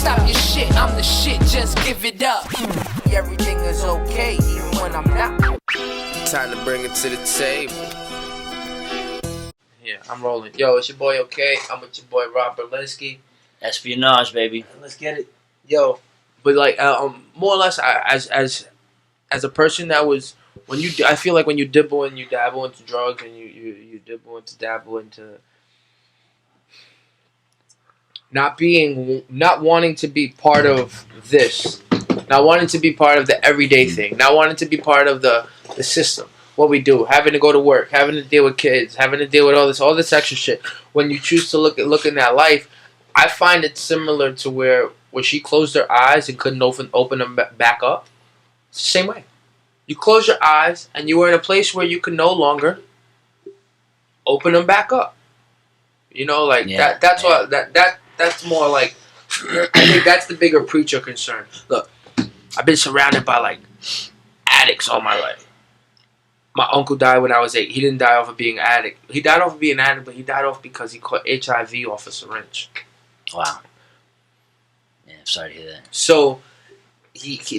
stop your shit, I'm the shit, just give it up. Everything is okay, even when I'm not. Time to bring it to the table. Yeah, I'm rolling. Yo, it's your boy OK. I'm with your boy Rob Berlinski. Espionage, baby. Let's get it. Yo, but like, more or less, as a person that was, I feel like when you dibble and you dabble into drugs and you dabble into not wanting to be part of this, not wanting to be part of the everyday thing, not wanting to be part of the system. What we do, having to go to work, having to deal with kids, having to deal with all this extra shit. When you choose to look in that life, I find it similar to where she closed her eyes and couldn't open them back up. It's the same way. You close your eyes and you were in a place where you could no longer open them back up. You know, like that's what that's more like. I think that's the bigger preacher concern. Look, I've been surrounded by like addicts all my life. My uncle died when I was 8. He didn't die off of being an addict. He died off of being an addict, but he died off because he caught HIV off a syringe. Wow. Yeah, I'm sorry to hear that. So,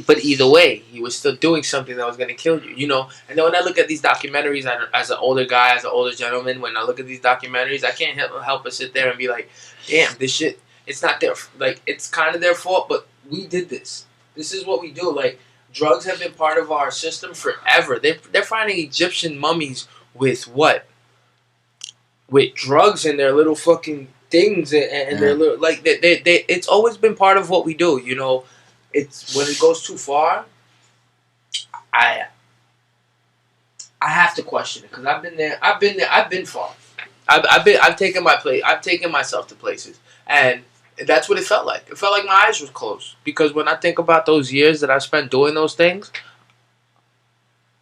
but either way, he was still doing something that was going to kill you, you know? And then when I look at these documentaries, as an older guy, as an older gentleman, when I look at these documentaries, I can't help but sit there and be like, damn, this shit, it's not their, like, it's kind of their fault, but we did this. This is what we do, like, drugs have been part of our system forever. They're finding Egyptian mummies with what? With drugs and their little fucking things and their little, like, it's always been part of what we do, you know? It's when it goes too far, I have to question it because I've been there. I've been far. I've taken myself to places, and that's what it felt like. It felt like my eyes were closed because when I think about those years that I spent doing those things,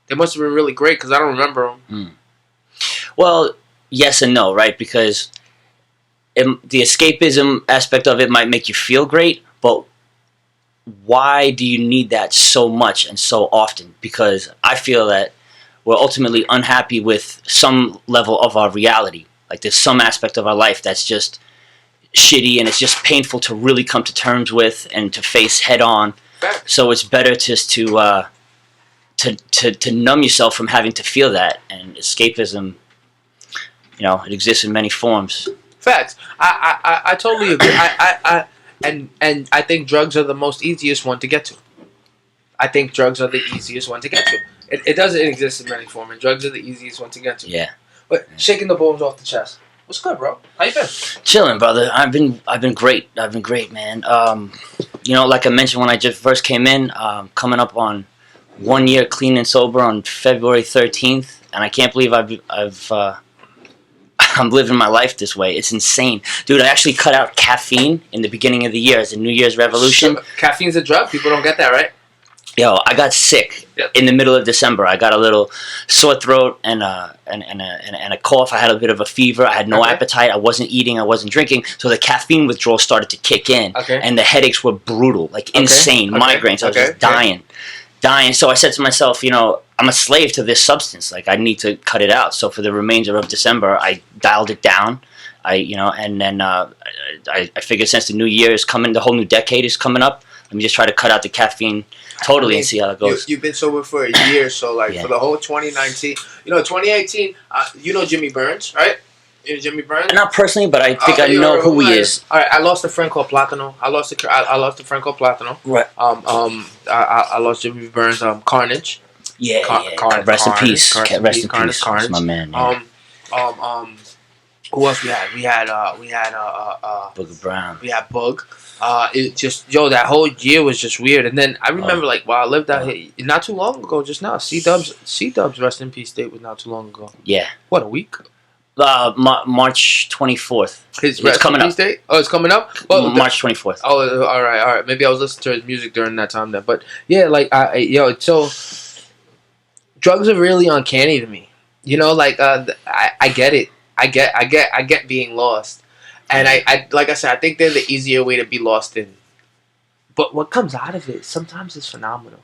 they must have been really great because I don't remember them. Well, yes and no, right? Because the escapism aspect of it might make you feel great, but why do you need that so much and so often? Because I feel that we're ultimately unhappy with some level of our reality. Like there's some aspect of our life that's just shitty and it's just painful to really come to terms with and to face head on. So it's better just to numb yourself from having to feel that. And escapism, you know, it exists in many forms. Facts. I totally agree. And I think drugs are the most easiest one to get to. I think drugs are the easiest one to get to. It doesn't exist in many forms, and drugs are the easiest one to get to. Yeah. But shaking the bones off the chest. What's good, bro? How you been? Chilling, brother. I've been great. I've been great, man. You know, like I mentioned when I just first came in, coming up on 1 year clean and sober on February 13th, and I can't believe I'm living my life this way. It's insane. Dude, I actually cut out caffeine in the beginning of the year as a New Year's revolution. Caffeine's a drug? People don't get that, right? Yo, I got sick in the middle of December. I got a little sore throat and a cough. I had a bit of a fever. I had no appetite. I wasn't eating. I wasn't drinking. So the caffeine withdrawal started to kick in. And the headaches were brutal, like insane. Migraines. I was just dying. So I said to myself, you know, I'm a slave to this substance. Like, I need to cut it out. So for the remainder of December, I dialed it down. And then I figured since the new year is coming, the whole new decade is coming up, let me just try to cut out the caffeine totally and see how it goes. You've been sober for a year, so like for the whole 2019, you know, 2018, you know Jimmy Burns, right? You know Jimmy Burns? Not personally, but I think I know who he is. All right, I lost a friend called Platano. I lost a friend called Platano. Right. I lost Jimmy Burns. Carnage. Carnage. Rest in peace. Rest in peace. Carnage. My man. Who else we had? We had Booger Brown. We had Bug. It just that whole year was just weird. And then I remember like while I lived out here not too long ago, just now. C-Dub's rest in peace date was not too long ago. Yeah. What, a week? March 24th. His rest coming in peace date? Oh, it's coming up? Well, March 24th. Oh, all right. Maybe I was listening to his music during that time then. But yeah, like so drugs are really uncanny to me. You know, like I get it. I get being lost. And I like I said, I think they're the easier way to be lost in. But what comes out of it sometimes is phenomenal.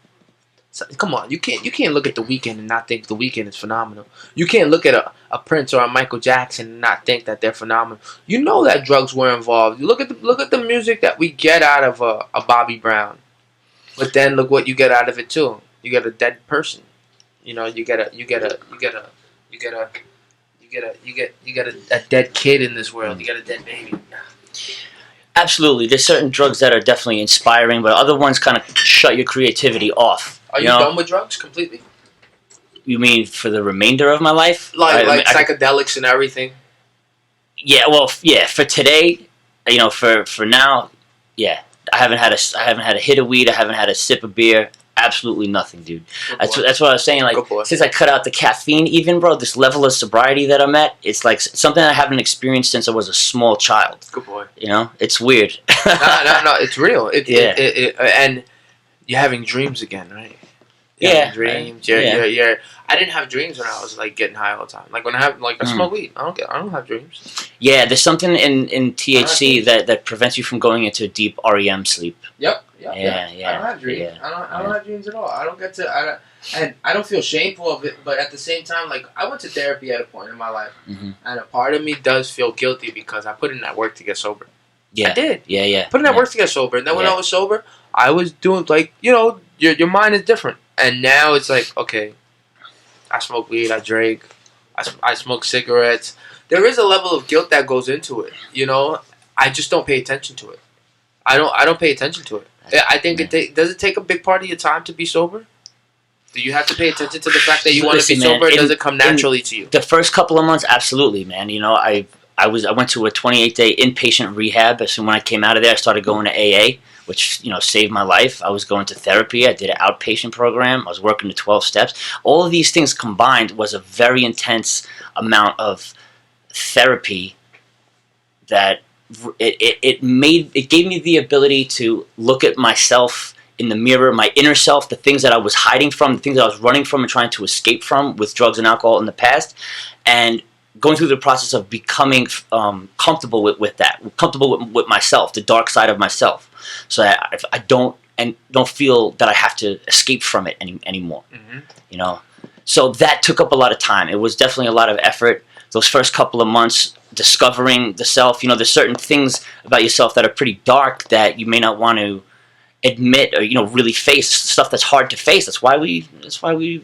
So, come on, you can't look at The Weeknd and not think The Weeknd is phenomenal. You can't look at a Prince or a Michael Jackson and not think that they're phenomenal. You know that drugs were involved. You look at the music that we get out of a Bobby Brown, but then look what you get out of it too. You get a dead person. You know, you get a dead kid in this world. You get a dead baby. Absolutely. There's certain drugs that are definitely inspiring, but other ones kind of shut your creativity off. Are you done with drugs completely? You mean for the remainder of my life? Like psychedelics and everything? Yeah, well, yeah, for today, for now, yeah. I haven't had a hit of weed, I haven't had a sip of beer. Absolutely nothing, dude. That's what I was saying. Like, since I cut out the caffeine, even, bro, this level of sobriety that I'm at, it's like something I haven't experienced since I was a small child. Good boy. It's weird. No, it's real. Yeah. And you're having dreams again, right? Yeah. Dreams. You're. I didn't have dreams when I was like getting high all the time. Like when I smoke weed, I don't have dreams. Yeah, there's something in THC that prevents you from going into a deep REM sleep. Yep. Yeah. I don't have dreams. Yeah. I don't have dreams at all. I don't get to. And I don't feel shameful of it, but at the same time, like I went to therapy at a point in my life, and a part of me does feel guilty because I put in that work to get sober. Yeah. I did. Yeah. Put in that work to get sober, and then when I was sober, I was doing like your mind is different, and now it's like okay, I smoke weed, I drink, I smoke cigarettes. There is a level of guilt that goes into it, I just don't pay attention to it. I don't pay attention to it. I think does it take a big part of your time to be sober? Do you have to pay attention to the fact that you want to be sober, or does it come naturally to you? The first couple of months, absolutely, man. I went to a 28-day inpatient rehab. As soon when I came out of there, I started going to AA, which saved my life. I was going to therapy. I did an outpatient program. I was working the 12 steps. All of these things combined was a very intense amount of therapy that it gave me the ability to look at myself in the mirror, my inner self, the things that I was hiding from, the things that I was running from and trying to escape from with drugs and alcohol in the past, and going through the process of becoming comfortable with that, comfortable with myself, the dark side of myself, so that I don't feel that I have to escape from it anymore. Mm-hmm. So that took up a lot of time. It was definitely a lot of effort. Those first couple of months, discovering the self. There's certain things about yourself that are pretty dark that you may not want to admit or really face, stuff that's hard to face. That's why we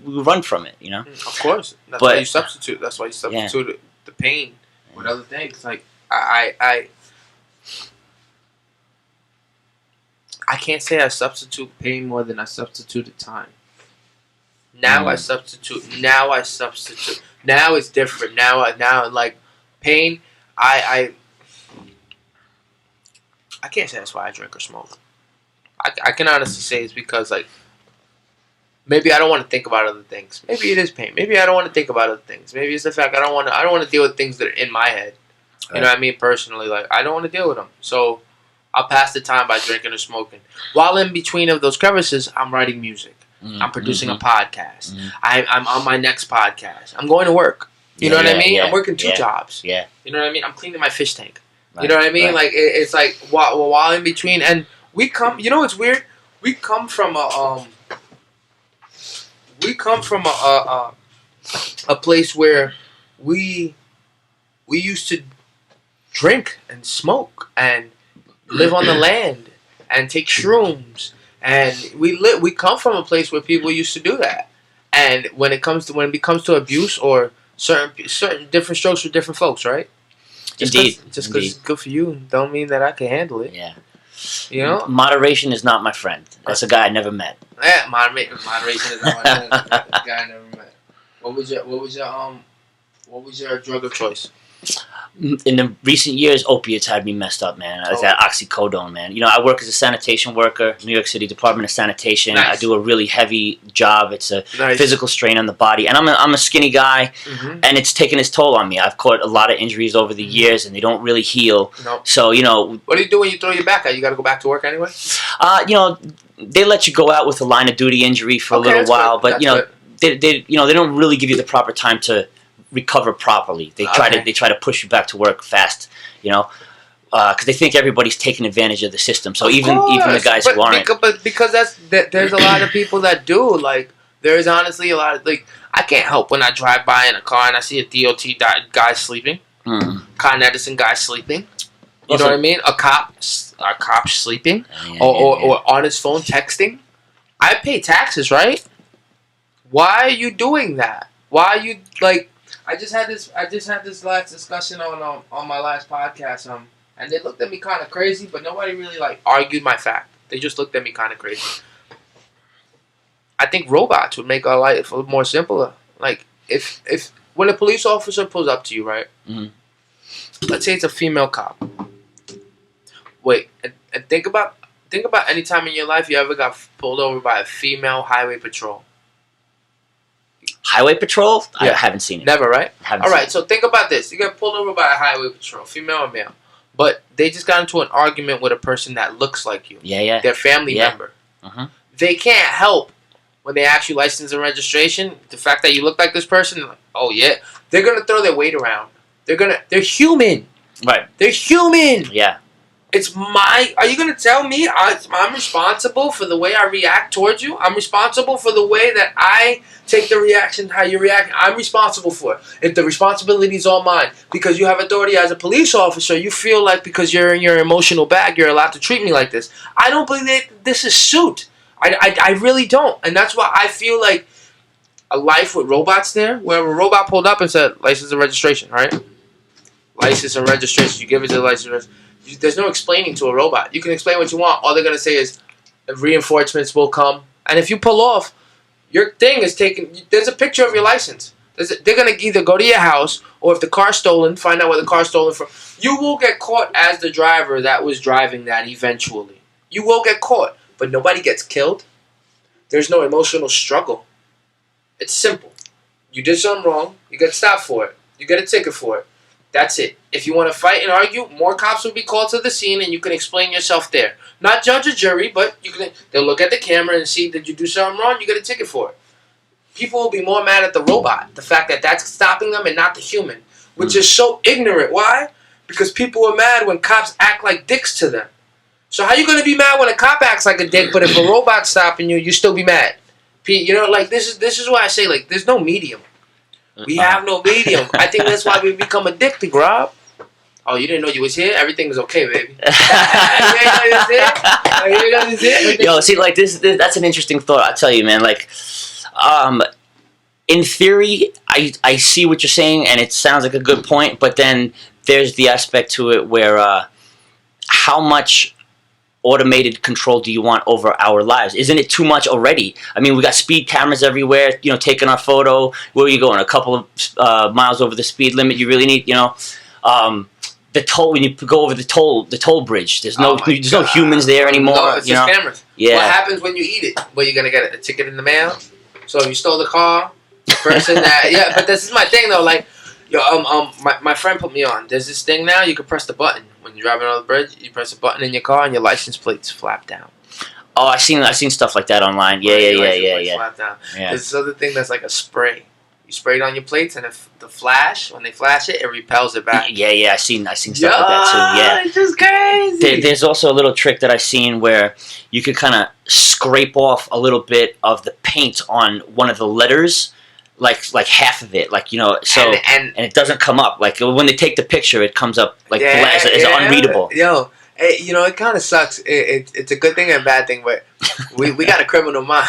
run from it. Of course, that's why you substitute. That's why you substitute the pain with other things. Like I can't say I substitute pain more than I substituted time. Now I substitute. Now it's different. Now like pain. I can't say that's why I drink or smoke. I can honestly say it's because like maybe I don't want to think about other things. Maybe it is pain. Maybe I don't want to think about other things. Maybe it's the fact I don't want to deal with things that are in my head. You know what I mean? Personally, like I don't want to deal with them. So I'll pass the time by drinking or smoking. While in between of those crevices, I'm writing music. I'm producing a podcast. I'm on my next podcast. I'm going to work. You know what I mean? I'm working two jobs. Yeah. You know what I mean? I'm cleaning my fish tank. Right. You know what I mean? Right. Like it's like while in between, and we come. You know what's weird? We come from a place where we used to drink and smoke and live on the land and take shrooms, and we come from a place where people used to do that. And when it comes to abuse or certain different strokes for different folks, right? Just because it's good for you don't mean that I can handle it. Yeah. Moderation is not my friend. That's a guy I never met. Yeah, moderation is not my friend. That's a guy I never met. What was your drug of choice? In the recent years, opiates had me messed up, man. I was at oxycodone, man. I work as a sanitation worker, New York City Department of Sanitation. Nice. I do a really heavy job. It's a physical strain on the body, and I'm a skinny guy, and it's taken its toll on me. I've caught a lot of injuries over the years, and they don't really heal. Nope. So what do you do when you throw your back out? You got to go back to work anyway. They let you go out with a line of duty injury for a little while, but they don't really give you the proper time to recover properly. They try to push you back to work fast. because they think everybody's taking advantage of the system. So Of even the course, guys who aren't. but because there's a lot of people that do. Like, there's honestly a lot of, like, I can't help when I drive by in a car and I see a DOT guy sleeping, Con Edison guy sleeping. You Also, know what I mean? A cop sleeping, Yeah, or on his phone texting. I pay taxes, right? Why are you doing that? Why are you, like? I just had this last discussion on my last podcast. And they looked at me kind of crazy, but nobody really like argued my fact. They just looked at me kind of crazy. I think robots would make our life a little more simpler. Like, if when a police officer pulls up to you, right? Mhm. Let's say it's a female cop. Wait, and think about any time in your life you ever got pulled over by a female highway patrol. Highway Patrol? I Yeah. haven't seen it. Never, right? Haven't All seen right, so think about this. You get pulled over by a highway patrol, female or male. But they just got into an argument with a person that looks like you. it. Yeah. Their family Yeah. member. Mhm. They can't help when they ask you license and registration. The fact that you look like this person, like, oh yeah, they're gonna throw their weight around. They're human. Right. They're human. Yeah. Are you gonna tell me I'm responsible for the way I react towards you? I'm responsible for the way that I take the reaction, how you react. I'm responsible for it. If the responsibility is all mine, because you have authority as a police officer, you feel like because you're in your emotional bag, you're allowed to treat me like this. I don't believe that this is suit. I really don't. And that's why I feel like a life with robots there, where a robot pulled up and said, license and registration, right? License and registration. You give it to the license and registration. There's no explaining to a robot. You can explain what you want. All they're going to say is reinforcements will come. And if you pull off, your thing is taken. There's a picture of your license. They're going to either go to your house, or if the car's stolen, find out where the car's stolen from. You will get caught as the driver that was driving that eventually. You will get caught. But nobody gets killed. There's no emotional struggle. It's simple. You did something wrong. You get stopped for it. You get a ticket for it. That's it. If you want to fight and argue, more cops will be called to the scene, and you can explain yourself there. Not judge or jury, but they'll look at the camera and see, did you do something wrong? You get a ticket for it. People will be more mad at the robot, the fact that that's stopping them and not the human, which is so ignorant. Why? Because people are mad when cops act like dicks to them. So how you going to be mad when a cop acts like a dick, but if a robot's stopping you, you still be mad? You know, like, this is why I say, like, there's no medium. We have no medium. I think that's why we become addicted, Rob. Oh, you didn't know you was here? Everything was okay, baby. You didn't know you was here? Oh, you didn't know you was here? Yo, see, like, this that's an interesting thought. I tell you, man. Like, in theory, I see what you're saying, and it sounds like a good point. But then there's the aspect to it where how much automated control do you want over our lives? Isn't it too much already? I mean, we got speed cameras everywhere, you know, taking our photo. Where are you going? A couple of miles over the speed limit. You really need, you know, the toll, when you go over the toll bridge. There's no humans there anymore. No, it's just cameras. Yeah. What happens when you eat it? Well, you're gonna get a ticket in the mail. So if you stole the car, the person that but this is my thing though. Like, yo, my friend put me on. There's this thing now. You can press the button when you're driving on the bridge. You press a button in your car, and your license plates flap down. Oh, I've seen stuff like that online. Yeah. Flap down. Yeah. There's this other thing that's like a spray. You spray it on your plates, and if the flash, when they flash it, it repels it back. Yeah. I've seen stuff like that too. Yeah. It's just crazy. There's also a little trick that I've seen where you could kind of scrape off a little bit of the paint on one of the letters, like half of it, like, you know, so and it doesn't come up. Like when they take the picture, it comes up like it's unreadable. Yo, you know, it kind of sucks. It's a good thing and a bad thing, but we got a criminal mind.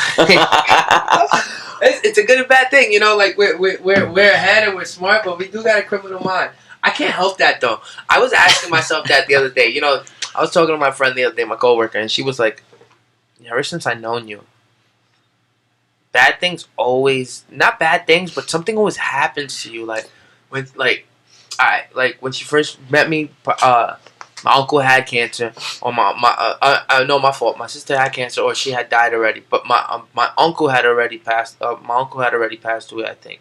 It's a good and bad thing, you know. Like we're ahead and we're smart, but we do got a criminal mind. I can't help that though. I was asking myself that the other day. You know, I was talking to my friend the other day, my coworker, and she was like, "Ever since I known you, bad things always, not bad things, but something always happens to you. Like when when she first met me, my uncle had cancer, or my fault. My sister had cancer, or she had died already. But my uncle had already passed. My uncle had already passed away, I think.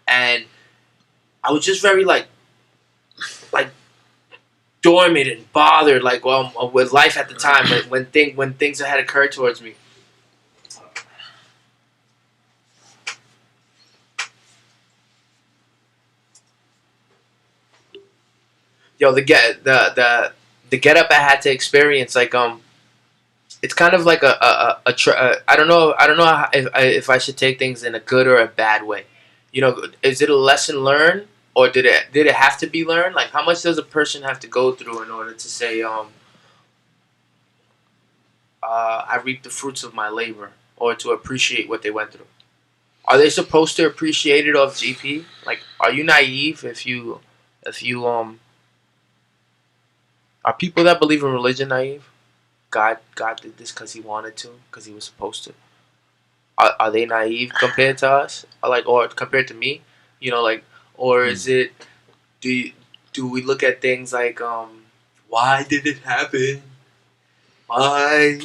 And I was just very like dormant and bothered, like with life at the time when things had occurred towards me. Yo, the the get up I had to experience, like it's kind of like I don't know if I should take things in a good or a bad way. You know, is it a lesson learned, or did it have to be learned? Like, how much does a person have to go through in order to say I reap the fruits of my labor, or to appreciate what they went through? Are they supposed to appreciate it off GP? Like, are you naive if you are people that believe in religion naive? God did this because He wanted to, because He was supposed to. Are they naive compared to us, or compared to me? You know, like, or is it? Do we look at things like why did it happen? Why?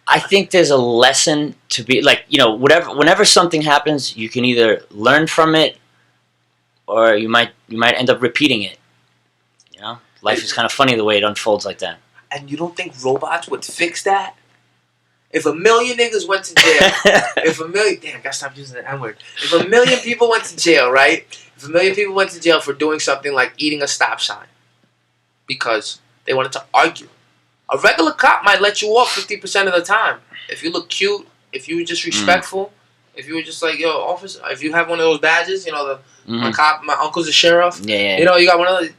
I think there's a lesson to be like, you know, whenever something happens, you can either learn from it, or you might end up repeating it. You know, life is kind of funny the way it unfolds like that. And you don't think robots would fix that? If 1 million niggas went to jail, damn, gotta stop using the N-word. If 1 million people went to jail, right? If 1 million people went to jail for doing something like eating a stop sign because they wanted to argue, a regular cop might let you off 50% of the time. If you look cute, if you were just respectful, if you were just like, yo, officer, if you have one of those badges, you know, my cop, my uncle's a sheriff. Yeah. You know, you got one of those,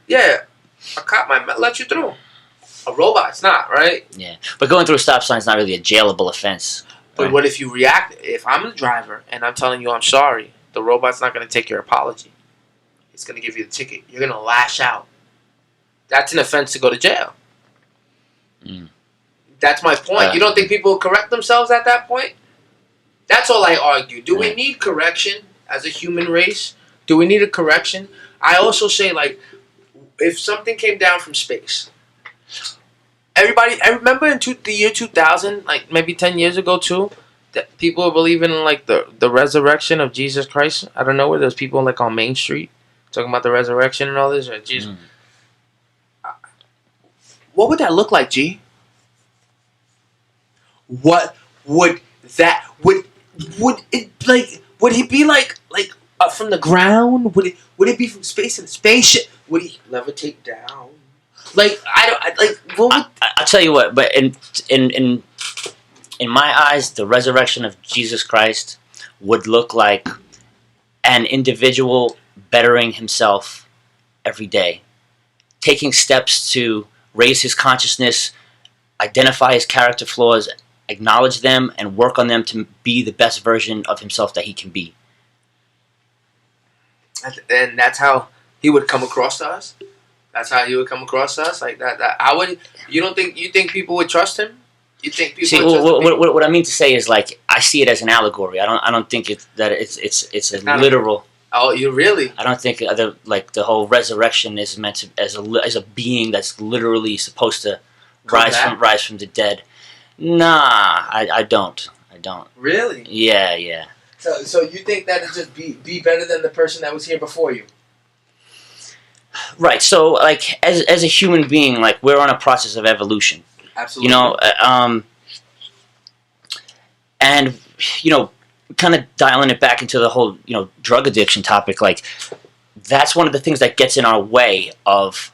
a cop might let you through. A robot's not, right? Yeah. But going through a stop sign is not really a jailable offense. But right? what if you react? If I'm the driver and I'm telling you I'm sorry, the robot's not going to take your apology. It's going to give you the ticket. You're going to lash out. That's an offense to go to jail. That's my point. You don't think people will correct themselves at that point? That's all I argue. Do we need correction as a human race? Do we need a correction? I also say, like, if something came down from space, I remember in the year 2000, like maybe 10 years ago too, that people were believing in like the resurrection of Jesus Christ. I don't know where there's people like on Main Street talking about the resurrection and all this. Or Jesus. What would that look like, G? What would that would it like? Would he be like from the ground? Would it be from space in a spaceship? Would he levitate down? Like I'll tell you what, but in my eyes, the resurrection of Jesus Christ would look like an individual bettering himself every day, taking steps to raise his consciousness, identify his character flaws, acknowledge them, and work on them to be the best version of himself that he can be. And that's how he would come across to us. That's how he would come across to us, like that. You think people would trust him? You think people? See, what I mean to say is, like, I see it as an allegory. I don't think it's a literal. Oh, you really? I don't think the whole resurrection is meant to as a being that's literally supposed to rise from the dead. Nah, I don't. Really? Yeah. So you think that it just be better than the person that was here before you? Right. So, like, as a human being, like, we're on a process of evolution. Absolutely. You know, and you know, kind of dialing it back into the whole, you know, drug addiction topic. Like, that's one of the things that gets in our way of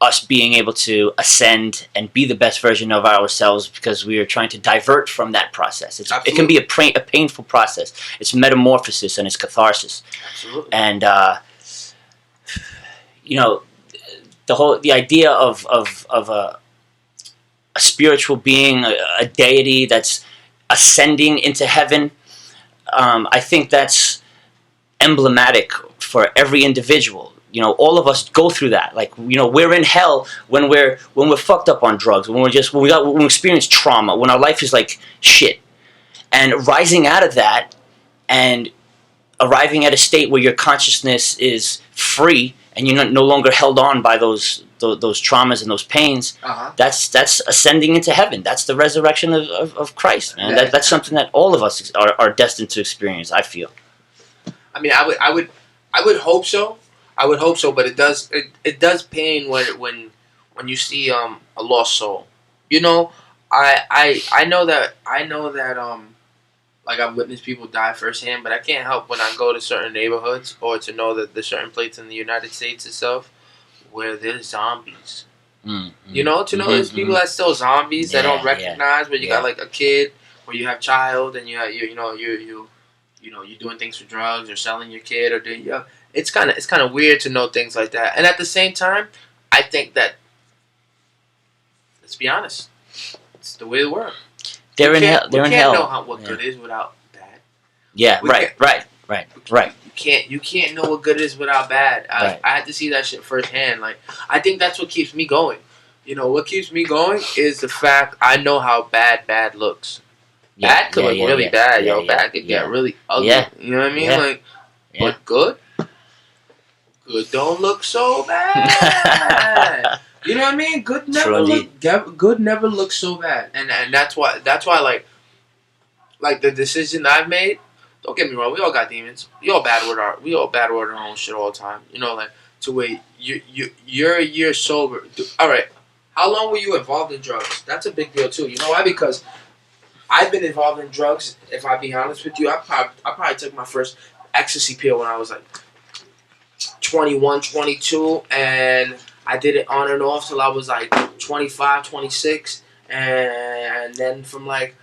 us being able to ascend and be the best version of ourselves, because we are trying to divert from that process. It can be a painful process. It's metamorphosis and it's catharsis. Absolutely. And you know, the idea of a spiritual being, a deity that's ascending into heaven, I think that's emblematic for every individual. You know, all of us go through that. Like, you know, we're in hell when we're fucked up on drugs, when we experience trauma, when our life is like shit, and rising out of that and arriving at a state where your consciousness is free and you're no longer held on by those traumas and those pains. That's ascending into heaven. That's the resurrection of Christ, man. Yeah. That's something that all of us are destined to experience, I feel. I mean, I would hope so. I would hope so, but it does pain when you see a lost soul. You know, I know that like, I've witnessed people die firsthand, but I can't help when I go to certain neighborhoods or to know that there's certain places in the United States itself where there's zombies You know, to know there's people that's still zombies that don't recognize, but you got like a kid, or you have child, and you're doing things for drugs or selling your kid or doing it's kind of weird to know things like that. And at the same time, I think that, let's be honest, it's the way of the world. They're in hell. We can't know what good is without bad. Yeah, right. You can't know what good is without bad. I had to see that shit firsthand. Like, I think that's what keeps me going. You know, what keeps me going is the fact I know how bad looks. Bad could look really bad, bad could get really ugly. Yeah. You know what I mean? But good don't look so bad. You know what I mean? Good never looks so bad. And that's why like the decision I've made. Don't get me wrong, we all got demons. We all bad with our own shit all the time. You know, like, to where you're a year sober. All right, how long were you involved in drugs? That's a big deal too. You know why? Because I've been involved in drugs. If I be honest with you, I probably took my first ecstasy pill when I was like 21, 22, and I did it on and off till I was like 25, 26, and then from like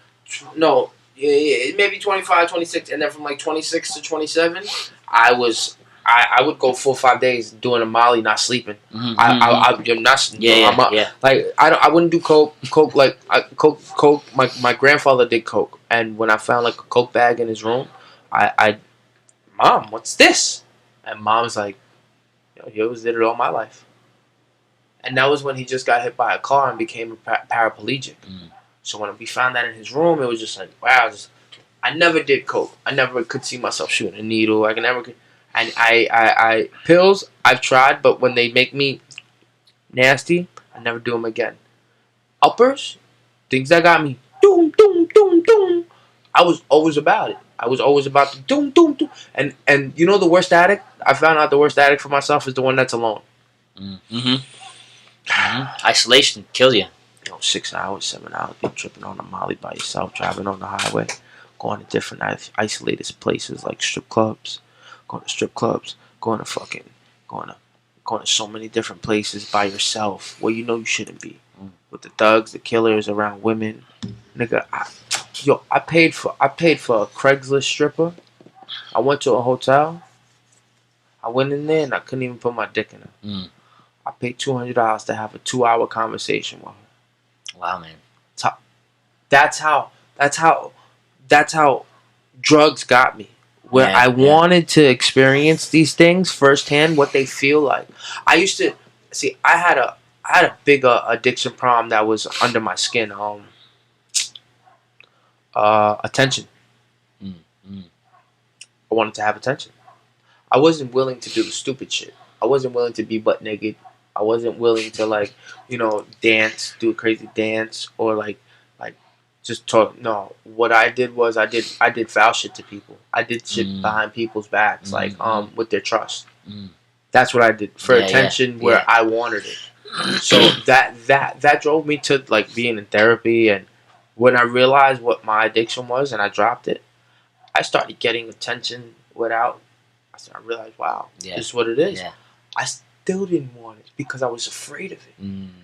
maybe 25, 26, and then from like 26 to 27, I would go 4 or 5 days doing a Molly, not sleeping. I'm not. Like, I wouldn't do coke. Coke. My grandfather did coke, and when I found like a coke bag in his room, Mom, what's this? And Mom's like, he always did it all my life. And that was when he just got hit by a car and became a paraplegic. So when we found that in his room, it was just like, wow. I never did coke. I never could see myself shooting a needle. And I pills, I've tried, but when they make me nasty, I never do them again. Uppers, things that got me, doom, doom, doom, doom. I was always about it. I was always about the doom, doom, doom. And you know the worst addict? I found out the worst addict for myself is the one that's alone. Isolation kills you. 6 hours, 7 hours, being tripping on a Molly by yourself, driving on the highway, going to different isolated places like strip clubs, going to so many different places by yourself where you know you shouldn't be, with the thugs, the killers, around women. Nigga, I paid for a Craigslist stripper. I went to a hotel. I went in there and I couldn't even put my dick in her. I paid $200 to have a 2-hour conversation with her. Wow, man. That's how drugs got me. Where I wanted to experience these things firsthand, what they feel like. I used to see. I had a big addiction problem that was under my skin. Attention. I wanted to have attention. I wasn't willing to do the stupid shit. I wasn't willing to be butt naked. I wasn't willing to dance, do a crazy dance, or like just talk. No, what I did was I did foul shit to people. I did shit behind people's backs, with their trust. That's what I did for attention where I wanted it. So that drove me to like being in therapy, and when I realized what my addiction was and I dropped it, I started getting attention without. I realized, wow, this is what it is. Yeah. I still didn't want it because I was afraid of it.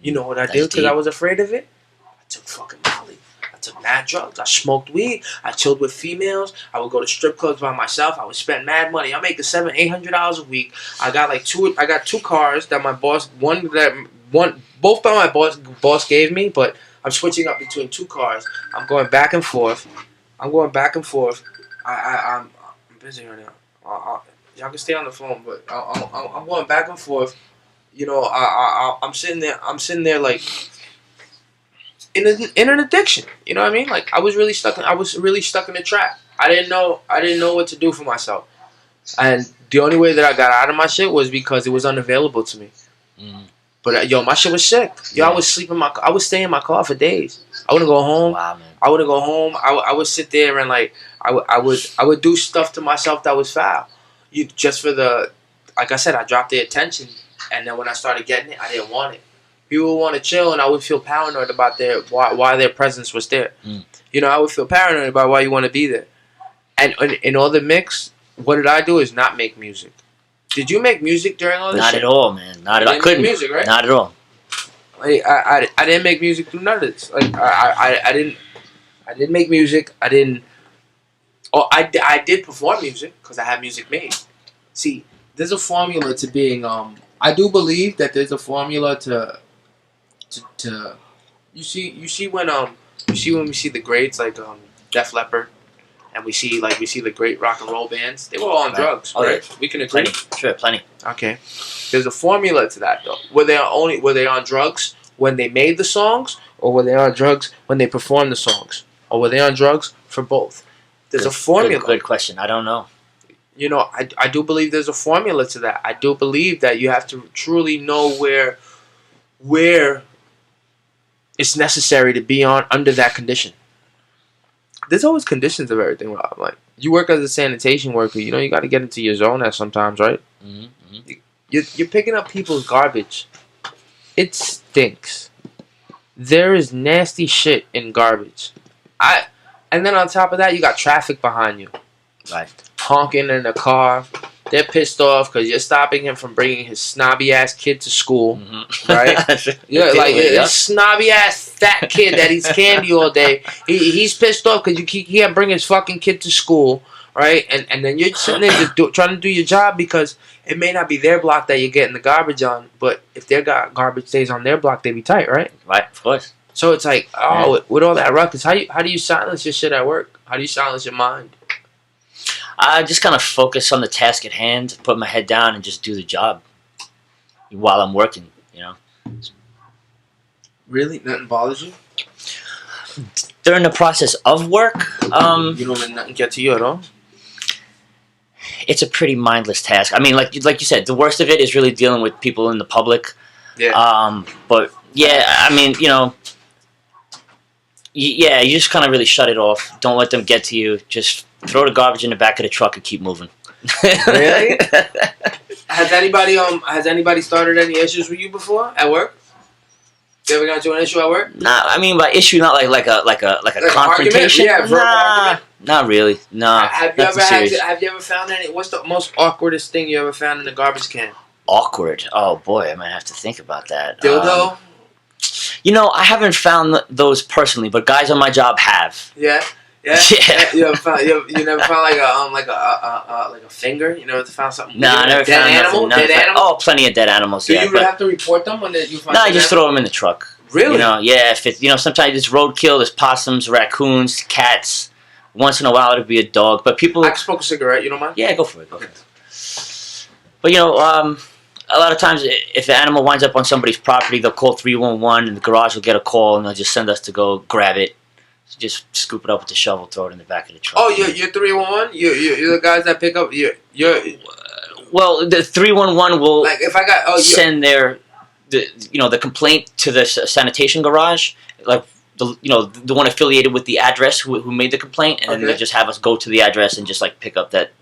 You know what I did because I was afraid of it? I took fucking Molly. I took mad drugs. I smoked weed. I chilled with females. I would go to strip clubs by myself. I would spend mad money. I'm making $700-800 a week. I got two cars that my boss both that my boss gave me, but I'm switching up between two cars. I'm going back and forth. I'm busy right now. Y'all can stay on the phone, but I'm going back and forth. You know, I'm sitting there like in an addiction. You know what I mean? Like I was really stuck in a trap. I didn't know what to do for myself, and the only way that I got out of my shit was because it was unavailable to me. But my shit was sick. I was sleeping I would stay in my car for days. I wouldn't go home. Wow, man. I wouldn't go home. I would sit there and like I would do stuff to myself that was foul. Just for like I said, I dropped the attention, and then when I started getting it, I didn't want it. People would want to chill, and I would feel paranoid about why their presence was there. You know, I would feel paranoid about why you want to be there. And in all the mix, what did I do is not make music. Did you make music during all this? Not shit? At all, man. Not at all. I couldn't. Music, right? Not at all. Like I didn't make music through none of this. Like I didn't make music. I didn't. Oh, I did perform music because I had music made. See, there's a formula to being. I do believe that there's a formula to. You see when we see the greats like Def Leppard, and we see the great rock and roll bands. They were all on drugs, right? Yeah. We can agree. Plenty. Okay. There's a formula to that though. Were they on drugs when they made the songs, or were they on drugs when they performed the songs, or were they on drugs for both? There's a formula. Good question. I don't know. You know, I do believe there's a formula to that. I do believe that you have to truly know where it's necessary to be under that condition. There's always conditions of everything, Rob. Like, you work as a sanitation worker, you know, you got to get into your zone at sometimes, right? Mm-hmm. You're picking up people's garbage. It stinks. There is nasty shit in garbage. And then on top of that, you got traffic behind you. Right. Honking in the car. They're pissed off because you're stopping him from bringing his snobby ass kid to school, right? Yeah, like this snobby ass fat kid that eats candy all day. He's pissed off because he can't bring his fucking kid to school, right? And then you're sitting there just trying to do your job because it may not be their block that you're getting the garbage on, but if their garbage stays on their block, they be tight, right? Right, of course. So it's like, with all that ruckus, how do you silence your shit at work? How do you silence your mind? I just kind of focus on the task at hand, put my head down, and just do the job while I'm working, you know. Really? Nothing bothers you? During the process of work, You don't let nothing get to you at all? it's a pretty mindless task. I mean, like you said, the worst of it is really dealing with people in the public. Yeah. But, yeah, I mean, you know, yeah, you just kind of really shut it off. Don't let them get to you. Just throw the garbage in the back of the truck and keep moving. Really? Has anybody started any issues with you before at work? You ever got into an issue at work? Nah, I mean by issue, not like a confrontation. Yeah, verbal argument. Not really. Nah. Have you ever found any? What's the most awkwardest thing you ever found in the garbage can? Awkward. Oh boy, I might have to think about that. Dildo. You know, I haven't found those personally, but guys on my job have. Yeah. Yeah. Yeah. You never found like a finger? You never found something? Nah, I never found animal? nothing. Dead animal? Oh, plenty of dead animals. Do yeah, you have to report them when you find? No, I just throw them in the truck. Really? You know, yeah. If it's, you know, sometimes it's roadkill. There's possums, raccoons, cats. Once in a while, it'll be a dog. But people. I can smoke a cigarette. You don't mind? Yeah, go for it. Go for it. But you know, a lot of times, if the animal winds up on somebody's property, they'll call 311, and the garage will get a call, and they'll just send us to go grab it. Just scoop it up with the shovel, throw it in the back of the truck. Oh, you're 311. You're the guys that pick up. Well, the 311 will like if I got send the complaint to the sanitation garage, like the one affiliated with the address who made the complaint, and then they just have us go to the address and just like pick up that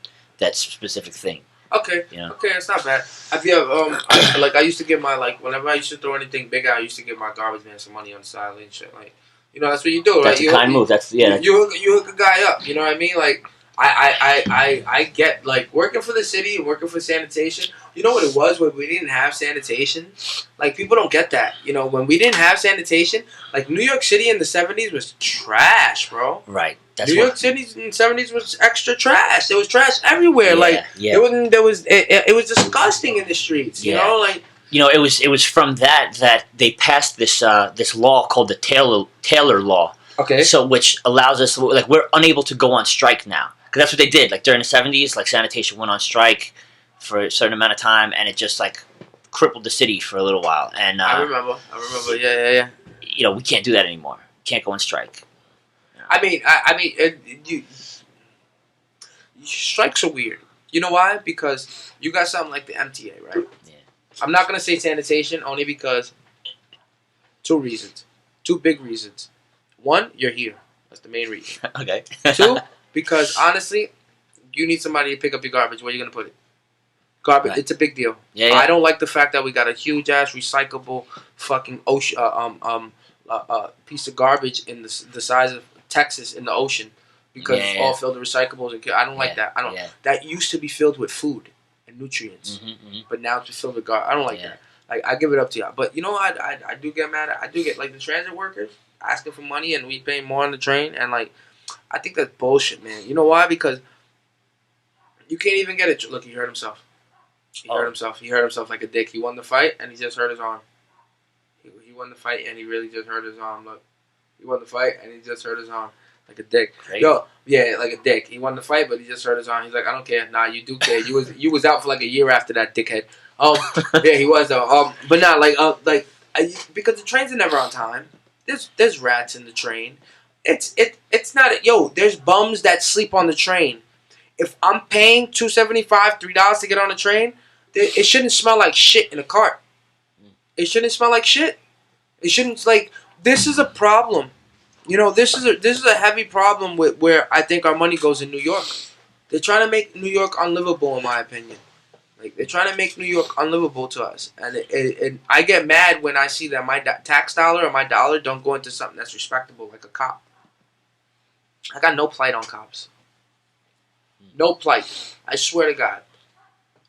specific thing. Okay. You know? Okay, it's not bad. Have you ever, I used to give my whenever I used to throw anything big out, I used to give my garbage man some money on the side and shit. Like, you know, that's what you do, right? That's a kind move. That's You hook a guy up. You know what I mean? Like, I get like working for the city and working for sanitation. You know what it was when we didn't have sanitation? Like, people don't get that. You know, when we didn't have sanitation, like New York City in the 70s was trash, bro. Right. New York City in the 70s was extra trash. There was trash everywhere. It was disgusting in the streets. You know, like. You know, it was from that they passed this law called the Taylor Law. Okay. So which allows us, like, we're unable to go on strike now, because that's what they did. Like during the 70s, like sanitation went on strike for a certain amount of time, and it just like crippled the city for a little while. And I remember. Yeah. You know, we can't do that anymore. Can't go on strike. You know? Strikes are weird. You know why? Because you got something like the MTA, right? Yeah. I'm not gonna say sanitation only because two big reasons. One, you're here. That's the main reason. Okay. Two, because honestly, you need somebody to pick up your garbage. Where are you gonna put it? Garbage. Right. It's a big deal. Yeah. I don't like the fact that we got a huge ass recyclable fucking ocean piece of garbage in the size of Texas in the ocean because it's all filled with recyclables. And I don't like that. That used to be filled with food and nutrients, but now it's filled with garbage. I don't like that. Like, I give it up to y'all. But you know what? I do get mad at? I do get, like, the transit workers asking for money and we paying more on the train. And, like, I think that's bullshit, man. You know why? Because you can't even get it. Look, he hurt himself. He hurt himself. He hurt himself like a dick. He won the fight and he just hurt his arm. He won the fight and he really just hurt his arm. Look. He won the fight and he just hurt his arm. Like a dick. Crazy. Yo, yeah, like a dick. He won the fight, but he just hurt his arm. He's like, I don't care. Nah, you do care. You was out for like a year after that, dickhead. Yeah, he was though. But not because the trains are never on time. There's rats in the train. It's not. Yo, there's bums that sleep on the train. If I'm paying $2.75, $3 to get on the train, it shouldn't smell like shit in a cart. It shouldn't smell like shit. It shouldn't like. This is a problem. You know, this is a heavy problem with where I think our money goes in New York. They're trying to make New York unlivable, in my opinion. Like, they're trying to make New York unlivable to us. And I get mad when I see that my tax dollar or my dollar don't go into something that's respectable, like a cop. I got no plight on cops. No plight. I swear to God.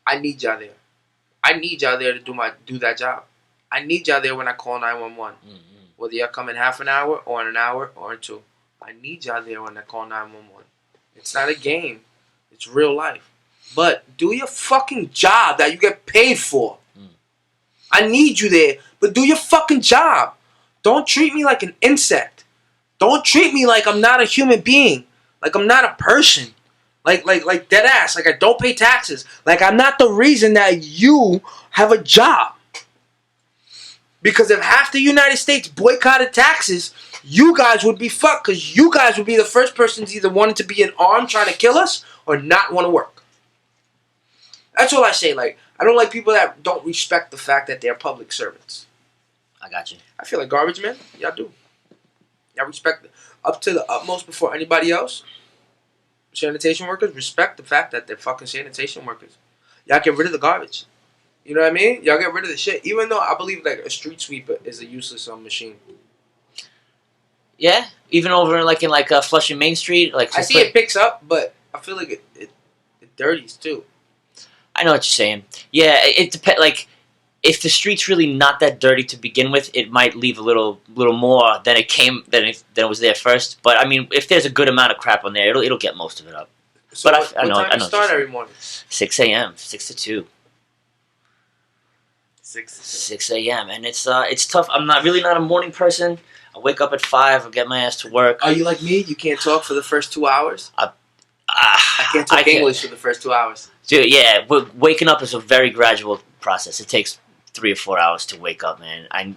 I need y'all there. I need y'all there to do that job. I need y'all there when I call 911. Mm-hmm. Whether y'all come in half an hour or in an hour or in 2. I need y'all there when I call 911. It's not a game. It's real life. But do your fucking job that you get paid for. I need you there, but do your fucking job. Don't treat me like an insect. Don't treat me like I'm not a human being. Like I'm not a person. Like dead ass. Like I don't pay taxes. Like I'm not the reason that you have a job. Because if half the United States boycotted taxes, you guys would be fucked. Because you guys would be the first persons either wanting to be in armed trying to kill us or not want to work. That's all I say. Like, I don't like people that don't respect the fact that they're public servants. I got you. I feel like garbage, man. Y'all do. Y'all respect up to the utmost before anybody else. Sanitation workers, respect the fact that they're fucking sanitation workers. Y'all get rid of the garbage. You know what I mean? Y'all get rid of the shit. Even though I believe like a street sweeper is a useless machine. Yeah, even over in Flushing Main Street, like I see it picks up, but I feel like it dirties too. I know what you're saying. Yeah, it depends. Like, if the street's really not that dirty to begin with, it might leave a little more than it was there first. But I mean, if there's a good amount of crap on there, it'll get most of it up. So but I know. What time you start every morning? 6 a.m. 6 to 2. 6 a.m. and it's tough. I'm not a morning person. I wake up at 5. I get my ass to work. Are you like me? You can't talk for the first 2 hours. I can't talk English for the first 2 hours. Dude, yeah, waking up is a very gradual process. It takes 3 or 4 hours to wake up, man. I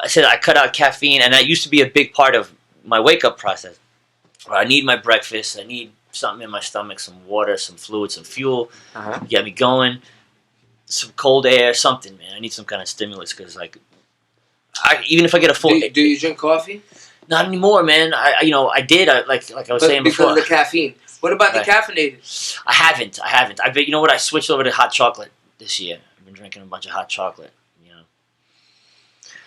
said I cut out caffeine, and that used to be a big part of my wake up process. I need my breakfast. I need something in my stomach, some water, some fluid, some fuel. Get me going. Some cold air, something, man. I need some kind of stimulus because, even if I get a full. Do you drink coffee? Not anymore, man. I did. Like I was saying before. Because of the caffeine. What about the caffeinated? I haven't. I bet you know what? I switched over to hot chocolate this year. I've been drinking a bunch of hot chocolate. You know,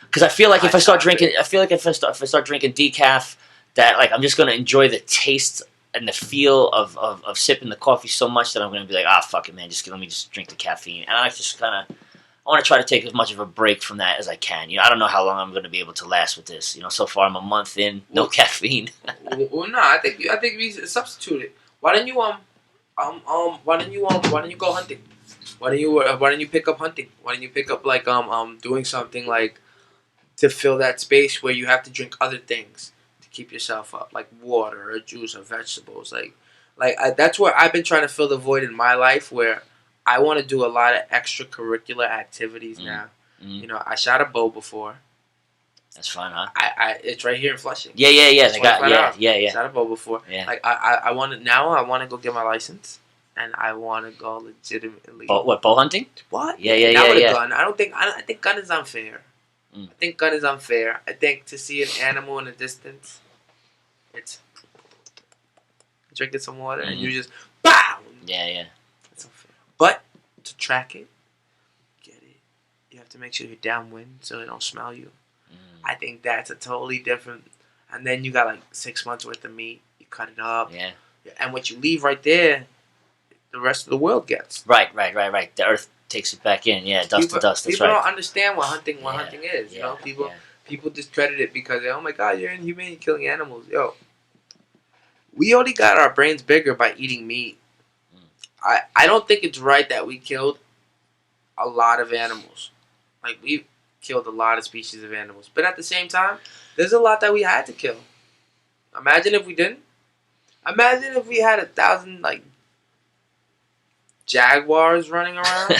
because I feel like if I start drinking decaf, that like I'm just gonna enjoy the taste and the feel of sipping the coffee so much that I'm gonna be like, fuck it, man. Let me just drink the caffeine. And I want to try to take as much of a break from that as I can. You know, I don't know how long I'm going to be able to last with this. You know, so far I'm a month in, no caffeine. Well, no, I think we substitute it. Why don't you why don't you go hunting? Why don't you pick up hunting? Why don't you pick up doing something like to fill that space where you have to drink other things to keep yourself up, like water or juice or vegetables. That's where I've been trying to fill the void in my life where I want to do a lot of extracurricular activities now. You know, I shot a bow before. That's fun, huh? It's right here in Flushing. Yeah. Yeah. Shot a bow before. Yeah. I want to go get my license, and I want to go legitimately. Bow hunting? What? Yeah. Not with a gun. I think gun is unfair. I think gun is unfair. I think to see an animal in the distance, it's drinking some water and you just BOW! Yeah. That's unfair. But to track it, get it, you have to make sure you're downwind so they don't smell you. I think that's a totally different. And then you got 6 months worth of meat. You cut it up. And what you leave right there, the rest of the world gets. Right. The earth takes it back in. Yeah, dust people, to dust. That's people right. don't understand what hunting is. You know, people discredit it because oh my god, you're inhumane, killing animals. Yo, we only got our brains bigger by eating meat. I don't think it's right that we killed a lot of animals. Like we killed a lot of species of animals, but at the same time, there's a lot that we had to kill. Imagine if we didn't. Imagine if we had 1,000 like jaguars running around.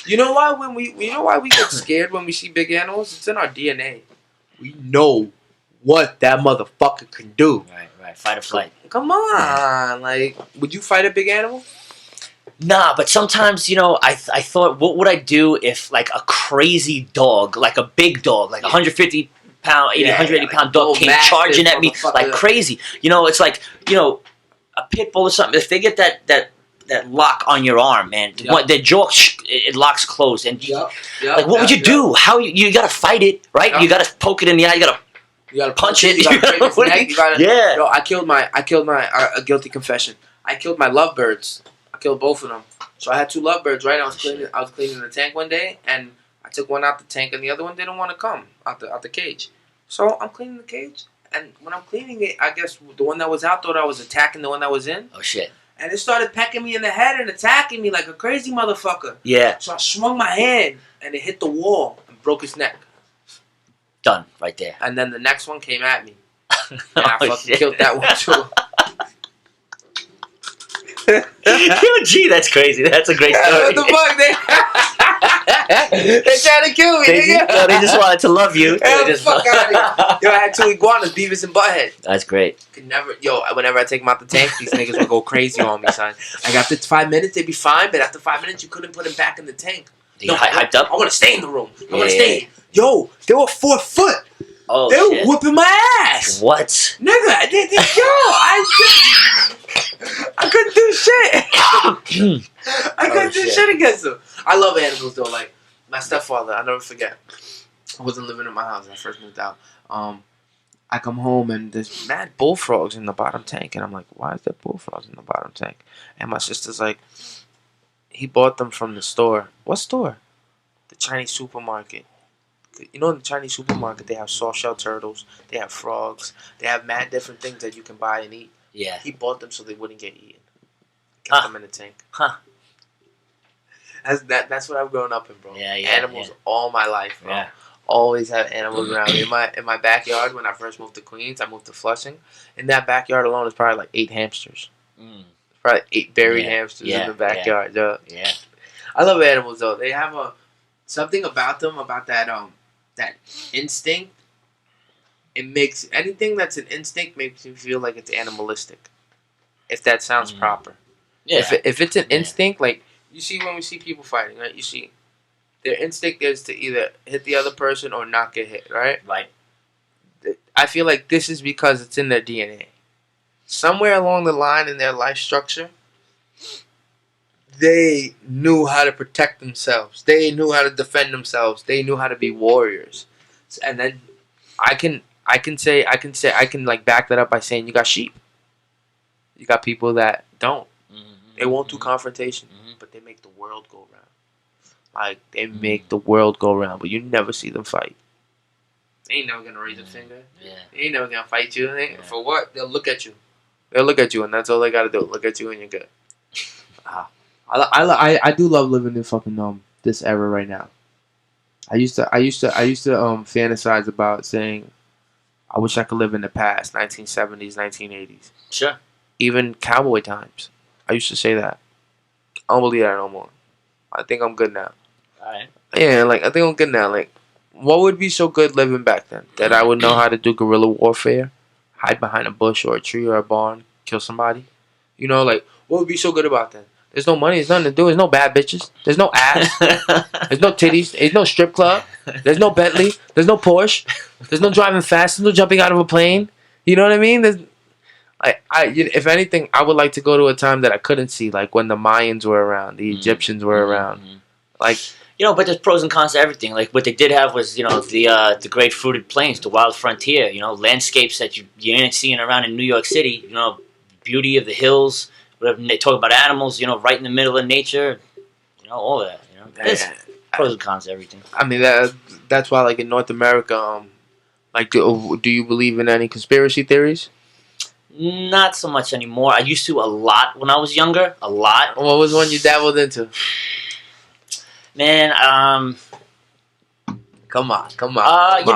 You know why we get scared when we see big animals? It's in our DNA. We know what that motherfucker can do. Right. Fight or flight. Come on, like, would you fight a big animal? Nah, but sometimes, I thought, what would I do if, like, a crazy dog, like a big dog, like 150 pound, 180 pound dog came charging at me like crazy. It's like, a pit bull or something. If they get that lock on your arm, man, their jaw, it locks closed. And like, what would you do? How you gotta fight it, right? You gotta poke it in the eye. You gotta punch it. You gotta break its neck. Yeah. No, I killed my a guilty confession. I killed my lovebirds. I killed both of them. So I had 2 lovebirds, right? I was cleaning the tank one day, and I took one out the tank, and the other one didn't want to come out the cage. So I'm cleaning the cage, and when I'm cleaning it, I guess the one that was out thought I was attacking the one that was in. Oh shit! And it started pecking me in the head and attacking me like a crazy motherfucker. Yeah. So I swung my hand, and it hit the wall and broke its neck. Done right there. And then the next one came at me, and I fucking killed that one too. Gee, that's crazy. That's a great story. What the fuck? They tried to kill me. They just wanted to love you. Hell the fuck out of here. Yo, I had 2 iguanas, Beavis and Butthead. That's great. Whenever I take them out the tank, these niggas would go crazy on me, son. Like after 5 minutes, they'd be fine, but after 5 minutes, you couldn't put them back in the tank. They get hyped up? I want to stay in the room. I want to stay. Yo, they were 4 foot. Oh, they were whooping my ass. What? Nigga, I couldn't do shit. I couldn't do shit against them. I love animals though. Like my stepfather, I'll never forget. I wasn't living in my house when I first moved out. I come home and there's mad bullfrogs in the bottom tank, and I'm like, why is there bullfrogs in the bottom tank? And my sister's like, he bought them from the store. What store? The Chinese supermarket. In the Chinese supermarket, they have soft-shell turtles, they have frogs, they have mad different things that you can buy and eat. Yeah. He bought them so they wouldn't get eaten. Kept them in the tank. Huh. That's what I've grown up in, bro. Yeah, Animals all my life, bro. Yeah. Always have animals around me. In my backyard, when I first moved to Queens, I moved to Flushing. In that backyard alone, is probably like 8 hamsters. Probably 8 buried hamsters in the backyard. Yeah. I love animals though. They have something about them, about that instinct. It makes anything that's an instinct makes me feel like it's animalistic. If that sounds proper. Yeah. If it's an instinct, like you see when we see people fighting, right? You see their instinct is to either hit the other person or not get hit, right? Right. I feel like this is because it's in their DNA. Somewhere along the line in their life structure, they knew how to protect themselves. They knew how to defend themselves. They knew how to be warriors. And then I can like back that up by saying you got sheep. You got people that don't. They won't do confrontation, but they make the world go round. Like they make the world go round, but you never see them fight. They ain't never gonna raise a finger. Yeah. They ain't never gonna fight you. For what? They'll look at you. They'll look at you, and that's all they gotta do. Look at you, and you're good. I do love living in fucking this era right now. I used to fantasize about saying, I wish I could live in the past, 1970s, 1980s. Sure. Even Cowboy Times. I used to say that. I don't believe that no more. I think I'm good now. Alright. Yeah, like I think I'm good now. Like, what would be so good living back then? That I would know how to do guerrilla warfare, hide behind a bush or a tree or a barn, kill somebody. Like what would be so good about that? There's no money. There's nothing to do. There's no bad bitches. There's no ass. There's no titties. There's no strip club. There's no Bentley. There's no Porsche. There's no driving fast. There's no jumping out of a plane. You know what I mean? If anything, I would like to go to a time that I couldn't see, like when the Mayans were around, the Egyptians were around. Like, but there's pros and cons to everything. Like what they did have was, the great fruited plains, the wild frontier. Landscapes that you ain't seeing around in New York City. Beauty of the hills. Whatever they talk about animals, right in the middle of nature. all of that. There's pros and cons to everything. I mean, that's why, like, in North America, like, do you believe in any conspiracy theories? Not so much anymore. I used to a lot when I was younger. A lot. What was one you dabbled into? Man, Come on.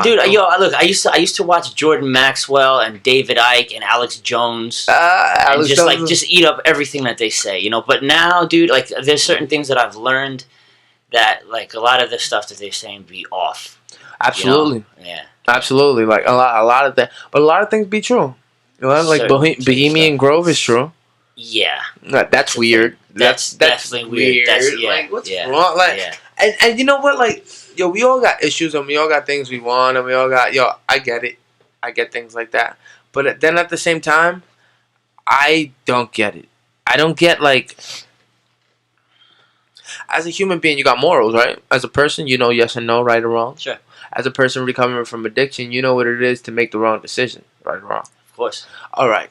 Dude, look, I used to watch Jordan Maxwell and David Icke and Alex Jones, and just eat up everything that they say, But now, dude, like, there's certain things that I've learned that, like, a lot of the stuff that they're saying be off. Absolutely. Yeah. Absolutely. Like a lot of that, but a lot of things be true. Like Bohemian Grove is true. Yeah. That's weird. That's definitely weird. Like, what's wrong? Like, and you know what? Like, yo, we all got issues and we all got things we want and we all got, I get it. I get things like that. But then at the same time, I don't get it. I don't get, like, as a human being, you got morals, right? As a person, you know yes and no, right or wrong. Sure. As a person recovering from addiction, you know what it is to make the wrong decision, right or wrong. Of course. All right.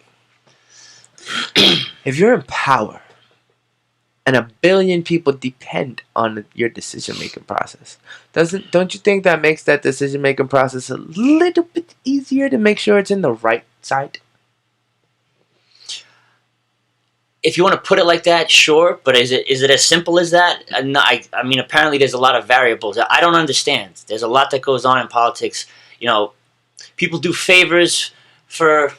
If you're in power and 1 billion people depend on your decision-making process, don't you think that makes that decision-making process a little bit easier to make sure it's in the right side? If you want to put it like that, sure, but is it as simple as that? No, I mean, apparently there's a lot of variables. I don't understand. There's a lot that goes on in politics. People do favors for,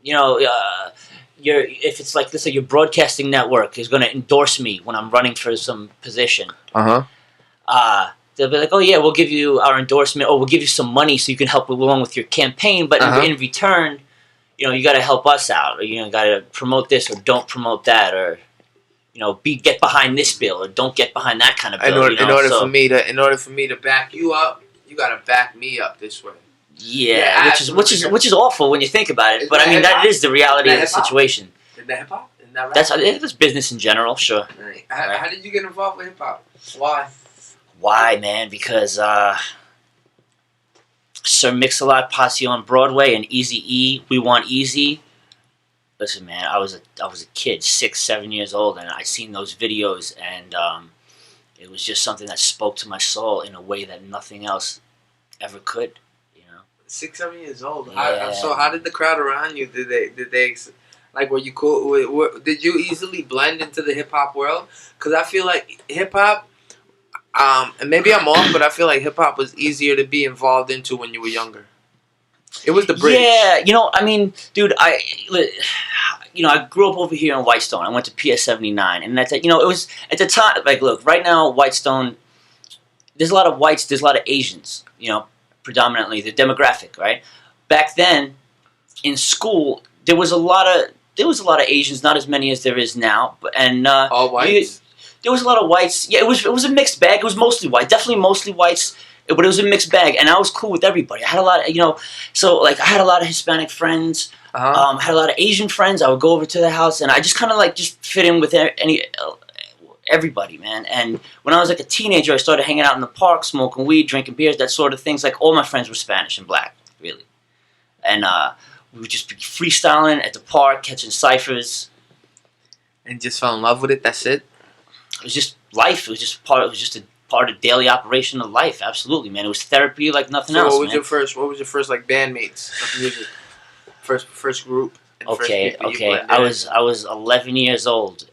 if it's like, let's say your broadcasting network is going to endorse me when I'm running for some position. They'll be like, oh yeah, we'll give you our endorsement, or we'll give you some money so you can help along with your campaign, but in return, you got to help us out, or got to promote this, or don't promote that, or get behind this bill, or don't get behind that kind of bill. In order for me to back you up, you got to back me up this way. Yeah, which is awful when you think about it. But I mean, that is the reality of the situation. Is that hip hop? Is that rap? That's business in general, sure. Right. How did you get involved with hip hop? Why? Why, man? Because Sir Mix-a-Lot Posse on Broadway and Eazy-E, We Want Easy. Listen, man, I was a kid, 6, 7 years old, and I seen those videos, and it was just something that spoke to my soul in a way that nothing else ever could. 6, 7 years old. Yeah. So how did the crowd around you? Did they like, were you cool? Did you easily blend into the hip hop world? Because I feel like hip hop, and maybe I'm off, but I feel like hip hop was easier to be involved into when you were younger. It was the bridge. Yeah, I mean, dude, I grew up over here in Whitestone. I went to PS 79, and that's it was at the time. Like, look, right now, Whitestone, there's a lot of whites, there's a lot of Asians. Predominantly the demographic, right? Back then, in school, there was a lot of Asians, not as many as there is now, and all whites. There was a lot of whites. Yeah, it was a mixed bag. It was mostly white, definitely mostly whites, but it was a mixed bag, and I was cool with everybody. I had a lot of, so like I had a lot of Hispanic friends. Had a lot of Asian friends. I would go over to their house, and I just kind of just fit in with everybody, man. And when I was like a teenager, I started hanging out in the park, smoking weed, drinking beers, that sort of things. Like, all my friends were Spanish and black, really. And we would just be freestyling at the park, catching ciphers. And just fell in love with it, that's it? It was just life. It was just a part of daily operation of life. Absolutely, man. It was therapy like nothing else, what was your first like bandmates of music? First group? Okay. I was 11 years old.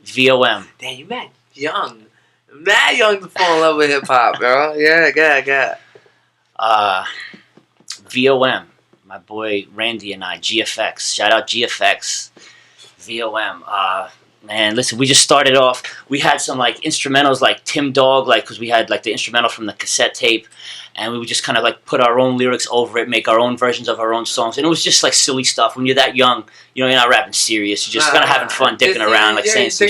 VOM. Damn, you mad young. Mad young to fall in love with hip hop, bro. Yeah. VOM. My boy Randy and I, GFX. Shout out GFX. VOM. Man, listen, we just started off. We had some like instrumentals like Tim Dog, because we had like the instrumental from the cassette tape, and we would just kind of like put our own lyrics over it, make our own versions of our own songs, and it was just like silly stuff. When you're that young, you're not rapping serious. You're just kind of having fun, dicking around, like saying some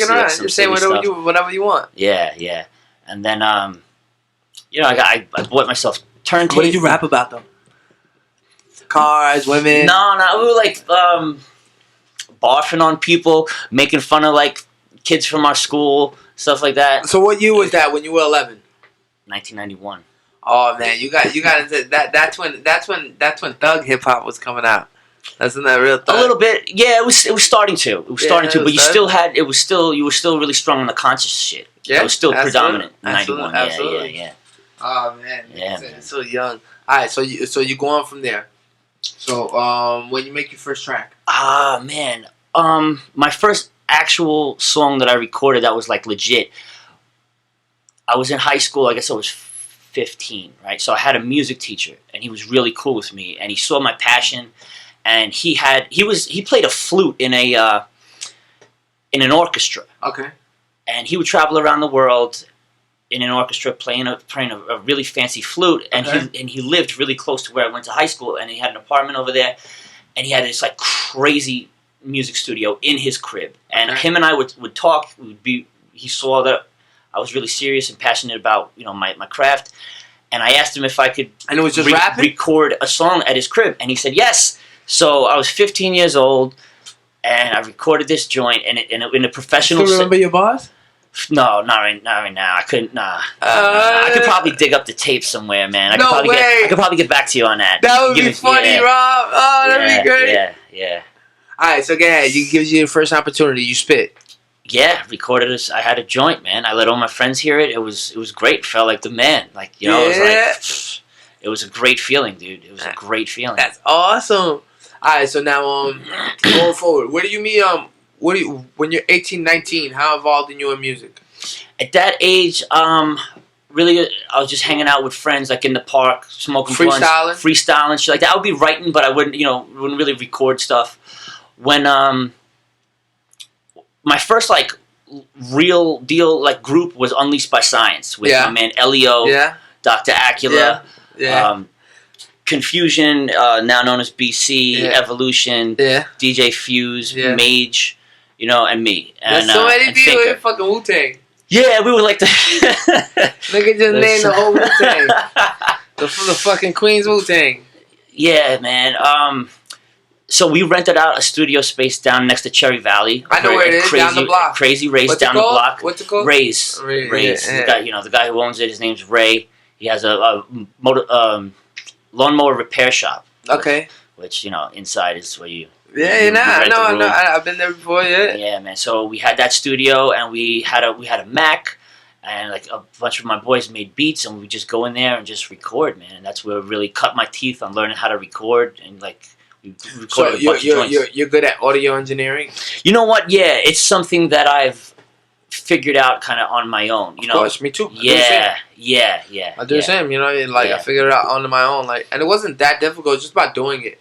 whatever you want. Yeah. And then, I bought myself turntables. What did you rap about though? Cars, women. No, we were like barfing on people, making fun of like kids from our school, stuff like that. So what year was that when you were 11? 1991. Oh man, you got into that. That's when thug hip hop was coming out. That's when that real thug. A little bit, yeah. It was starting to. But you were still really strong on the conscious shit. Yeah, That was still absolutely. predominant in Absolutely. 91. Absolutely. Yeah. Oh man, Yeah, it's so young. All right, so you go on from there. So when you make your first track. Ah, man. My first actual song that I recorded that was like legit. I was in high school. I guess I was 15, right? So I had a music teacher, and he was really cool with me, and he saw my passion, and he played a flute in an orchestra, Okay. and he would travel around the world in an orchestra playing a really fancy flute, and Okay. he lived really close to where I went to high school, and he had an apartment over there, and he had this like crazy music studio in his crib, and Okay. him and I would talk. He saw that I was really serious and passionate about my craft, and I asked him if I could And it was just rapping. record a song at his crib, and he said yes. So I was 15 years old, and I recorded this joint in a professional. Still remember your boss? No, not right now. I couldn't. Nah. I could probably dig up the tape somewhere, man. I could probably get back to you on that. That would be funny, yeah. Rob. Oh, that'd be great. Yeah. All right, so go ahead. You gives you your first opportunity. You spit. Yeah, recorded this. I had a joint, man. I let all my friends hear it. It was great. Felt like the man. Like it was like it was a great feeling, dude. It was a great feeling. That's awesome. All right, so now going forward, what do you mean? When you're 18, 19, how involved are you in music? At that age, really, I was just hanging out with friends, like in the park, smoking blunts, freestyling, shit like that. I would be writing, but I wouldn't really record stuff. When my first like real deal like group was Unleashed by Science with my man Elio, Dr. Acula, Confusion, now known as BC, Evolution, DJ Fuse, Mage, and me. And, there's so many and people Finker. in fucking Wu-Tang. Yeah, we were like the. Look at just name the whole Wu-Tang. The fucking Queens Wu-Tang. Yeah, man. So we rented out a studio space down next to Cherry Valley. I know where it is, down the block. Crazy Ray's What's down it the called? block. What's it called? Ray's. Yeah. The guy who owns it, his name's Ray. He has a lawnmower repair shop. Okay. Which inside is where you. Yeah, I know. I've been there before. Yeah, man. So we had that studio, and we had a Mac, and like a bunch of my boys made beats, and we would just go in there and just record, man. And that's where I really cut my teeth on learning how to record, and like we recorded a bunch of joints. You're good at audio engineering. You know what? Yeah, it's something that I've figured out kind of on my own. Of course, me too. Yeah. I do the same. I figured it out on my own. Like, and it wasn't that difficult. It's just about doing it.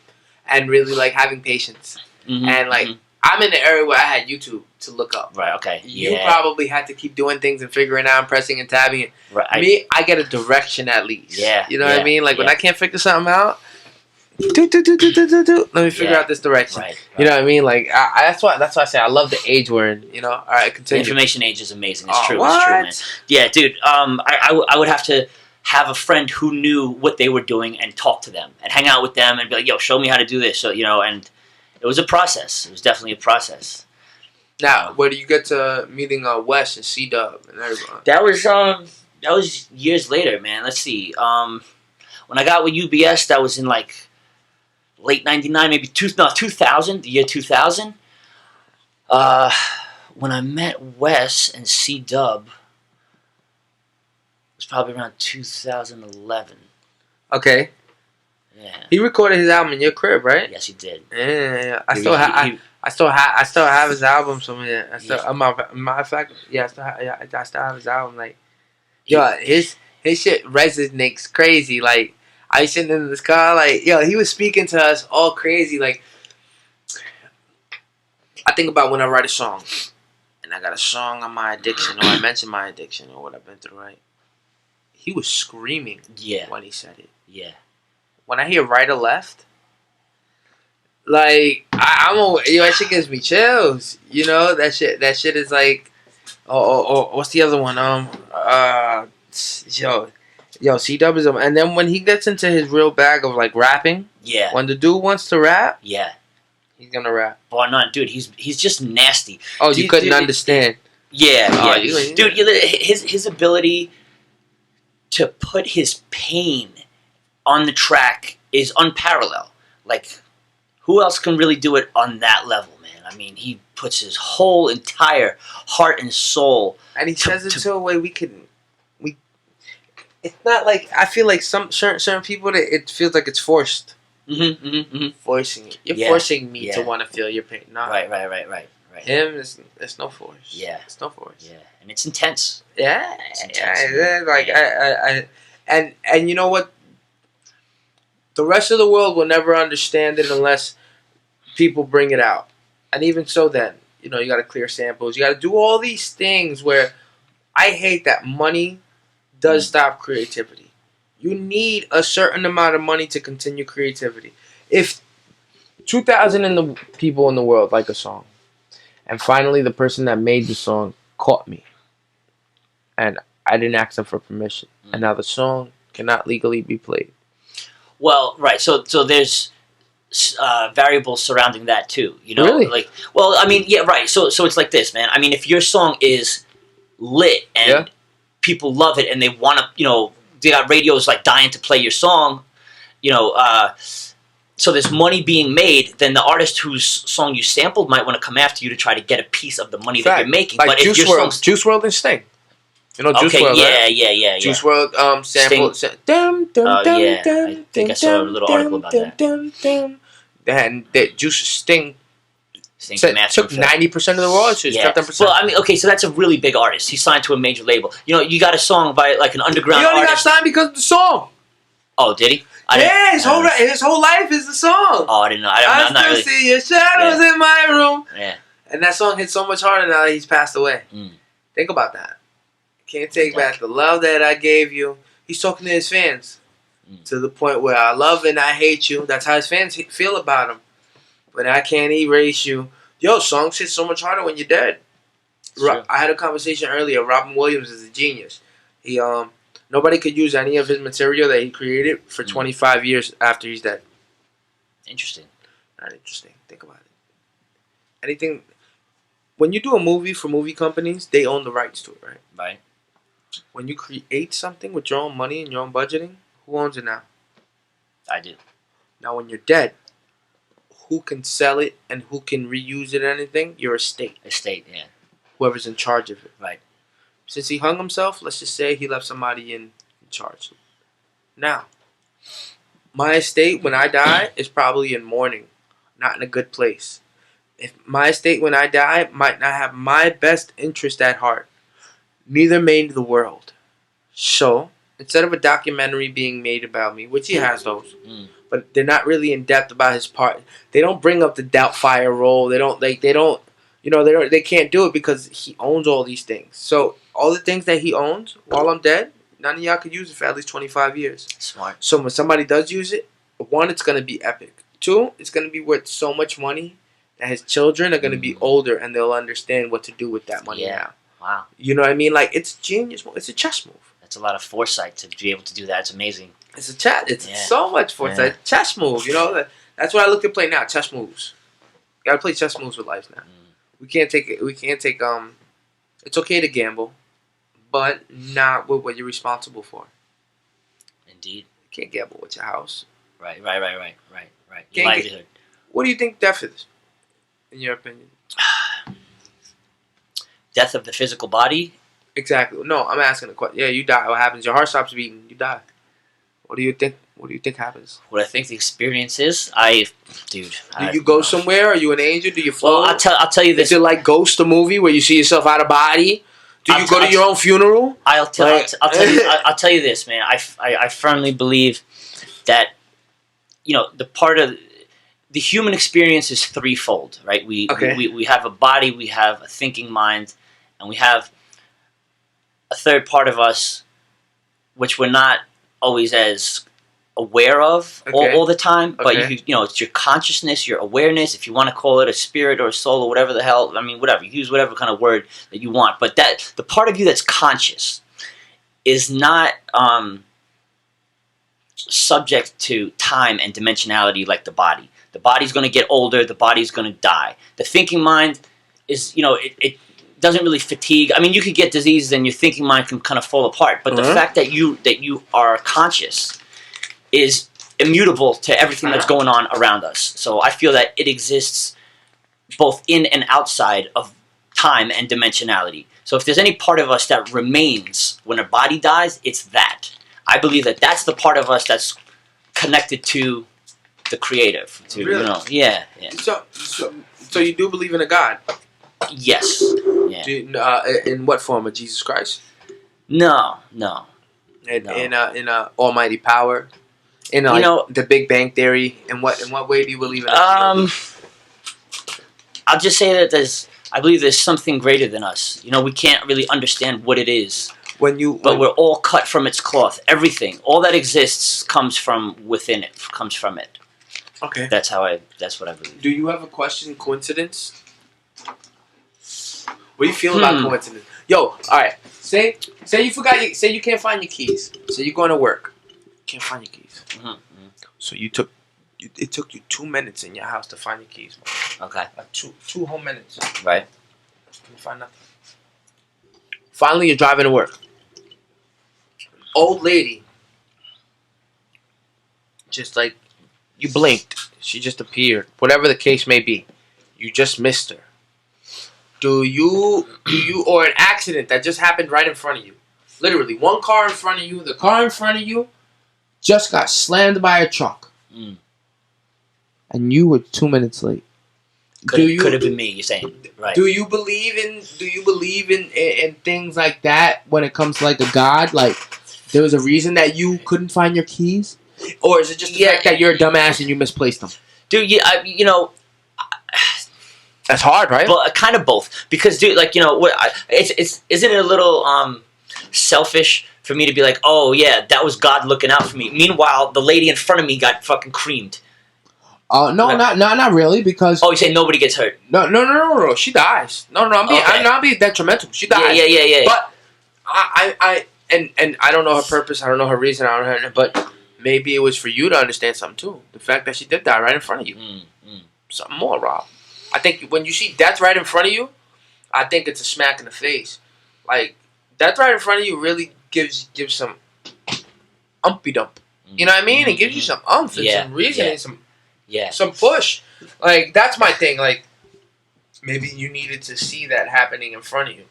And really, like, having patience. Mm-hmm, and, like, I'm in the area where I had YouTube to look up. Right, okay. You probably had to keep doing things and figuring out and pressing and tabbing it. Right. Me, I get a direction at least. Yeah. You know what I mean? Like, when I can't figure something out, let me figure out this direction. Right. You know what I mean? Like, that's why I say I love the age we're in, All right, continue. The information age is amazing. It's true. What? It's true, man. Yeah, dude. I would have to have a friend who knew what they were doing and talk to them and hang out with them and be like, yo, show me how to do this. So, and it was a process. It was definitely a process. Now, where do you get to meeting Wes and C-Dub and everyone? That was years later, man. Let's see. When I got with UBS, that was in like late 99, maybe 2000, the year 2000. When I met Wes and C-Dub, it was probably around 2011. Okay. Yeah. He recorded his album in your crib, right? Yes, he did. Yeah. I still have his album somewhere. Matter of fact, I still have his album. Like, his shit resonates crazy. Like, I was sitting in this car, like, he was speaking to us all crazy. Like, I think about when I write a song, and I got a song on my addiction, or I mention my addiction, or what I've been through, right? He was screaming when he said it. Yeah. When I hear right or left, like, that shit gives me chills. That shit is like, what's the other one? C-Dub is, and then when he gets into his real bag of like rapping, when the dude wants to rap, he's gonna rap. Oh no, dude, he's just nasty. Oh, you couldn't understand. Yeah. Dude, his ability to put his pain on the track is unparalleled. Like, Who else can really do it on that level, man? I mean, he puts his whole entire heart and soul. And he says it to a way we can. It's not like I feel like some certain people that it feels like it's forced. Forcing it. You're forcing me to want to feel your pain. Not Right. him. It's no force. Yeah, it's no force. Yeah, and it's intense. Yeah, it's intense. Like I and you know what? The rest of the world will never understand it unless people bring it out. And even so, then you got to clear samples. You got to do all these things where I hate that money does stop creativity. You need a certain amount of money to continue creativity. If 2,000 people in the world like a song, and finally the person that made the song caught me, and I didn't ask them for permission, and now the song cannot legally be played. Well, right. So there's variables surrounding that too. Really? Like, well, I mean, yeah, right. So it's like this, man. I mean, if your song is lit and people love it and they want to, they got radios like dying to play your song, so there's money being made, then the artist whose song you sampled might want to come after you to try to get a piece of the money that you're making. Like but Juice if your WRLD, Juice WRLD and Sting. Juice okay, WRLD, yeah, right? yeah. Juice WRLD sampled. I think I saw a little article about that. And that Sting took 90% of the royalties. Yeah. 10%. Well, I mean, okay, so that's a really big artist. He signed to a major label. You got a song by like an underground He only artist. got signed because of the song. Oh, did he? His whole life is the song. Oh, I didn't know. I still really... see your shadows in my room. Yeah. And that song hit so much harder now that he's passed away. Mm. Think about that. Can't take back the love that I gave you. He's talking to his fans to the point where I love and I hate you. That's how his fans feel about him. But I can't erase you. Yo, songs hit so much harder when you're dead. I had a conversation earlier. Robin Williams is a genius. He nobody could use any of his material that he created for 25 years after he's dead. Interesting. Not interesting. Think about it. Anything. When you do a movie for movie companies, they own the rights to it, right? Right. When you create something with your own money and your own budgeting, who owns it now? I do. Now, when you're dead, who can sell it and who can reuse it or anything? Your estate. Estate, yeah. Whoever's in charge of it. Right. Since he hung himself, let's just say he left somebody in charge. Now, my estate, when I die, is probably in mourning, not in a good place. If my estate, when I die, might not have my best interest at heart. Neither made the world. So, instead of a documentary being made about me, which he has those, but they're not really in depth about his part. They don't bring up the Doubtfire role. They can't do it because he owns all these things. So all the things that he owns while I'm dead, none of y'all could use it for at least 25 years. Smart. So when somebody does use it, one, it's gonna be epic. Two, it's gonna be worth so much money that his children are gonna be older and they'll understand what to do with that money now. Wow. You know what I mean? Like, it's genius. It's a chess move. That's a lot of foresight to be able to do that. It's amazing. It's a chat. It's so much foresight. Yeah. Chess move. That's what I look to play now. Chess moves. Gotta play chess moves with life now. We can't take it. We can't take. It's okay to gamble, but not with what you're responsible for. Indeed. You can't gamble with your house. Right. Your livelihood. What do you think death is, in your opinion? Death of the physical body? Exactly. No, I'm asking a question. Yeah, you die. What happens? Your heart stops beating. You die. What do you think? What do you think happens? What I think the experience is? Do you go somewhere? Are you an angel? Do you float? Well, I'll tell you this. Is it like Ghost, the movie, where you see yourself out of body? Do you go to your own funeral? I'll tell you this, man. I firmly believe that the part of the human experience is threefold, right? We have a body, we have a thinking mind, and we have a third part of us which we're not always as aware of all the time, but it's your consciousness, your awareness, if you want to call it a spirit or a soul or whatever the hell, I mean, whatever, you use whatever kind of word that you want, but that the part of you that's conscious is not subject to time and dimensionality like the body. The body's going to get older, the body's going to die. The thinking mind is, it doesn't really fatigue. I mean, you could get diseases and your thinking mind can kind of fall apart, but the fact that you are conscious is immutable to everything that's going on around us. So I feel that it exists both in and outside of time and dimensionality. So if there's any part of us that remains when a body dies, it's that. I believe that that's the part of us that's connected to the creative. To, Really? you know, yeah. So you do believe in a God? Yes. Yeah. In what form? Of Jesus Christ? No. In almighty power? In the Big Bang Theory? In what way do you believe in it? I'll just say that I believe there's something greater than us. We can't really understand what it is. But we're all cut from its cloth. Everything, all that exists, comes from within it. Comes from it. Okay. That's what I believe. Do you ever question coincidence? What do you feel about coincidence? Yo, all right. Say you forgot. Say you can't find your keys. So you're going to work. Can't find your keys. Mm-hmm. So it took you 2 minutes in your house to find your keys. Okay. Like two whole minutes. Right. Couldn't find nothing. Finally, you're driving to work. Old lady. Just like you blinked, she just appeared. Whatever the case may be, you just missed her. Do you or an accident that just happened right in front of you? Literally, one car in front of you. The car in front of you just got slammed by a truck, and you were 2 minutes late. Could have been me. You're saying, right? Do you believe in things like that when it comes to like a God? Like there was a reason that you couldn't find your keys, or is it just the fact that you're a dumbass and you misplaced them? Dude, That's hard, right? Well, kind of both. Because, dude, isn't it a little selfish for me to be like, oh yeah, that was God looking out for me. Meanwhile, the lady in front of me got fucking creamed. No, not really. Because you say nobody gets hurt? No. She dies. No. I'm not being detrimental. She dies. Yeah. But I don't know her purpose. I don't know her reason. I don't know. But maybe it was for you to understand something too. The fact that she did die right in front of you. Something more, Rob. I think when you see death right in front of you, I think it's a smack in the face. Like death right in front of you really gives some umpy dump. You know what I mean? It gives you some umph and some reason and some push. Like that's my thing. Like maybe you needed to see that happening in front of you.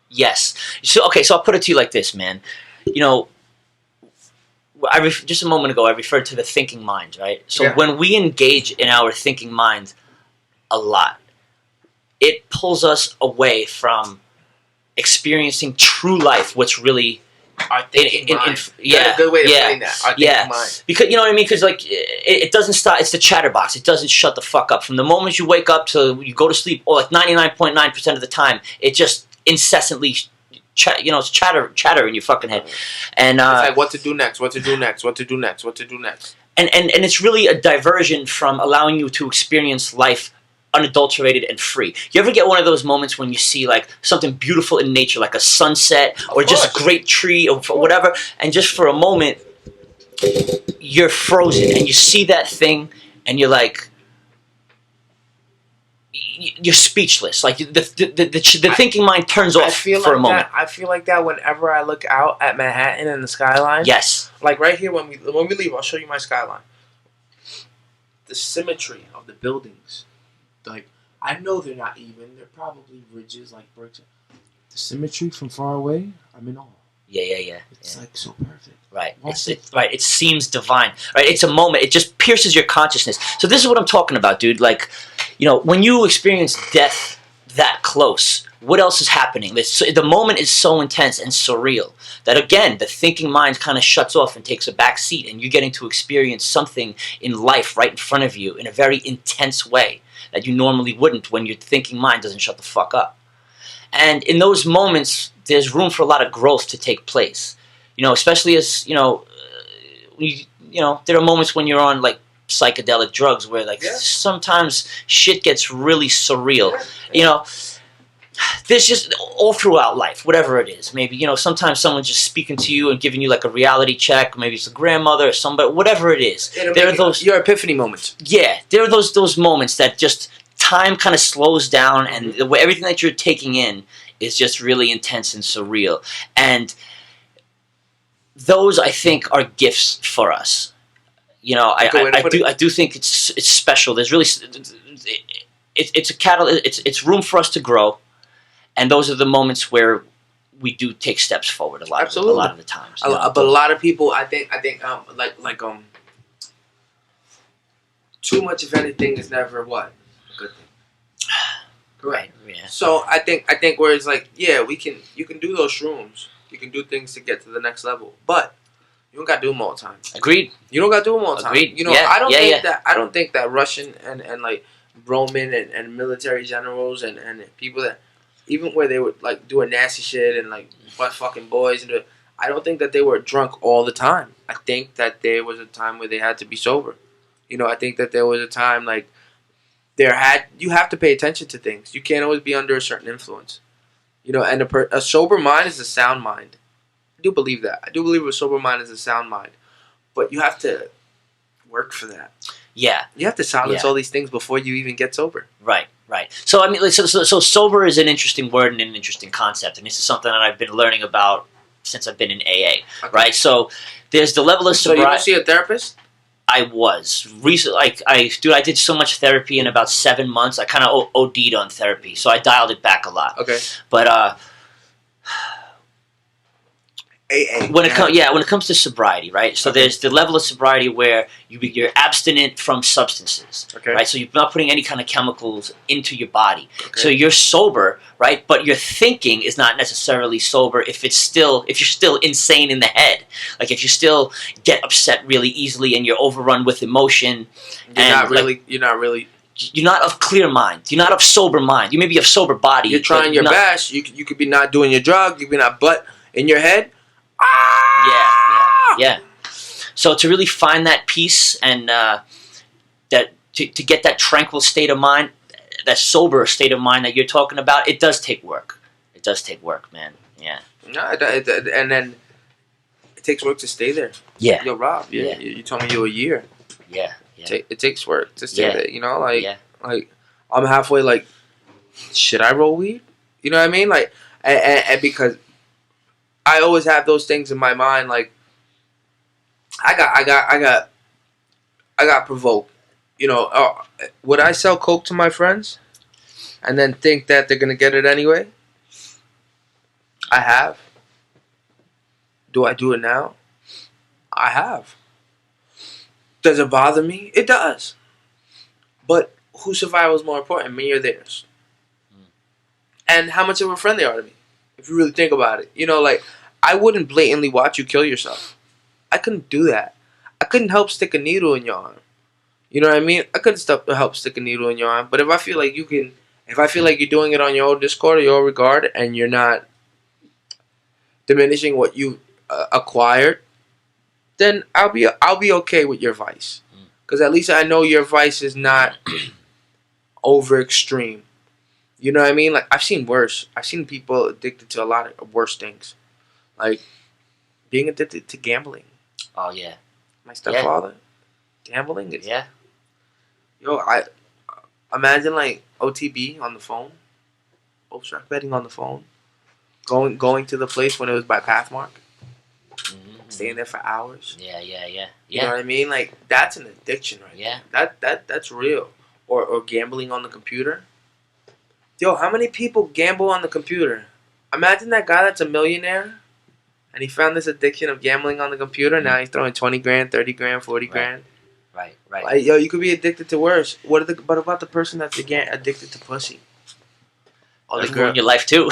Yes. So I'll put it to you like this, man. Just a moment ago, I referred to the thinking mind, right? So when we engage in our thinking mind a lot, it pulls us away from experiencing true life, what's really our thinking mind. That's a good way of putting that. Our thinking mind. Because you know what I mean? Because it doesn't stop. It's the chatterbox. It doesn't shut the fuck up. From the moment you wake up till you go to sleep, or like 99.9% of the time, it just incessantly it's chatter in your fucking head. And it's like what to do next, what to do next, what to do next, what to do next. And it's really a diversion from allowing you to experience life unadulterated and free. You ever get one of those moments when you see like something beautiful in nature, like a sunset or just a great tree or whatever, and just for a moment you're frozen and you see that thing and you're like, you're speechless. Like the thinking mind turns off for a moment. I feel like that whenever I look out at Manhattan and the skyline. Yes. Like right here when we leave, I'll show you my skyline. The symmetry of the buildings. Like I know they're not even. They're probably ridges like bricks. The symmetry from far away, I'm in awe. Yeah. It's like so perfect. Right. Right. It seems divine. Right. It's a moment. It just pierces your consciousness. So this is what I'm talking about, dude. Like, when you experience death that close, what else is happening? The moment is so intense and surreal that, again, the thinking mind kind of shuts off and takes a back seat, and you're getting to experience something in life right in front of you in a very intense way that you normally wouldn't when your thinking mind doesn't shut the fuck up. And in those moments, there's room for a lot of growth to take place. Especially as, there are moments when you're on, like, psychedelic drugs where, like, sometimes shit gets really surreal. There's just all throughout life, whatever it is. Maybe, sometimes someone's just speaking to you and giving you, like, a reality check. Maybe it's a grandmother or somebody, whatever it is. There are those... Your epiphany moments. Yeah, there are those moments that just time kind of slows down and everything that you're taking in is just really intense and surreal. And those, I think, are gifts for us. you know, I do think it's special. There's really it's a catalyst. It's room for us to grow, and those are the moments where we do take steps forward. A lot of the times. But a lot of people, I think, too much of anything is never what a good thing. Right. Yeah. So I think where it's like, yeah, you can do those shrooms, you can do things to get to the next level, but you don't gotta do them all the time. Agreed. You don't gotta do them all the time. Agreed. You know, Yeah. I don't think that Russian and like Roman and military generals and people that even where they would like doing nasty shit and like butt fucking boys and I don't think that they were drunk all the time. I think that there was a time where they had to be sober. You know, I think that there was a time like you have to pay attention to things. You can't always be under a certain influence. You know, and a sober mind is a sound mind. I do believe that. I do believe a sober mind is a sound mind. But you have to work for that. Yeah. You have to silence all these things before you even get sober. Right. So I mean, so sober is an interesting word and an interesting concept, and this is something that I've been learning about since I've been in AA. Okay. Right. So there's the level of sobriety. So you don't see a therapist? I was recently. I did so much therapy in about 7 months. I kind of OD'd on therapy, so I dialed it back a lot. Okay. But AA. when it comes to sobriety, right? So there's the level of sobriety where you're abstinent from substances, okay, right? So you're not putting any kind of chemicals into your body. Okay. So you're sober, right? But your thinking is not necessarily sober if you're still insane in the head. Like if you still get upset really easily and you're overrun with emotion. You're not of clear mind. You're not of sober mind. You may be of sober body. You're trying your best. You could be not doing your drug. You could be not, but in your head. Yeah. So to really find that peace and that to get that tranquil state of mind, that sober state of mind that you're talking about, it does take work. It does take work, man. Yeah. No, and then it takes work to stay there. Yeah. Yo, Rob, you told me you're a year. Yeah. It takes work to stay there. You know, like I'm halfway. Like, should I roll weed? You know what I mean? Like, and because I always have those things in my mind. Like, I got provoked. You know, would I sell coke to my friends, and then think that they're gonna get it anyway? I have. Do I do it now? I have. Does it bother me? It does. But whose survival is more important, me or theirs? And how much of a friend they are to me, if you really think about it. You know, like, I wouldn't blatantly watch you kill yourself. I couldn't do that. I couldn't help stick a needle in your arm. You know what I mean? I couldn't help stick a needle in your arm. But if I feel like you're doing it on your own discord or your own regard, and you're not diminishing what you acquired, then I'll be okay with your vice, because at least I know your vice is not over extreme. You know what I mean? Like, I've seen worse. I've seen people addicted to a lot of worse things, like being addicted to gambling. Oh yeah, my stepfather, gambling is Yo, I imagine like OTB on the phone, track betting on the phone, going to the place when it was by Pathmark. Staying there for hours. Yeah. You know what I mean? Like, that's an addiction, right? Yeah. That's real. Or gambling on the computer. Yo, how many people gamble on the computer? Imagine that guy that's a millionaire, and he found this addiction of gambling on the computer. Now he's throwing 20 grand, 30 grand, 40 grand. Right. Like, yo, you could be addicted to worse. What about the person that's addicted to pussy? Or the girl in your life too.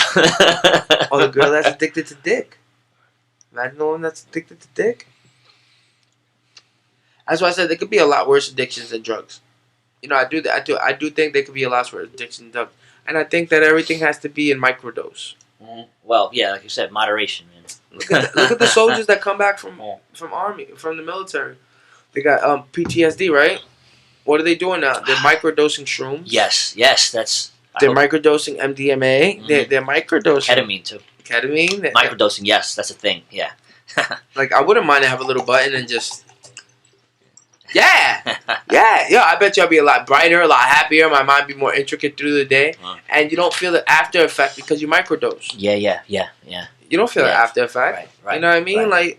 Or the girl that's addicted to dick. Imagine the one that's addicted to dick. That's why I said there could be a lot worse addictions than drugs. You know, I do think there could be a lot worse addictions than drugs, and I think that everything has to be in microdose. Mm-hmm. Well, yeah, like you said, moderation, man. Look at the soldiers that come back from the military. They got PTSD, right? What are they doing now? They're microdosing shrooms. Yes, they're microdosing MDMA. Mm-hmm. They're microdosing ketamine too. Ketamine. Microdosing, yes, that's a thing. Yeah. Like, I wouldn't mind to have a little button and just. Yeah. I bet you I'll be a lot brighter, a lot happier. My mind be more intricate through the day, and you don't feel the after effect because you microdose. Yeah. You don't feel the after effect. Right. You know what I mean? Right.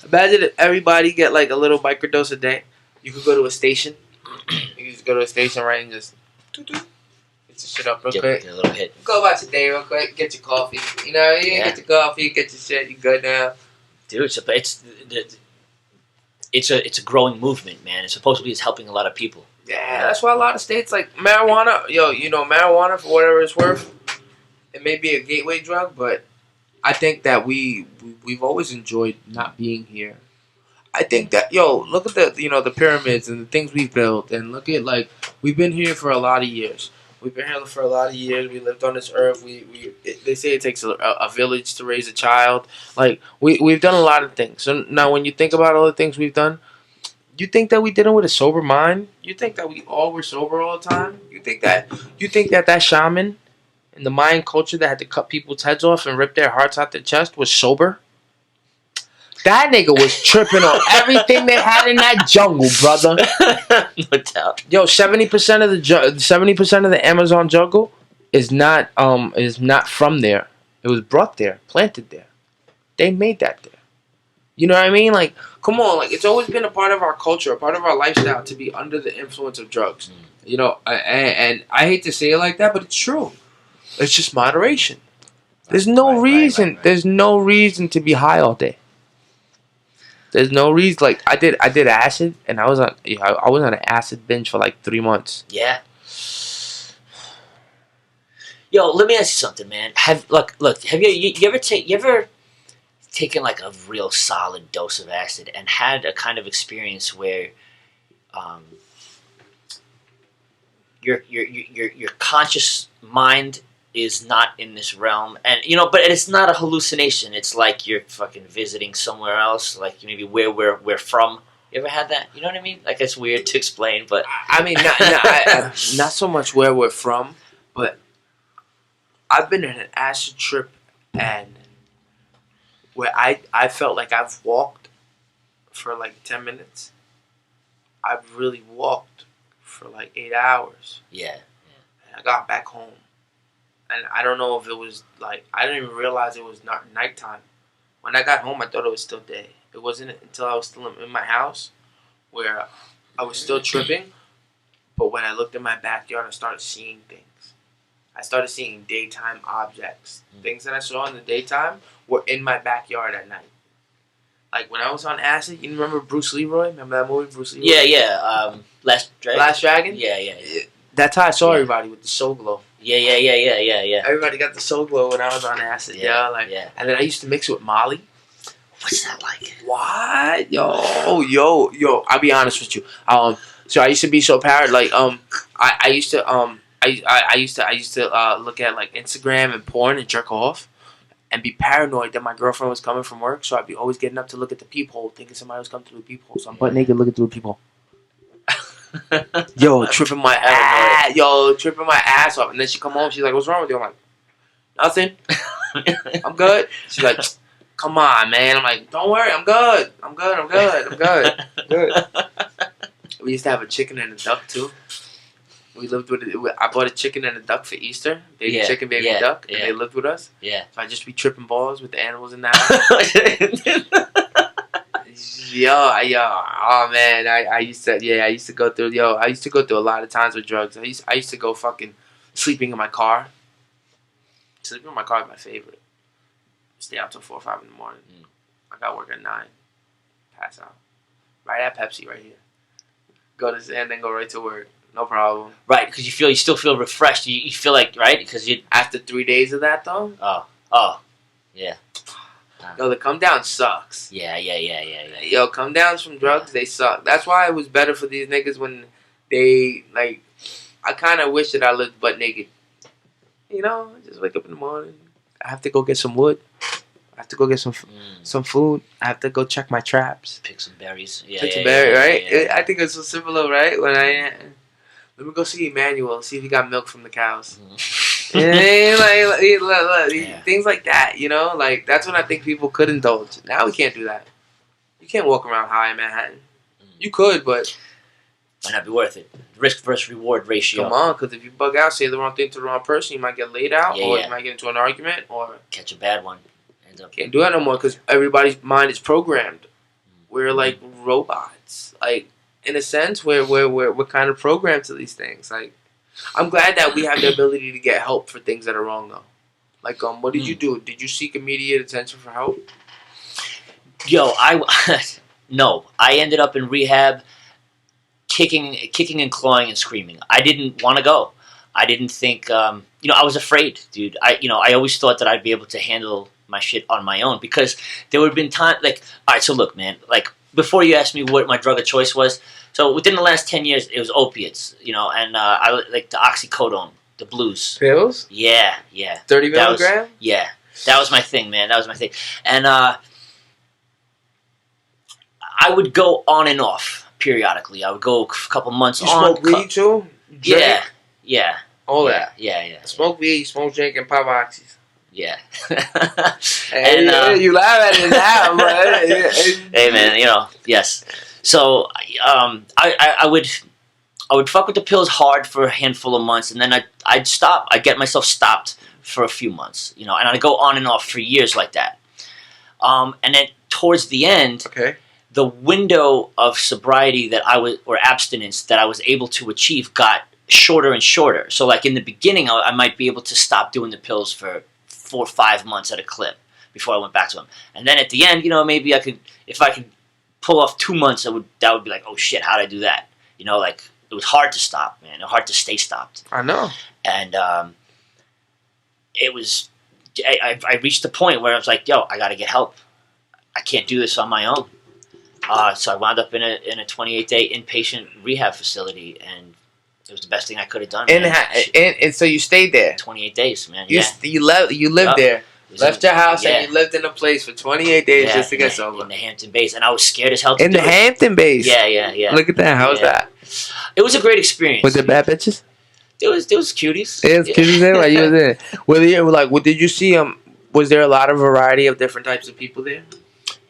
Imagine if everybody get like a little microdose a day. You could go to a station. You could just go to a station, right, and just get your shit up real quick. Get a little hit. Go about your day real quick. Get your coffee. You know, get your coffee, get your shit. You good now, dude. It's a growing movement, man. It's supposedly it's helping a lot of people. Yeah, that's why a lot of states like marijuana. Marijuana for whatever it's worth. It may be a gateway drug, but I think that we've always enjoyed not being here. I think that look at the pyramids and the things we've built, and look at we've been here for a lot of years. We've been here for a lot of years. We lived on this earth. They say it takes a village to raise a child. Like we've done a lot of things. So now when you think about all the things we've done, you think that we did it with a sober mind? You think that we all were sober all the time? You think that shaman in the Mayan culture that had to cut people's heads off and rip their hearts out their chest was sober? That nigga was tripping on everything they had in that jungle, brother. No doubt. 70% of the Amazon jungle is not from there. It was brought there, planted there. They made that there. You know what I mean? Like, come on, it's always been a part of our culture, a part of our lifestyle to be under the influence of drugs. You know, and I hate to say it like that, but it's true. It's just moderation. There's no reason. Right. There's no reason to be high all day. There's no reason. Like I did acid, and I was on an acid binge for 3 months. Yeah. Yo, let me ask you something, man. Have you ever taken a real solid dose of acid and had a kind of experience where your conscious mind is not in this realm, and but it's not a hallucination. It's like you're fucking visiting somewhere else, like maybe where we're from. You ever had that? You know what I mean? Like, it's weird to explain, but I mean, not so much where we're from, but I've been in an acid trip, and where I felt like I've walked for 10 minutes. I've really walked for 8 hours. Yeah. And I got back home. And I don't know if it was I didn't even realize it was not nighttime. When I got home, I thought it was still day. It wasn't until I was still in my house where I was still tripping. But when I looked in my backyard, I started seeing things. I started seeing daytime objects. Things that I saw in the daytime were in my backyard at night. Like when I was on acid, you remember Bruce Leroy? Remember that movie, Bruce Leroy? Yeah. Last Dragon? Last Dragon? Yeah. That's how I saw everybody with the soul glow. Yeah. Everybody got the soul glow when I was on acid, yeah. And then I used to mix it with Molly. What's that like? What? Yo, I'll be honest with you. So I used to be so paranoid. I used to look at Instagram and porn and jerk off, and be paranoid that my girlfriend was coming from work. So I'd be always getting up to look at the peephole, thinking somebody was coming through the peephole. So I'm butt naked looking through the peephole. Tripping my ass off. And then she come home, she's like, "What's wrong with you?" I'm like, "Nothing. I'm good." She's like, "Come on, man." I'm like, "Don't worry, I'm good. Good." We used to have a chicken and a duck too. We lived with it. I bought a chicken and a duck for Easter. Baby chicken, baby duck, and they lived with us. Yeah. So I just be tripping balls with the animals in the house. Oh man, I used to go through a lot of times with drugs. I used to go fucking sleeping in my car. Sleeping in my car is my favorite. Stay out till 4 or 5 in the morning. I got work at 9. Pass out. Right at Pepsi, right here. Go to and then go right to work. No problem. Right, because you still feel refreshed. You feel like, right? Because after 3 days of that though. Oh, yeah. Yo, the come down sucks. Yeah. Yo, come downs from drugs, they suck. That's why it was better for these niggas when they I kind of wish that I lived butt naked. Just wake up in the morning. I have to go get some wood. I have to go get some food. I have to go check my traps. Pick some berries. Right? Yeah. I think it's so similar, right? When let me go see Emmanuel, see if he got milk from the cows. Things like that, that's when I think people could indulge. Now we can't do that. You can't walk around high in Manhattan. You could, but might not be worth it. Risk versus reward ratio. Come on, because if you bug out, say the wrong thing to the wrong person, you might get laid out, or you might get into an argument, or catch a bad one. Can't do that no more because everybody's mind is programmed. we're like robots. Like in a sense, we're kind of programmed to these things. Like I'm glad that we have the ability to get help for things that are wrong though. Like what did you do? Did you seek immediate attention for help? Yo, no. I ended up in rehab, kicking and clawing and screaming. I didn't want to go. I didn't think. I was afraid, dude. I always thought that I'd be able to handle my shit on my own because there would have been time. Like, all right, so look, man. Like before you asked me what my drug of choice was, so within the last 10 years, it was opiates. And I like the oxycodone, the blues. Pills? Yeah. 30 milligram? Yeah, that was my thing, man. That was my thing, and I would go on and off periodically. I would go a couple months You on. smoke weed too? Drink? Yeah. All that? Yeah. Smoke weed, smoke drink, and pop oxys. Yeah. And you laugh at it now, but hey man, yes. So I would fuck with the pills hard for a handful of months, and then I'd stop. I'd get myself stopped for a few months, and I'd go on and off for years like that. And then towards the end, okay, the window of sobriety or abstinence that I was able to achieve got shorter and shorter. So like in the beginning, I might be able to stop doing the pills for 4 or 5 months at a clip before I went back to them. And then at the end, maybe if I could pull off 2 months, that would be like, oh shit, how'd I do that? Like it was hard to stop, man. It was hard to stay stopped. I know. And it was, I reached the point where I was like, yo, I got to get help. I can't do this on my own. So I wound up in a 28-day inpatient rehab facility, and it was the best thing I could have done. And so you stayed there 28 days, man. You lived there, left your house, and you lived in a place for 28 days just to get sober in the Hampton Bays, and I was scared as hell to in do the it. Hampton Bays. Yeah. Look at that. How was that? It was a great experience. Was it bad bitches? There was cuties. It was cuties there. Like you was there. Did you see Was there a lot of variety of different types of people there?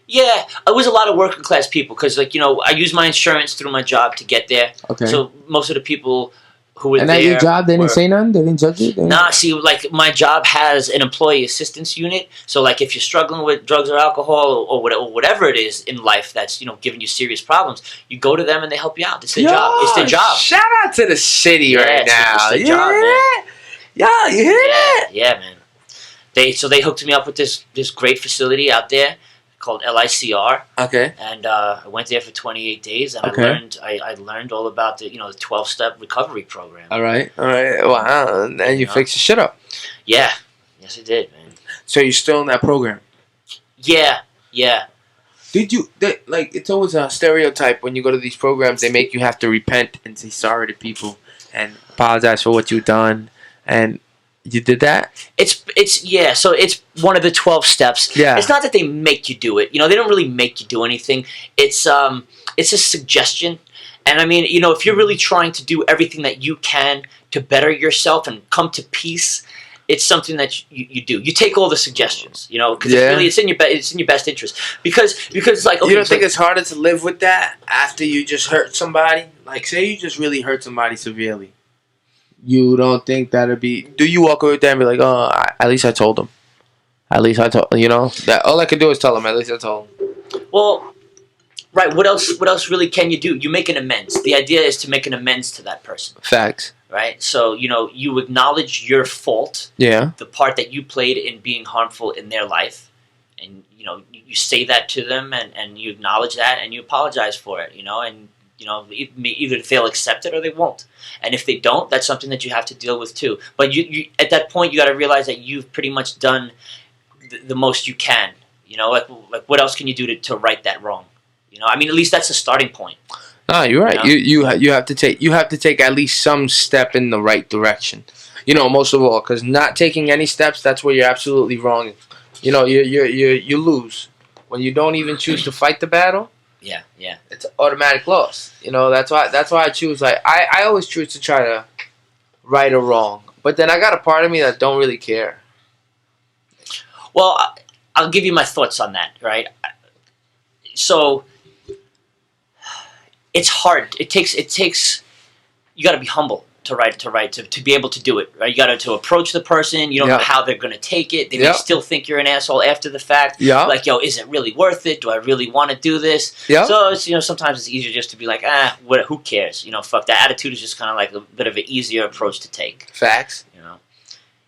Yeah, it was a lot of working class people because, I use my insurance through my job to get there. Okay. So most of the people who were there. And at your job, they didn't say nothing? They didn't judge you? Nah, see, my job has an employee assistance unit. So, if you're struggling with drugs or alcohol or whatever it is in life that's, giving you serious problems, you go to them and they help you out. It's their job. It's their job. Shout out to the city right now. It's their job, man. Yeah, you hear that? Yeah, man. They hooked me up with this great facility out there called LICR. Okay. And I went there for 28 days, and I learned all about the 12-step recovery program. All right. Wow. And you fixed your shit up. Yeah. Yes, I did, man. So you're still in that program? Yeah. Did you it's always a stereotype when you go to these programs, they make you have to repent and say sorry to people and apologize for what you've done, and you did that? So it's one of the 12 steps. Yeah. It's not that they make you do it. They don't really make you do anything. It's a suggestion. And I mean, if you're really trying to do everything that you can to better yourself and come to peace, it's something that you do. You take all the suggestions, because it's in your best interest. Because you don't think it's harder to live with that after you just hurt somebody? Like, say you just really hurt somebody severely. You don't think that'd be... Do you walk away with that and be like, oh, at least I told him. At least I told... that all I could do is tell him, at least I told him. Well, right, what else really can you do? You make an amends. The idea is to make an amends to that person. Facts. Right? So, you acknowledge your fault. Yeah. The part that you played in being harmful in their life. And, you say that to them and you acknowledge that and you apologize for it, and... either they'll accept it or they won't. And if they don't, that's something that you have to deal with too. But you at that point, you got to realize that you've pretty much done the most you can. What else can you do to right that wrong? I mean, at least that's a starting point. No, you're right. You have to take at least some step in the right direction. Most of all, because not taking any steps, that's where you're absolutely wrong. You lose when you don't even choose to fight the battle. Yeah. It's automatic loss. That's why I choose. I always choose to try to right or wrong. But then I got a part of me that don't really care. Well, I'll give you my thoughts on that, right? So it's hard. It takes. You got to be humble. to be able to do it. Right, you got to approach the person. You don't know how they're going to take it. They may still think you're an asshole after the fact. Yeah. Like, yo, is it really worth it? Do I really want to do this? Yeah. So it's, sometimes it's easier just to be like, who cares? Fuck. That attitude is just kind of like a bit of an easier approach to take. Facts.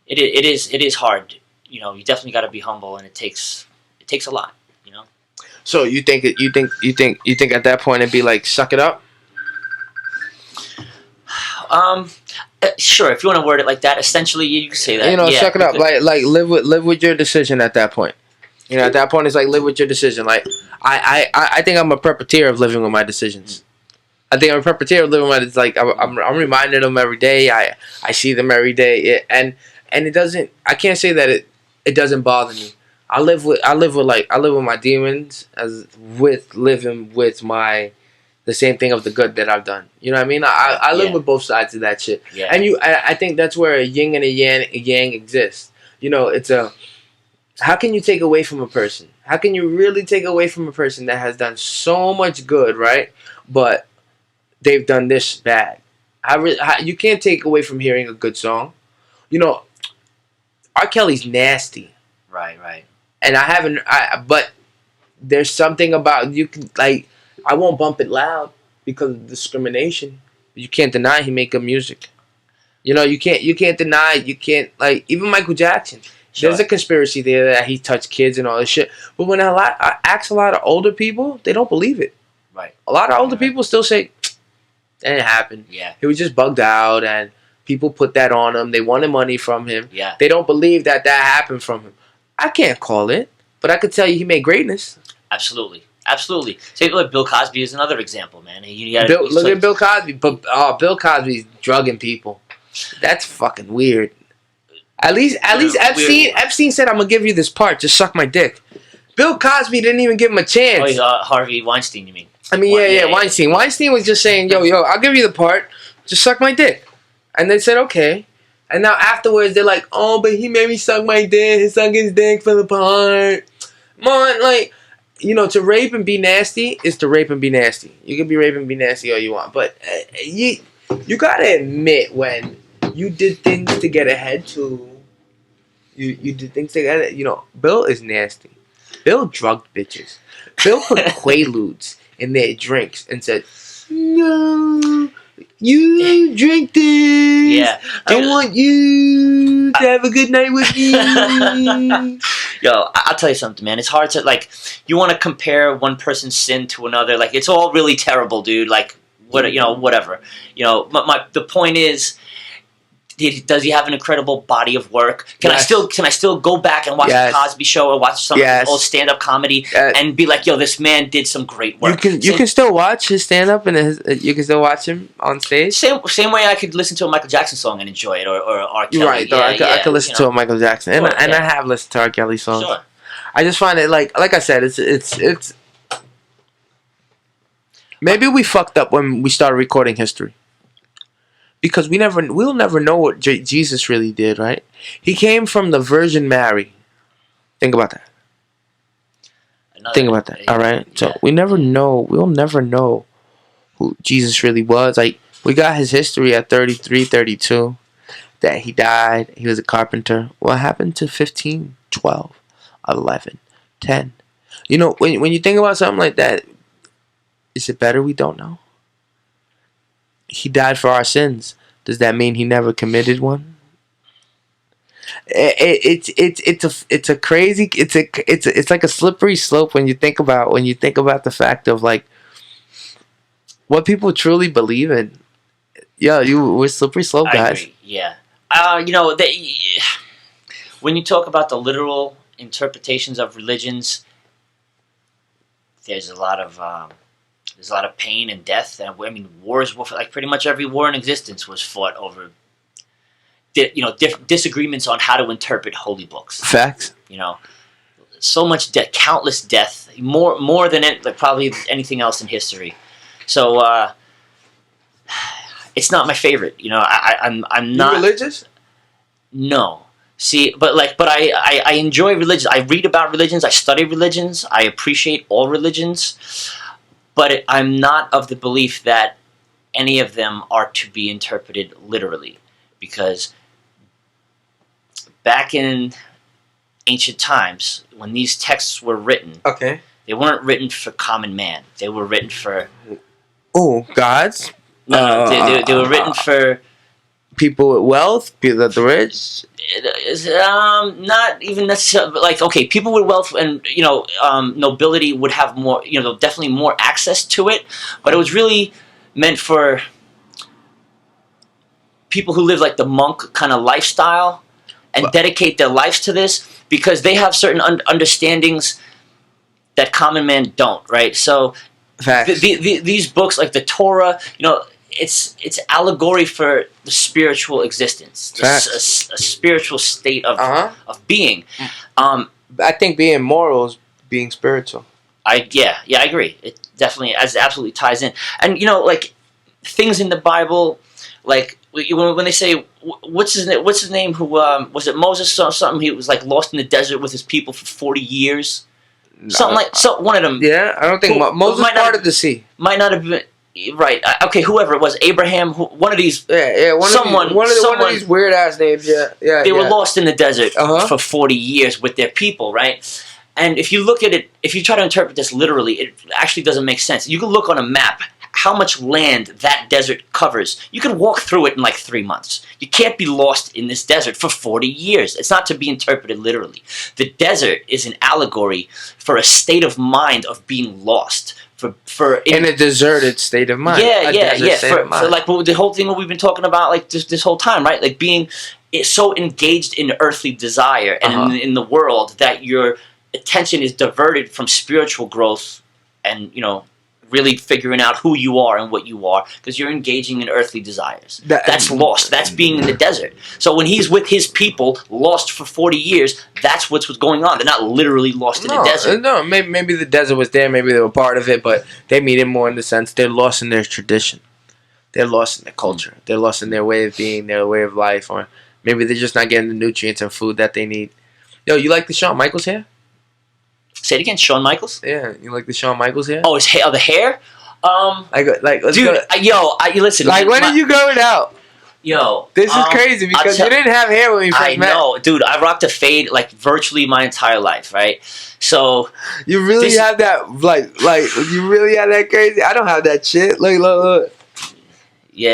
It is hard. You definitely got to be humble, and it takes a lot. So you think at that point it'd be like, suck it up? Sure, if you want to word it like that, essentially you can say that. Suck it up. Like live with your decision at that point. At that point it's like, live with your decision. Like I think I'm a perpetrator of living with my decisions. I think I'm a perpetrator of living with my, like I'm reminded of them every day. I see them every day, and it doesn't. I can't say that it doesn't bother me. I live with my demons as with living with the same thing of the good that I've done. You know what I mean? I live with both sides of that shit. Yeah. And I think that's where a yin and a yang exists. It's how can you take away from a person? How can you really take away from a person that has done so much good, right? But they've done this bad. You can't take away from hearing a good song. R. Kelly's nasty. Right. And but there's something about, you can, like, I won't bump it loud because of discrimination. You can't deny he make good music. You can't deny, like, even Michael Jackson. Sure. There's a conspiracy there that he touched kids and all this shit. But when I ask a lot of older people, they don't believe it. Right. A lot of older people still say, that didn't happen. Yeah. He was just bugged out, and people put that on him. They wanted money from him. Yeah. They don't believe that happened from him. I can't call it, but I could tell you he made greatness. Absolutely. Say, look, Bill Cosby is another example, man. Look at Bill Cosby, but Bill Cosby's drugging people. That's fucking weird. At least Epstein said, "I'm gonna give you this part. Just suck my dick." Bill Cosby didn't even give him a chance. Oh, he's Harvey Weinstein, you mean? I mean, Weinstein. Weinstein was just saying, "Yo, I'll give you the part. Just suck my dick," and they said, "Okay." And now afterwards, they're like, "Oh, but he made me suck my dick. He sucked his dick for the part." Come on, like, to rape and be nasty is to rape and be nasty. You can be rape and be nasty all you want, but you gotta admit when you did things to get ahead too. You did things to get ahead. Bill is nasty. Bill drugged bitches. Bill put Quaaludes in their drinks and said, "No. You drink this. Yeah. I want you to have a good night with me." Yo, I'll tell you something, man. It's hard to, like, you want to compare one person's sin to another. Like, it's all really terrible, dude. Like, whatever. The point is, does he have an incredible body of work? Can I still go back and watch the Cosby Show or watch some of his old stand-up comedy and be like, yo, this man did some great work? You can still watch his stand-up and you can still watch him on stage. Same way I could listen to a Michael Jackson song and enjoy it, or R. Kelly. Right, I could listen to a Michael Jackson, and I have listened to R. Kelly songs. Sure. I just find it like I said, it's maybe we fucked up when we started recording history. Because we'll never know what Jesus really did, right? He came from the Virgin Mary. Think about that. Think about that. All right. So we'll never know who Jesus really was. Like, we got his history at 33, 32, that he died. He was a carpenter. What happened to 15, 12, 11, 10? When you think about something like that, is it better we don't know? He died for our sins. Does that mean he never committed one? It's a crazy. It's like a slippery slope when you think about the fact of, like, what people truly believe in. Yeah, we're slippery slope guys. I agree. Yeah. When you talk about the literal interpretations of religions, there's a lot of pain and death, and I mean, wars. Like, pretty much every war in existence was fought over, disagreements on how to interpret holy books. Facts. So much death, countless death, more than probably anything else in history. So it's not my favorite. I'm not. You religious? No. See, but I enjoy religion. I read about religions. I study religions. I appreciate all religions. But I'm not of the belief that any of them are to be interpreted literally, because back in ancient times, when these texts were written, Okay. they weren't written for common man. They were written for Gods. no. They were written for People with wealth, people that the rich. not even necessarily, but like, okay, people with wealth and nobility would have more, definitely more access to it, but it was really meant for people who live like the monk kind of lifestyle and dedicate their lives to this, because they have certain understandings that common man don't, right? So these books like the Torah, it's allegory for the spiritual existence, a spiritual state of being. I think being moral is being spiritual. I agree. It definitely absolutely ties in. And like things in the Bible, like when they say what's his name? Who was it? Moses or something? He was like lost in the desert with his people for 40 years. One of them. Yeah, I don't think Moses parted the sea. Might not have been. Right. Okay. Whoever it was, Abraham. One of these. Yeah. One of these weird ass names. Yeah. They were lost in the desert for 40 years with their people, right? And if you look at it, if you try to interpret this literally, it actually doesn't make sense. You can look on a map how much land that desert covers. You can walk through it in like 3 months. You can't be lost in this desert for 40 years. It's not to be interpreted literally. The desert is an allegory for a state of mind of being lost. In a deserted state of mind. For like the whole thing what we've been talking about like this whole time, right? Like being so engaged in earthly desire and in the world that your attention is diverted from spiritual growth and really figuring out who you are and what you are, because you're engaging in earthly desires. That's lost. That's being in the desert. So when he's with his people, lost for 40 years, that's what's going on. They're not literally lost in the desert. No, maybe the desert was there, maybe they were part of it, but they mean it more in the sense they're lost in their tradition. They're lost in their culture. They're lost in their way of being, their way of life, or maybe they're just not getting the nutrients and food that they need. Yo, you like the Shawn Michaels hair? Say it again, Shawn Michaels? Yeah, you like the Shawn Michaels hair? Oh, his hair, the hair? Let's dude, go. Listen. Like, when are you going out? Yo, this is crazy because you didn't have hair when we first met. I know, dude. I rocked a fade like virtually my entire life, right? So you really have that, like you really have that crazy. I don't have that shit. Look. Yeah.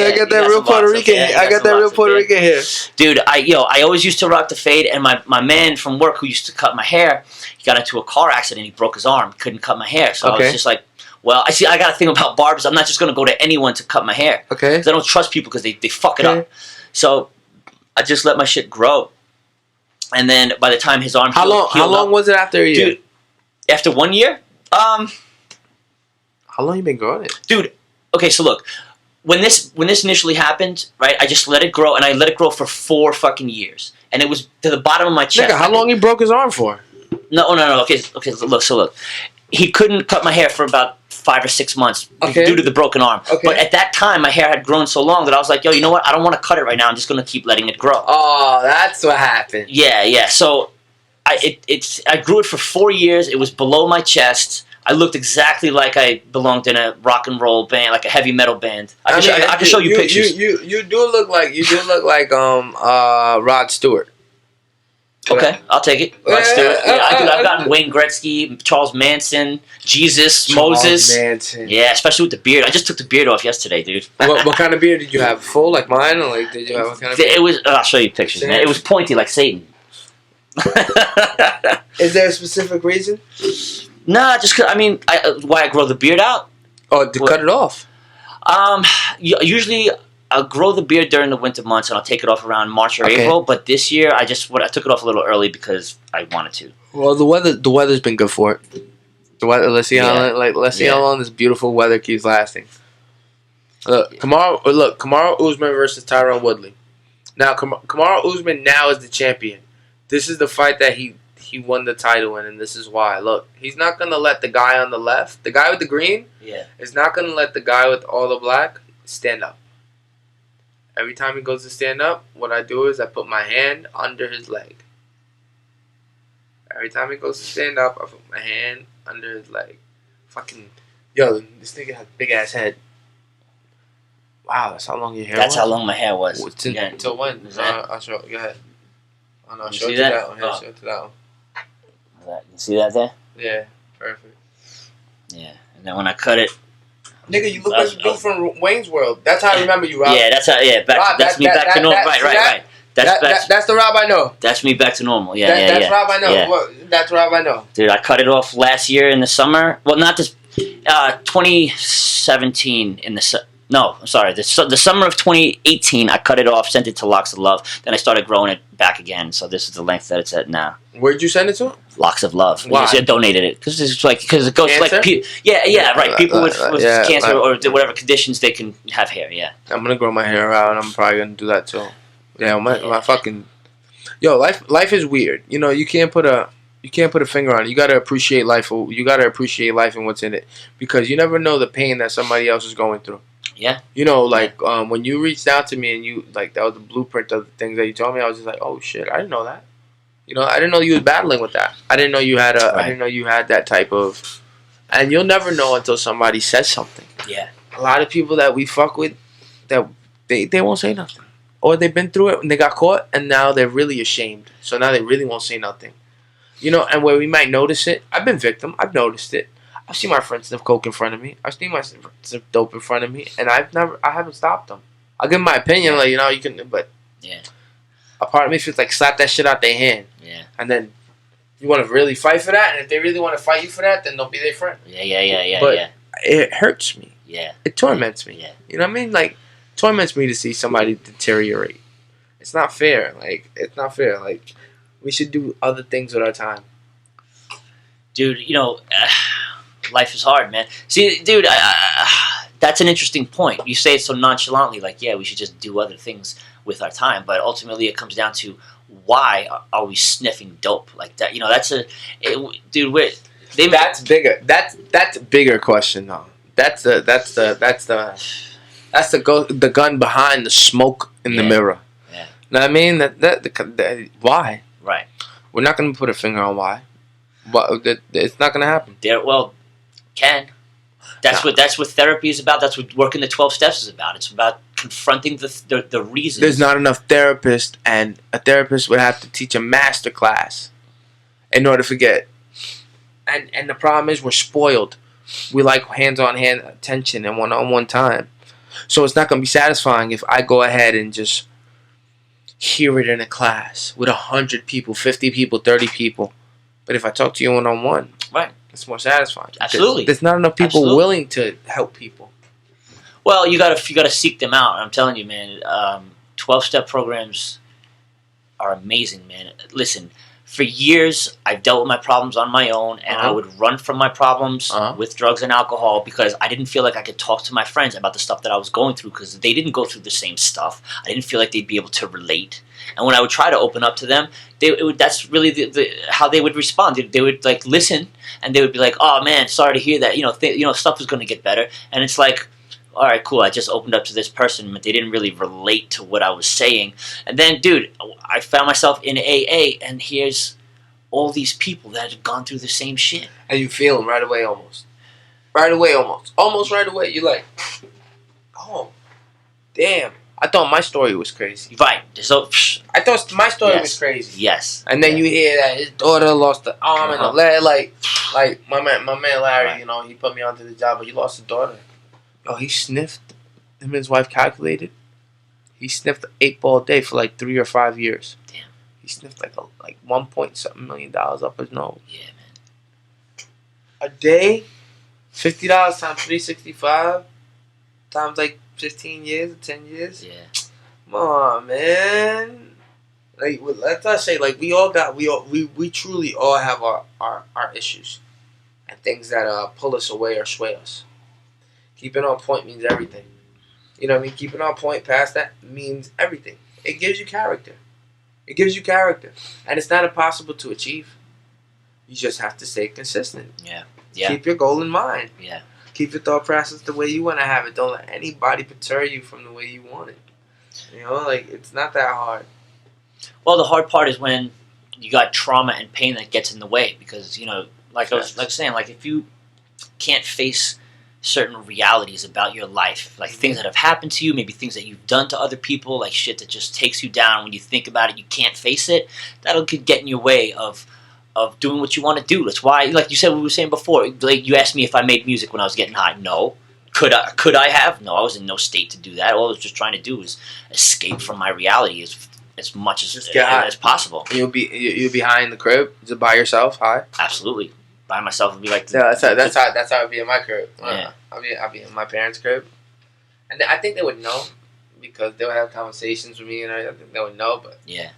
I got that real Puerto Rican. I got that real Puerto Rican hair, dude. I always used to rock the fade, and my man from work who used to cut my hair, he got into a car accident. He broke his arm. Couldn't cut my hair, so I was just like, well, I got to think about barbers. I'm not just gonna go to anyone to cut my hair. Okay. Because I don't trust people because they fuck it up. So I just let my shit grow, and then by the time his arm how long was it after a year? Dude, after 1 year, how long you been growing it, dude? Okay, so look. When this initially happened, right? I just let it grow, and I let it grow for 4 fucking years, and it was to the bottom of my chest. Nigga, how long he broke his arm for? No. Okay. Look. He couldn't cut my hair for about 5 or 6 months due to the broken arm. Okay. But at that time, my hair had grown so long that I was like, yo, you know what? I don't want to cut it right now. I'm just gonna keep letting it grow. Oh, that's what happened. Yeah. So I grew it for 4 years. It was below my chest. I looked exactly like I belonged in a rock and roll band, like a heavy metal band. I can show you pictures. You do look like Rod Stewart. Okay, I'll take it. Rod Stewart. I've gotten Wayne Gretzky, Charles Manson, Jesus, Moses. Manson. Yeah, especially with the beard. I just took the beard off yesterday, dude. What kind of beard did you have? Full like mine, or like did you have what kind of beard? It was. I'll show you pictures, man. It was pointy like Satan. Is there a specific reason? Nah, just cause, why I grow the beard out? Oh, to cut it off. Usually I'll grow the beard during the winter months, and I'll take it off around March or April. But this year, I took it off a little early because I wanted to. Well, the weather's been good for it. The weather. Let's see how long this beautiful weather keeps lasting. Look, Kamaru Usman versus Tyron Woodley. Now, Kamaru Usman now is the champion. This is the fight that he won the title in, and this is why. Look, he's not going to let the guy on the left, the guy with the green, is not going to let the guy with all the black stand up. Every time he goes to stand up, what I do is I put my hand under his leg. Every time he goes to stand up, I put my hand under his leg. Fucking, yo, this nigga has a big ass head. Wow, that's how long your hair That's was? how long my hair was. Yeah. Until when? Is that- I'll show. Go ahead. Oh no, You show see it to that? that one. Yeah, Oh. show it to that one. You see that there? Yeah, perfect. Yeah. And then when I cut it, Nigga, you look That's- like a dude from Wayne's World. That's how I remember you, Rob. yeah, that's how. Yeah, back. Rob, that's that- me that- back to that- normal. that- Right, see right, that? right. That's That's the Rob I know. that's me back to normal. Yeah, That- that's yeah. Rob I know. Yeah. Well, that's Rob I know. Dude, I cut it off last year in the summer. Well, not this. 2017 in the no, I'm sorry. The summer of 2018, I cut it off, sent it to Locks of Love. Then I started growing it back again. So this is the length that it's at now. Where'd you send it to? Locks of Love. Why? I donated it because it goes Cancer? like yeah, right. People with Yeah, cancer like- or whatever conditions they can have hair. Yeah. I'm gonna grow my hair out, and I'm probably gonna do that too. Yeah, my fucking yo, life is weird. You know, you can't put a finger on it. You gotta appreciate life. You gotta appreciate life and what's in it, because you never know the pain that somebody else is going through. Yeah. You know, like when you reached out to me and you like that was the blueprint of the things that you told me. I was just like, oh shit, I didn't know that. You know, I didn't know you was battling with that. I didn't know you had I Right. didn't know you had that type of. And you'll never know until somebody says something. Yeah. A lot of people that we fuck with, that they won't say nothing, or they've been through it and they got caught, and now they're really ashamed. So now they really won't say nothing. You know, and where we might notice it, I've been victim. I've noticed it. I've seen my friends sniff coke in front of me. I've seen my friends sniff dope in front of me, and I haven't stopped them. I'll give them my opinion, like, you know, you can, but Yeah. a part of me feels like slap that shit out their hand, Yeah. and then You want to really fight for that? And if they really want to fight you for that, then don't be their friend. Yeah. But- Yeah. it hurts me. Yeah. It torments me. Yeah. You know what I mean? Like, torments me to see somebody deteriorate. It's not fair. Like, it's not fair. Like, we should do other things with our time. Dude, you know, life is hard, man. See, dude, that's an interesting point. You say it so nonchalantly, like, yeah, we should just do other things with our time, but ultimately it comes down to why are we sniffing dope like that? You know, dude. That's bigger. That's a bigger question, though. That's the gun behind the smoke in the Yeah. mirror. Yeah. Know what I mean? That why? Right. We're not going to put a finger on why. But it's not going to happen. Can. That's what therapy is about. That's what working the 12 steps is about. It's about confronting the reasons. There's not enough therapists, and a therapist would have to teach a master class in order to get. And the problem is we're spoiled. We like hands-on-hand attention and one-on-one time. So it's not going to be satisfying if I go ahead and just hear it in a class with 100 people, 50 people, 30 people. But if I talk to you one-on-one, Right. it's more satisfying. Absolutely. There's not enough people Absolutely. willing to help people. Well, you gotta seek them out. I'm telling you, man. 12-step programs are amazing, man. Listen, for years I've dealt with my problems on my own, and I would run from my problems with drugs and alcohol because I didn't feel like I could talk to my friends about the stuff that I was going through because they didn't go through the same stuff. I didn't feel like they'd be able to relate. And when I would try to open up to them, that's really how they would respond. They would like listen, and they would be like, "Oh man, sorry to hear that. You know, stuff is going to get better." And it's like, all right, cool. I just opened up to this person, but they didn't really relate to what I was saying. And then, dude, I found myself in AA, and here's all these people that have gone through the same shit. And you feel them right away almost. Right away almost. Almost right away. You're like, oh, damn. I thought my story was crazy. Right. So, I thought my story Yes. was crazy. yes. And then you hear that his daughter lost the arm and the leg. Like my man Larry, Right. you know, he put me onto the job, but he lost a daughter. Yo, he sniffed. Him and his wife calculated. He sniffed 8-ball a day for like 3 or 5 years. Damn. He sniffed like $1.something million up his nose. Yeah, man. A day, $50 times 365 times like 15 years or 10 years. Yeah. Come on, man. Like, let's not say like we truly all have our issues and things that pull us away or sway us. Keeping on point means everything. You know what I mean? Keeping on point past that means everything. It gives you character. It gives you character, and it's not impossible to achieve. You just have to stay consistent. Yeah. Yeah. Keep your goal in mind. Yeah. Keep your thought process the way you want to have it. Don't let anybody deter you from the way you want it. You know, like, it's not that hard. Well, the hard part is when you got trauma and pain that gets in the way because, you know, like I was saying, like if you can't face certain realities about your life, like things that have happened to you, maybe things that you've done to other people, like shit that just takes you down. When you think about it, you can't face it. That'll get in your way of doing what you want to do. That's why, like you said, we were saying before, like you asked me if I made music when I was getting high. No. Could I have? No, I was in no state to do that. All I was just trying to do was escape from my reality as much as possible. You'll be high in the crib, just by yourself, high. Absolutely, by myself would be like. That's how I'd be in my crib. Yeah. I'll be in my parents' crib, and I think they would know because they would have conversations with me, and I think they would know. But yeah,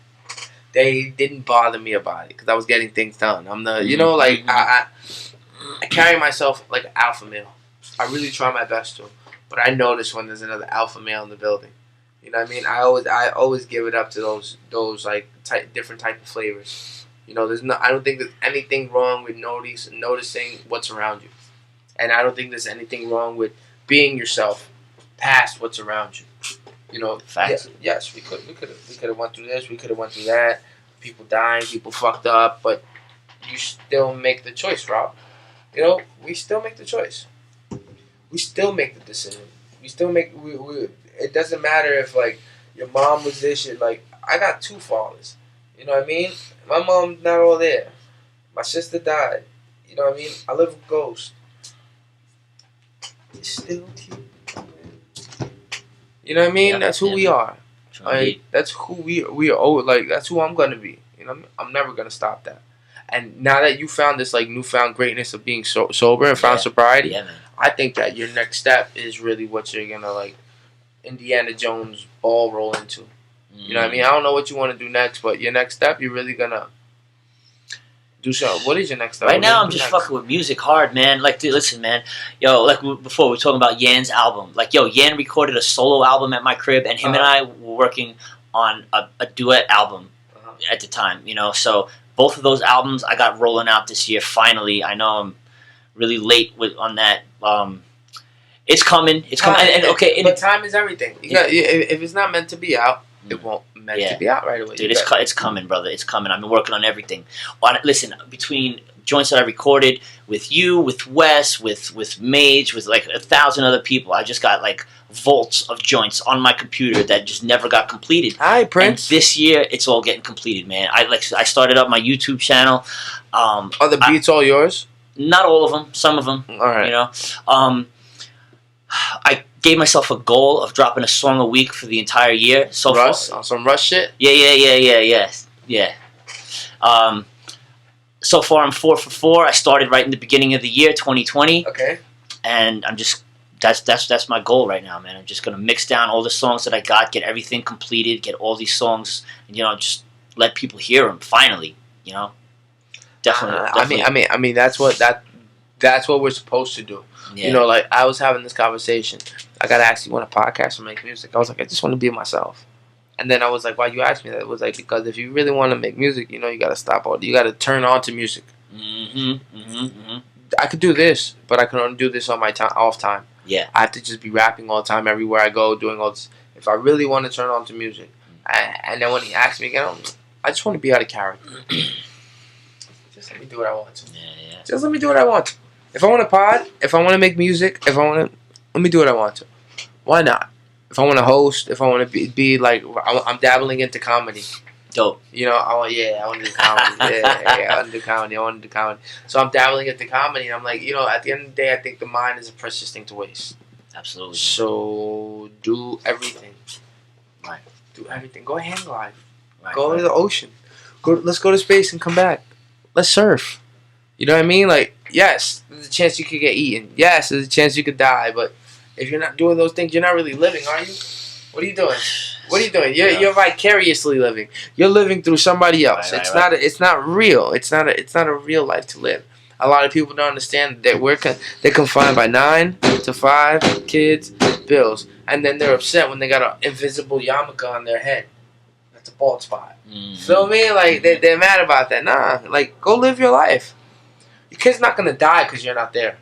they didn't bother me about it because I was getting things done. I'm the like I carry myself like an alpha male. I really try my best to, but I notice when there's another alpha male in the building. You know what I mean? I always give it up to those like different type of flavors. You know, I don't think there's anything wrong with noticing what's around you, and I don't think there's anything wrong with being yourself past what's around you. You know, facts. Yes, we could have went through this, we could have went through that. People dying, people fucked up, but you still make the choice, Rob. You know, we still make the choice. We still make the decision. We still make. It doesn't matter if like your mom was this shit. Like I got two fathers. You know what I mean? My mom's not all there. My sister died. You know what I mean? I live with ghosts. It's still cute. You know what I mean? Yeah, That's who we are. Like, that's who we are. Oh, like that's who I'm gonna be. You know, I'm never gonna stop that. And now that you found this like newfound greatness of being sober and found sobriety, yeah, man. I think that your next step is really what you're gonna like Indiana Jones ball roll into. You know what I mean? I don't know what you want to do next, but your next step, you're really gonna do something. What is your next step? Right now, I'm just fucking with music hard, man. Like, dude, listen, man. Yo, like before, we were talking about Yan's album. Like, yo, Yan recorded a solo album at my crib, and him and I were working on a duet album at the time, you know? So both of those albums I got rolling out this year, finally. I know I'm really late on that. It's coming. It's coming. And okay, but time is everything. If it's not meant to be out, it won't meant to be out right away. Dude, it's coming, brother. It's coming. I've been working on everything. Listen, between joints that I recorded with you, with Wes, with Mage, with like 1,000 other people, I just got like volts of joints on my computer that just never got completed. Hi, Prince. And this year, it's all getting completed, man. I started up my YouTube channel. Are the beats all yours? Not all of them. Some of them. All right. You know. I gave myself a goal of dropping a song a week for the entire year. So some Russ shit? Yeah. So far, I'm 4 for 4. I started right in the beginning of the year, 2020. Okay. And I'm just that's my goal right now, man. I'm just gonna mix down all the songs that I got, get everything completed, get all these songs, you know, just let people hear them finally. You know. Definitely. I mean, that's what we're supposed to do. Yeah. You know, like I was having this conversation. I got asked, "You want a podcast or make music?" I was like, "I just want to be myself." And then I was like, "Why you asked me that?" It was like because if you really want to make music, you know, you got to stop all. You got to turn on to music. I could do this, but I can only do this on my off time. Yeah, I have to just be rapping all the time, everywhere I go, doing all this. If I really want to turn on to music, and then when he asked me again, I just want to be out of character. Just let me do what I want to. Yeah. Just let me do what I want to. If I want to pod, if I want to make music, let me do what I want to. Why not? If I want to host, if I want to be like, I'm dabbling into comedy. Dope. You know, I want to do comedy. I want to do comedy. So I'm dabbling into comedy, and I'm like, you know, at the end of the day, I think the mind is a precious thing to waste. Absolutely. So do everything. Right. Do everything. Go hang glide. Right, Go to the ocean. Let's go to space and come back. Let's surf. You know what I mean? Like, yes, there's a chance you could get eaten. Yes, there's a chance you could die. But if you're not doing those things, you're not really living, are you? What are you doing? What are you doing? You're vicariously living. You're living through somebody else. Right. It's not real. It's not a real life to live. A lot of people don't understand that they're confined by 9 to 5 kids, bills, and then they're upset when they got an invisible yarmulke on their head. That's a bald spot. Feel me? Like they're mad about that. Nah, like go live your life. Your kid's not gonna die because you're not there.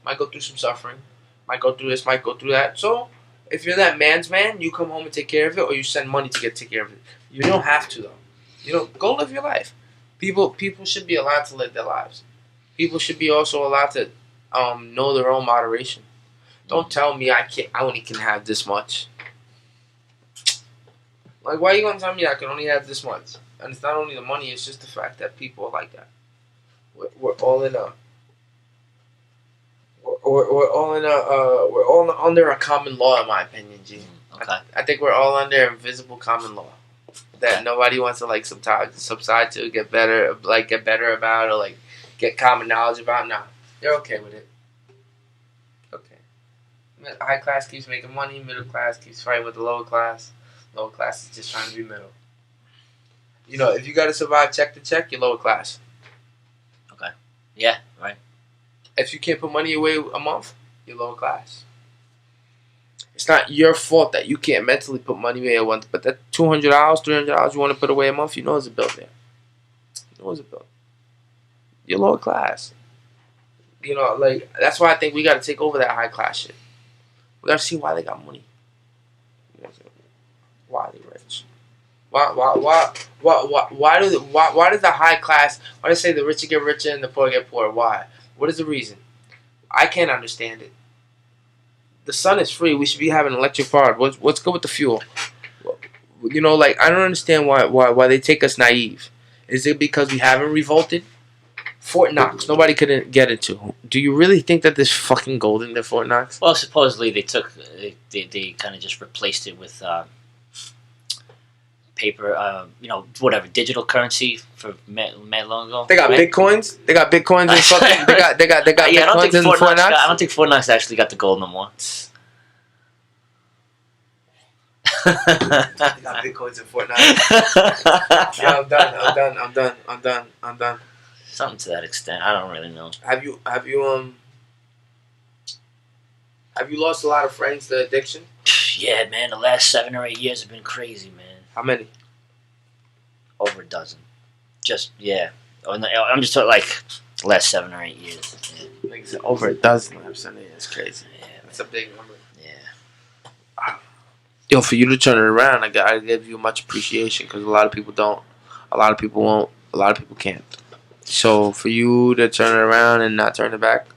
Might go through some suffering. Might go through this. Might go through that. So if you're that man's man, you come home and take care of it, or you send money to take care of it. You don't have to though. You know, go live your life. People should be allowed to live their lives. People should be also allowed to know their own moderation. Don't tell me I only can have this much. Like, why are you gonna tell me I can only have this much? And it's not only the money; it's just the fact that people are like that. We're all in a. We're all under a common law, in my opinion, G. Okay. I think we're all under invisible common law that nobody wants to like subside to, get better about, or like get common knowledge about. Nah, they're okay with it. Okay. High class keeps making money. Middle class keeps fighting with the lower class. Lower class is just trying to be middle. You know, if you got to survive check to check, you're lower class. Okay. Yeah. Right. If you can't put money away a month, you're lower class. It's not your fault that you can't mentally put money away a month, but that $200, $300 you want to put away a month, you know there's a bill there. You know there's a bill. You're lower class. You know, like, that's why I think we got to take over that high class shit. We got to see why they got money. Why are they rich? Why does the high class, why do they say the rich get richer and the poor get poorer? Why? What is the reason? I can't understand it. The sun is free. We should be having electric power. What's good with the fuel? You know, like, I don't understand why they take us naive. Is it because we haven't revolted? Fort Knox, nobody could get into. Do you really think that there's fucking gold in there, Fort Knox? Well, supposedly they kind of just replaced it with paper, whatever, digital currency for mad long ago. They got bitcoins. They got bitcoins and fucking. They got Yeah, bitcoins in Fort Knox. I don't think Fort Knox actually got the gold no more. They got bitcoins in Fort Knox. Yeah, I'm done. Something to that extent. I don't really know. Have you lost a lot of friends to addiction? Yeah, man. The last 7 or 8 years have been crazy, man. How many? Over a dozen. Just, yeah. I'm just talking like the last 7 or 8 years. Yeah. Like over a dozen. That's crazy. Yeah, that's a big number. Yeah. Yo, for you to turn it around, I gotta give you much appreciation because a lot of people don't. A lot of people won't. A lot of people can't. So for you to turn it around and not turn it back,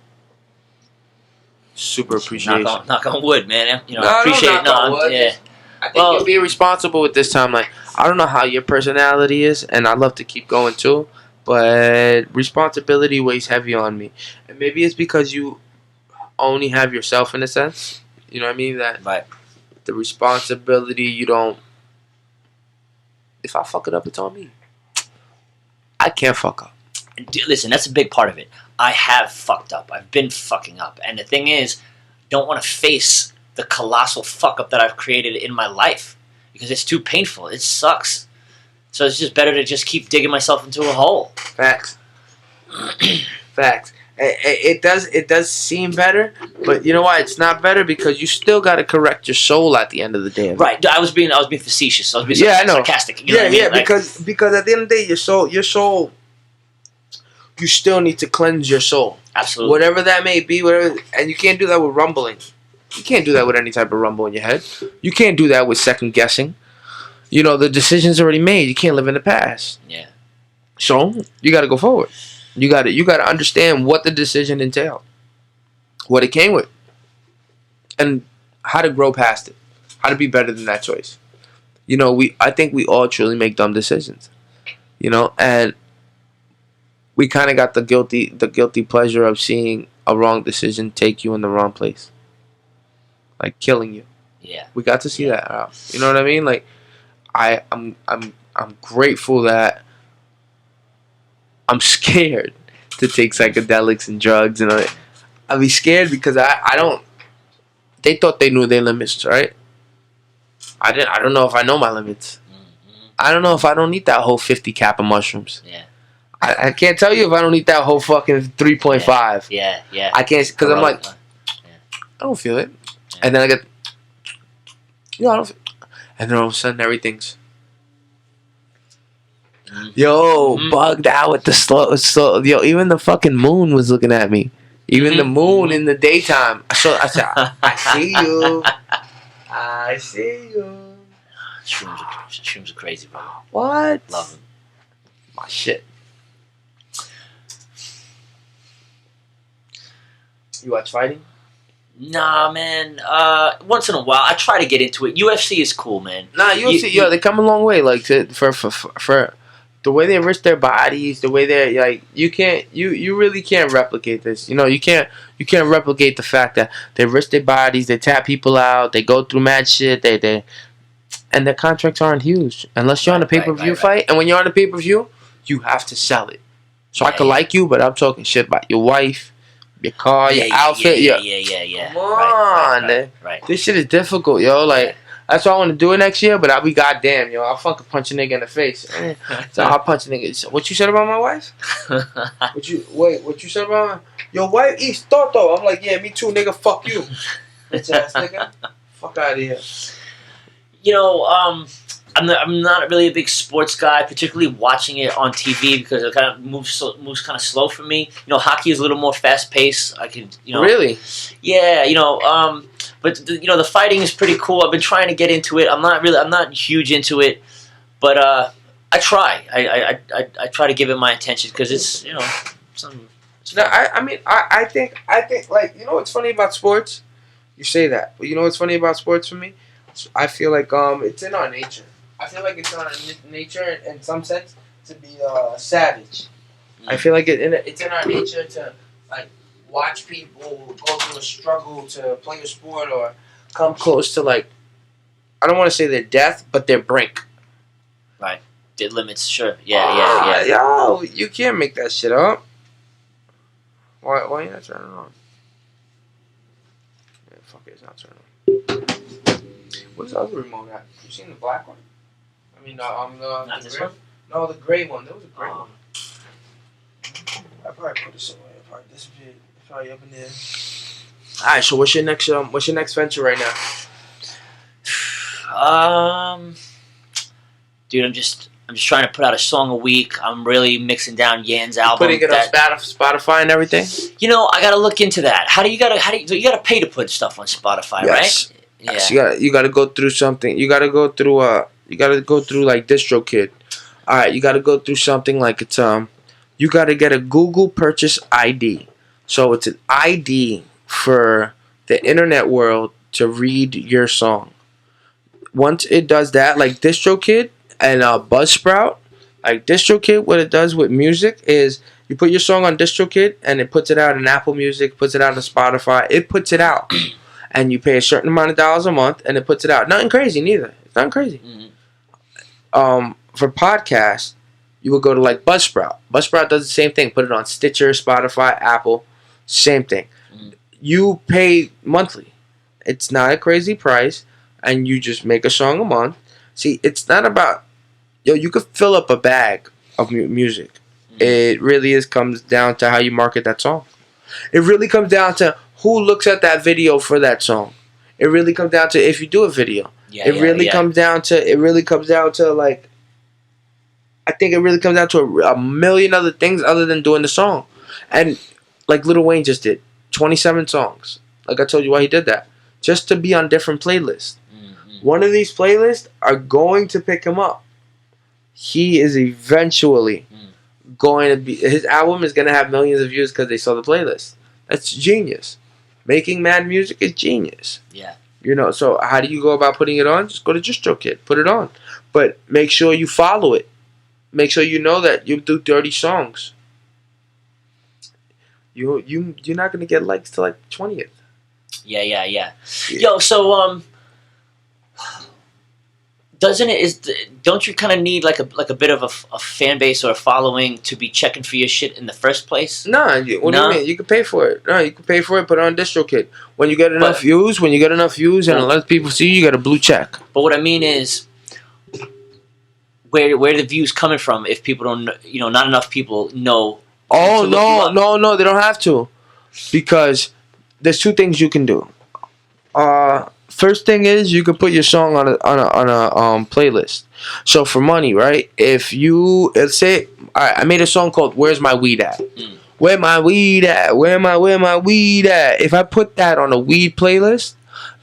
super appreciation. Knock on wood, man. You know, No, appreciate it. No, yeah. I think you're being responsible with this time. Like, I don't know how your personality is, and I'd love to keep going too, but responsibility weighs heavy on me. And maybe it's because you only have yourself in a sense. You know what I mean? That right. The responsibility, you don't. If I fuck it up, it's on me. I can't fuck up. Listen, that's a big part of it. I have fucked up. I've been fucking up. And the thing is, I don't want to face the colossal fuck up that I've created in my life because it's too painful. It sucks. So it's just better to just keep digging myself into a hole. Facts. Facts. It does seem better, but you know why it's not better? Because you still got to correct your soul at the end of the day. Right. I was being facetious. I was being I know. Sarcastic. You know what I mean? Yeah. Because at the end of the day, your soul, you still need to cleanse your soul. Absolutely. Whatever that may be, and you can't do that with rumbling. You can't do that with any type of rumble in your head. You can't do that with second guessing. You know, the decision's already made. You can't live in the past. Yeah. So you got to go forward. You got to understand what the decision entailed, what it came with, and how to grow past it, how to be better than that choice. You know, I think we all truly make dumb decisions. You know, and we kind of got the guilty pleasure of seeing a wrong decision take you in the wrong place, like killing you. Yeah. We got to see that out. You know what I mean? Like, I'm grateful that I'm scared to take psychedelics and drugs, and I'll be scared because I don't. They thought they knew their limits, right? I don't know if I know my limits. Mm-hmm. I don't know if I don't eat that whole 50 cap of mushrooms. Yeah. I can't tell you if I don't eat that whole fucking 3.5. Yeah. I can't because I'm like, I don't feel it, and then I get, I don't. And then all of a sudden everything's. Yo, bugged out with the slow. Yo, even the fucking moon was looking at me. Even the moon in the daytime. So I said, I see you. I see you. Shrooms are crazy, bro. What? Love them. My shit. You watch fighting? Nah, man. Once in a while, I try to get into it. UFC is cool, man. Nah, yo, they come a long way. Like for the way they risk their bodies, the way they're like, you really can't replicate this. You know, you can't replicate the fact that they risk their bodies, they tap people out, they go through mad shit, and their contracts aren't huge unless you're on a pay-per-view fight. And when you're on a pay-per-view, you have to sell it. So I could like you, but I'm talking shit about your wife, your car, your outfit. Yeah. Come on, right. This shit is difficult, yo. Like. That's why I want to do it next year, but I'll be goddamn, yo. I'll fucking punch a nigga in the face. So I'll punch a nigga. So what you said about my wife? What you said about my... Your wife eats Toto. I'm like, yeah, me too, nigga. Fuck you. Bitch ass nigga. Fuck out of here. You know, I'm not really a big sports guy, particularly watching it on TV because it kind of moves kind of slow for me. You know, hockey is a little more fast paced. I could, you know, really, yeah, you know, but you know, the fighting is pretty cool. I've been trying to get into it. I'm not huge into it, but I try. I try to give it my attention because it's, you know, something. No, I think like, you know what's funny about sports? You say that, but you know what's funny about sports for me? I feel like it's in our nature. I feel like it's in our nature in some sense to be savage. I feel like it's in our nature to like watch people go through a struggle to play a sport or come close to, like, I don't want to say their death, but their brink. Right. Did limits, sure. Yeah. Yo, you can't make that shit up. Why you not turning on? Yeah, fuck it, it's not turning on. What's the other remote at? You seen the black one? I mean, not the this gray one? No, the gray one. There was a gray one. I probably put it somewhere. It probably disappeared. It's probably up in there. All right. So what's your next venture right now? Dude, I'm just trying to put out a song a week. I'm really mixing down Yan's album. Putting it on Spotify and everything. You know, I gotta look into that. You gotta pay to put stuff on Spotify, yes. right? Yes. You gotta go through something. You gotta go through like DistroKid. All right, you gotta go through something like it's you gotta get a Google Purchase ID. So it's an ID for the internet world to read your song. Once it does that, like DistroKid and Buzzsprout, like DistroKid, what it does with music is you put your song on DistroKid and it puts it out in Apple Music, puts it out on Spotify. It puts it out. And you pay a certain amount of dollars a month, and it puts it out. Nothing crazy, neither. It's nothing crazy. Mm-hmm. For podcasts, you would go to like Buzzsprout. Buzzsprout does the same thing. Put it on Stitcher, Spotify, Apple. Same thing. Mm-hmm. You pay monthly. It's not a crazy price, and you just make a song a month. See, it's not about... Yo, you could fill up a bag of music. Mm-hmm. It really comes down to how you market that song. It really comes down to who looks at that video for that song. It really comes down to if you do a video. It really comes down to like, I think it really comes down to a million other things other than doing the song. And like Lil Wayne just did 27 songs. Like I told you why he did that. Just to be on different playlists. Mm-hmm. One of these playlists are going to pick him up. He is eventually going to be, his album is going to have millions of views because they saw the playlist. That's genius. Making mad music is genius. Yeah. You know, so how do you go about putting it on? Just go to DistroKid. Put it on. But make sure you follow it. Make sure you know that you do 30 songs. You're not going to get likes till like 20th. Yeah. Yo, so, don't you kind of need like a bit of a fan base or a following to be checking for your shit in the first place? What do you mean? You can pay for it. No, you can pay for it. Put it on DistroKid. When you get enough views, and a lot of people see you, get a blue check. But what I mean is, where the views coming from? If people don't, not enough people know. Oh no, they don't have to, because there's two things you can do. First thing is you can put your song on a playlist. So for money, right? Let's say, all right, I made a song called "Where's My Weed At." Where my weed at? Where my weed at? If I put that on a weed playlist,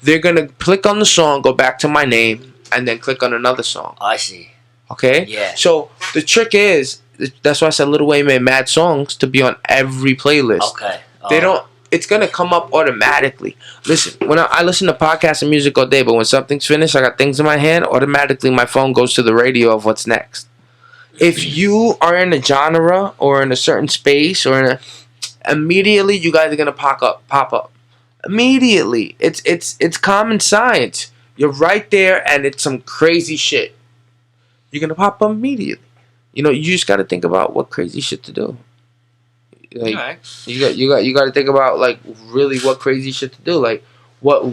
they're gonna click on the song, go back to my name, and then click on another song. I see. Okay. Yeah. So the trick is, that's why I said Lil Wayne made mad songs to be on every playlist. Okay. They don't. it's gonna come up automatically. Listen, when I listen to podcasts and music all day, but when something's finished, I got things in my hand. Automatically, my phone goes to the radio of what's next. If you are in a genre or in a certain space immediately you guys are gonna pop up. Immediately, it's common science. You're right there, and it's some crazy shit. You're gonna pop up immediately. You know, you just gotta think about what crazy shit to do. Like, Right. you got to think about like really what crazy shit to do. Like what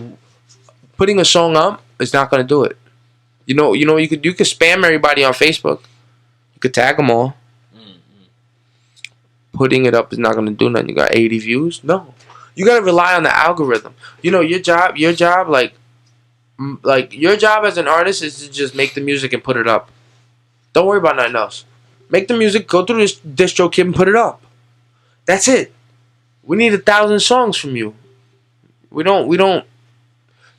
putting a song up is not gonna do it. You know you could spam everybody on Facebook. You could tag them all. Putting it up is not gonna do nothing. You got 80 views. No, you gotta rely on the algorithm. You know your job like your job as an artist is to just make the music and put it up. Don't worry about nothing else. Make the music, go through this DistroKid and put it up. That's it. We need 1,000 songs from you. We don't.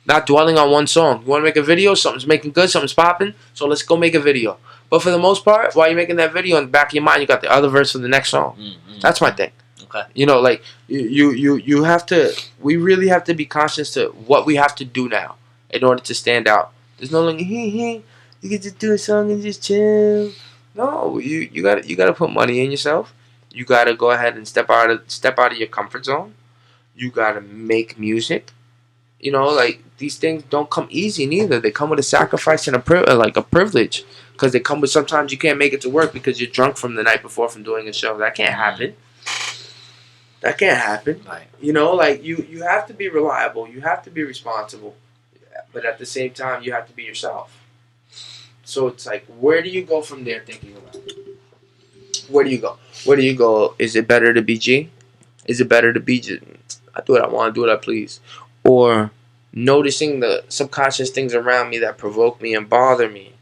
Not dwelling on one song. You want to make a video? Something's making good. Something's popping. So let's go make a video. But for the most part, while you're making that video, in the back of your mind, you got the other verse of the next song. That's my thing. Okay. You know, like you have to. We really have to be conscious to what we have to do now in order to stand out. There's no like you get to do a song and just chill. No, you gotta put money in yourself. You gotta go ahead and step out of your comfort zone. You gotta make music. You know, like these things don't come easy neither. They come with a sacrifice and a privilege, because they come with sometimes you can't make it to work because you're drunk from the night before from doing a show. That can't happen. That can't happen. Right. You know, like you have to be reliable. You have to be responsible, but at the same time, you have to be yourself. So it's like, where do you go from there? Thinking about it. Where do you go? Where do you go? Is it better to be G? Is it better to be G? I do what I want, do what I please. Or noticing the subconscious things around me that provoke me and bother me.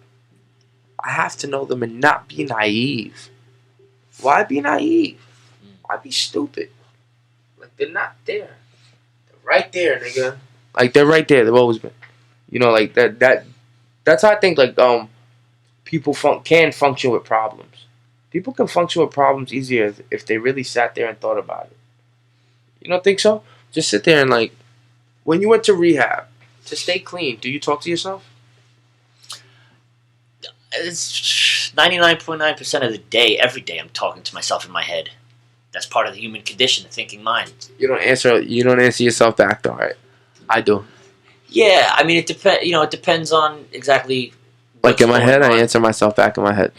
I have to know them and not be naive. Why be naive? Why be stupid? Like, they're not there. They're right there, nigga. Like, they're right there. They've always been. You know, like, that's how I think, like, people can function with problems. People can function with problems easier if they really sat there and thought about it. You don't think so? Just sit there and, like, when you went to rehab, to stay clean, do you talk to yourself? It's 99.9% of the day, every day, I'm talking to myself in my head. That's part of the human condition, the thinking mind. You don't answer yourself back though, right? I do. Yeah, I mean, it depends. You know, it depends on exactly. Like in my head, on. I answer myself back in my head.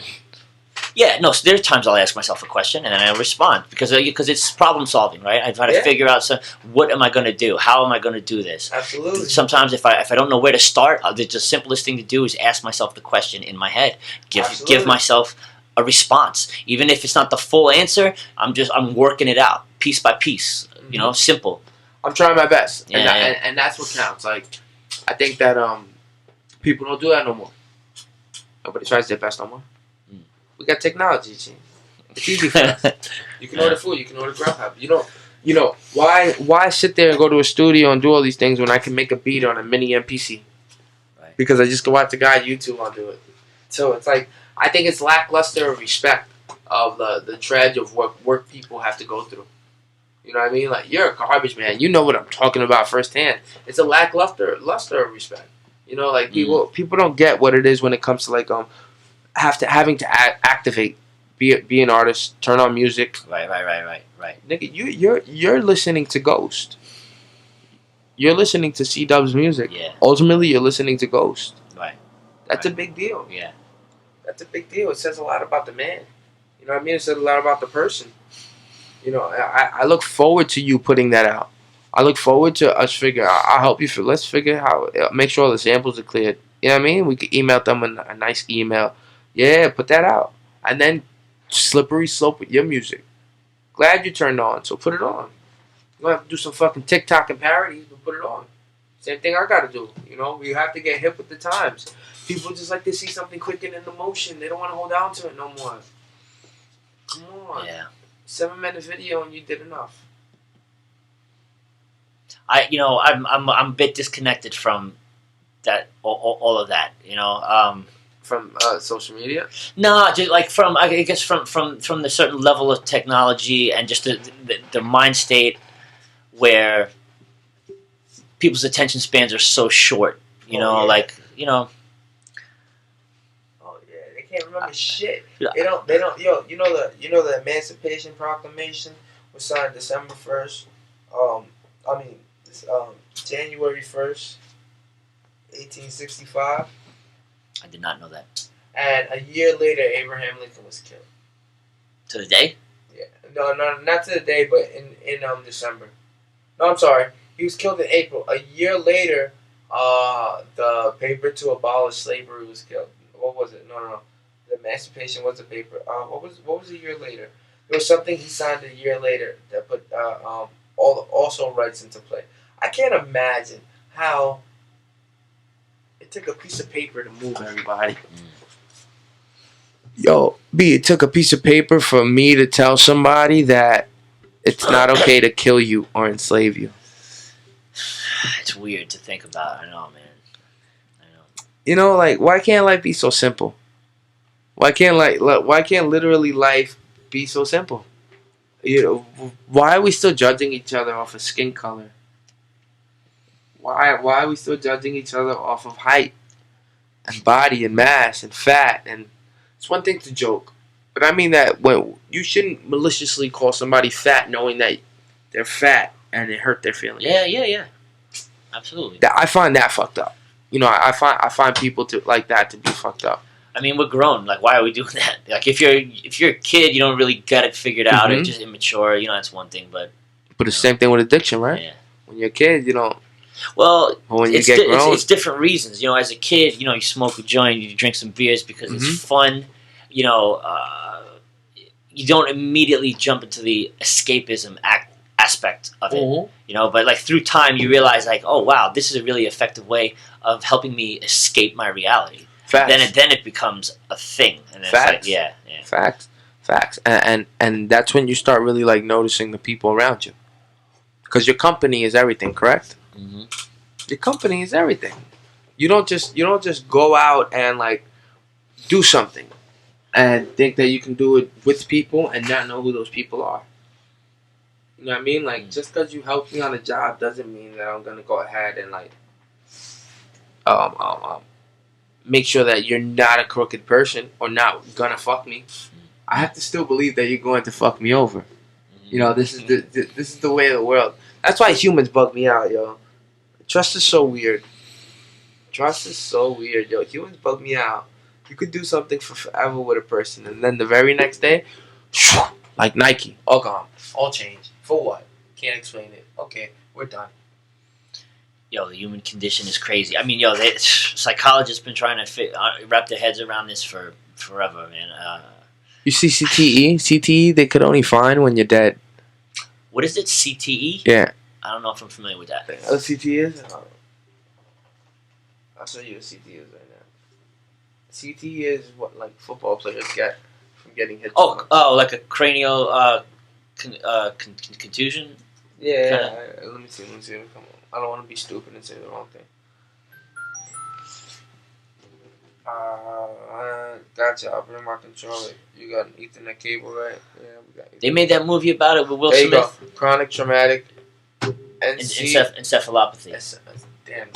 Yeah, no. So there's times I'll ask myself a question and then I respond because it's problem solving, right? I try to figure out what am I going to do? How am I going to do this? Absolutely. Sometimes if I don't know where to start, the simplest thing to do is ask myself the question in my head. Give myself a response, even if it's not the full answer. I'm working it out piece by piece. You know, simple. I'm trying my best, Yeah, and that's what counts. Like, I think that people don't do that no more. Nobody tries their best no more. We got technology, Gene. It's easy for us. You can order food. You can order Grubhub. You know why sit there and go to a studio and do all these things when I can make a beat on a mini MPC? Right. Because I just go out to guy YouTube, I'll do it. So it's like, I think it's lackluster of respect of the dredge of what work people have to go through. You know what I mean? Like, you're a garbage man. You know what I'm talking about firsthand. It's a lackluster of respect. You know, like people don't get what it is when it comes to like having to activate, be an artist, turn on music. Right. Nigga, you're listening to Ghost. You're listening to C-Dub's music. Yeah. Ultimately, you're listening to Ghost. Right. That's a big deal. Yeah. That's a big deal. It says a lot about the man. You know what I mean? It says a lot about the person. You know, I look forward to you putting that out. I look forward to us I'll help you. Let's figure how. Make sure all the samples are cleared. You know what I mean? We could email them a nice email. Yeah, put that out. And then slippery slope with your music. Glad you turned on, so put it on. You don't have to do some fucking TikTok and parodies, but put it on. Same thing I gotta do. You know, we have to get hip with the times. People just like to see something quick and in the motion. They don't want to hold on to it no more. Come on. Yeah. 7-minute video and you did enough. I'm a bit disconnected from that all of that. You know. From social media? No, just like from the certain level of technology and just the mind state where people's attention spans are so short. You know, like, you know. Oh yeah, they can't remember shit. Yeah. They don't. Yo, you know the Emancipation Proclamation was signed December 1st. January 1st, 1865. I did not know that. And a year later, Abraham Lincoln was killed. To the day? Yeah, no, not to the day, but in December. No, I'm sorry. He was killed in April. A year later, the paper to abolish slavery was killed. What was it? No. The Emancipation was the paper. What was a year later? There was something he signed a year later that put also rights into play. I can't imagine how it took a piece of paper to move everybody. Yo, B, it took a piece of paper for me to tell somebody that it's not okay to kill you or enslave you. It's weird to think about. I know, man. I know. You know, like, why can't life be so simple? Why can't literally life be so simple? You know, why are we still judging each other off of skin color? Why are we still judging each other off of height and body and mass and fat? And it's one thing to joke, but I mean that when you shouldn't maliciously call somebody fat knowing that they're fat and it hurt their feelings. Yeah. Absolutely. I find that fucked up. You know, I find people like that to be fucked up. I mean, we're grown. Like, why are we doing that? Like, if you're a kid, you don't really get it figured out. It's just immature. You know, that's one thing. But the same thing with addiction, right? Yeah. When you're a kid, you don't. Well, when you get grown, it's different reasons. You know, as a kid, you know, you smoke a joint, you drink some beers because it's fun. You know, you don't immediately jump into the escapism aspect of it. You know, but like through time, you realize like, oh wow, this is a really effective way of helping me escape my reality. Facts. Then it becomes a thing. And it's Facts. Like, yeah. Facts. And that's when you start really like noticing the people around you, because your company is everything, correct? Mm-hmm. Your company is everything. You don't just go out and like do something and think that you can do it with people and not know who those people are. You know what I mean? Like, just because you helped me on a job doesn't mean that I'm gonna go ahead and like make sure that you're not a crooked person or not gonna fuck me. I have to still believe that you're going to fuck me over. You know, this is the way of the world. That's why humans bug me out, yo. Trust is so weird. Yo. Humans bug me out. You could do something for forever with a person, and then the very next day, like Nike, all gone, all changed. For what? Can't explain it. Okay, we're done. Yo, the human condition is crazy. I mean, psychologists been trying to wrap their heads around this for forever, man. You see CTE? CTE they could only find when you're dead. What is it? CTE? Yeah. I don't know if I'm familiar with that. What CTE is? I'll show you what CTE is right now. CTE is what like football players get from getting hit. Oh, like a cranial contusion? Yeah. Let me see. Come on. I don't want to be stupid and say the wrong thing. Gotcha. I'll bring my controller. You got an Ethernet cable, right? Yeah, we got Ethernet. They made that movie about it with Will there Smith. You go. Chronic traumatic Encephalopathy. Damn.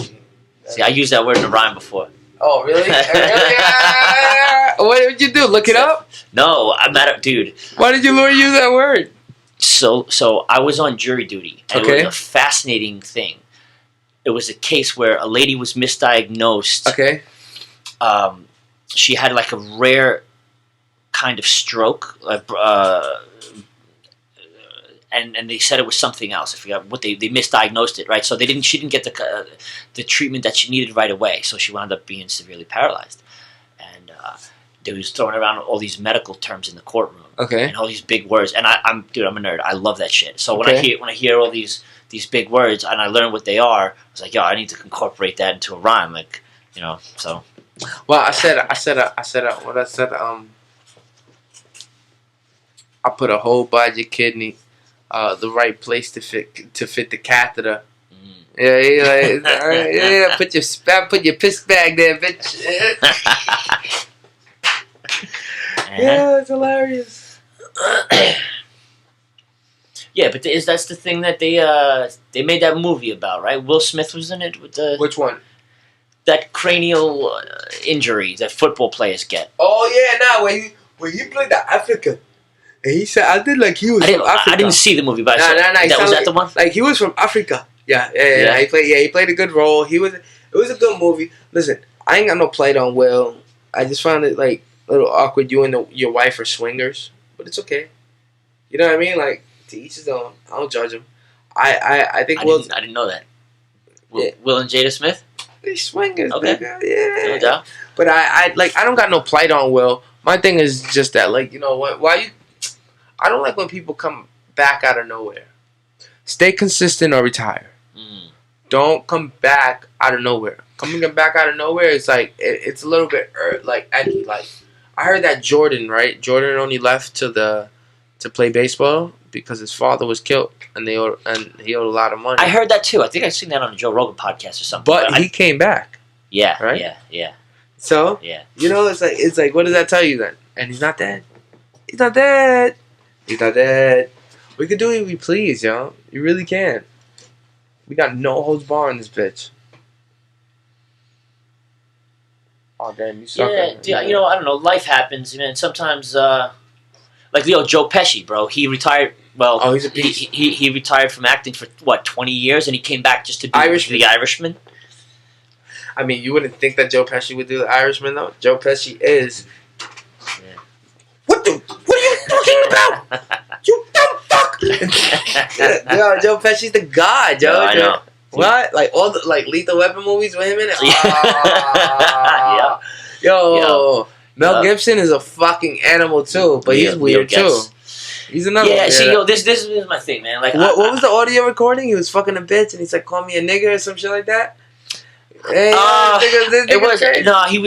See, I used that word in a rhyme before. Oh, really? What did you do? Look it up? No, I'm not dude. Why did you use that word? So I was on jury duty, and it was a fascinating thing. It was a case where a lady was misdiagnosed. Okay. She had like a rare kind of stroke, and they said it was something else. I forgot what they misdiagnosed it, right? So she didn't get the treatment that she needed right away. So she wound up being severely paralyzed, and they was throwing around all these medical terms in the courtroom, and all these big words. And I'm a nerd. I love that shit. So when I hear all these big words and I learn what they are, I was like, yo, I need to incorporate that into a rhyme, like, you know. So. Well, I put a hole by your kidney, the right place to fit the catheter. Yeah. Put your piss bag there, bitch. Yeah, it's hilarious. Yeah, but that's the thing that they made that movie about, right? Will Smith was in it with Which one? that cranial injury that football players get. Oh yeah, when he played the African, and he said I did like he was from Africa. I didn't see the movie, but Nah, that was that the one. Like he was from Africa. Yeah. He played a good role. It was a good movie. Listen, I ain't got no plate on Will. I just found it like a little awkward. You and your wife are swingers, but it's okay. You know what I mean? Like to each his own. I don't judge him. I think Will. I didn't know that. Will and Jada Smith. They swingers. Okay. Nigga. Yeah. No doubt. But I don't got no plight on Will. My thing is just that, like, you know what? I don't like when people come back out of nowhere. Stay consistent or retire. Mm. Don't come back out of nowhere. Coming back out of nowhere is like it's a little bit like edgy. Like I heard that Jordan only left to play baseball because his father was killed and he owed a lot of money. I heard that too. I think I've seen that on a Joe Rogan podcast or something. But he came back. Yeah. Right? Yeah. So Yeah. you know, it's like what does that tell you then? And he's not dead. He's not dead. He's not dead. We can do what we please, yo. You really can. We got no holds bar in this bitch. Oh damn, you suck. Yeah, you know, I don't know. Life happens, man. Sometimes, like Joe Pesci, bro. He retired. Well, Oh, he's a beast. he retired from acting for 20 years, and he came back just to do Irishman. The Irishman. I mean, you wouldn't think that Joe Pesci would do the Irishman though. Joe Pesci is. Yeah. What are you talking about? You dumb fuck! Yo, Joe Pesci's the god, yo. No, I know. What? Like all the Lethal Weapon movies with him in it? Yep. Yo. Mel Gibson is a fucking animal too, but he's weird too. He's another Yeah, one. see, yo, this is my thing, man. Like, What was the audio recording? He was fucking a bitch and he's like, call me a nigger or some shit like that? Hey, this it was crazy. no. He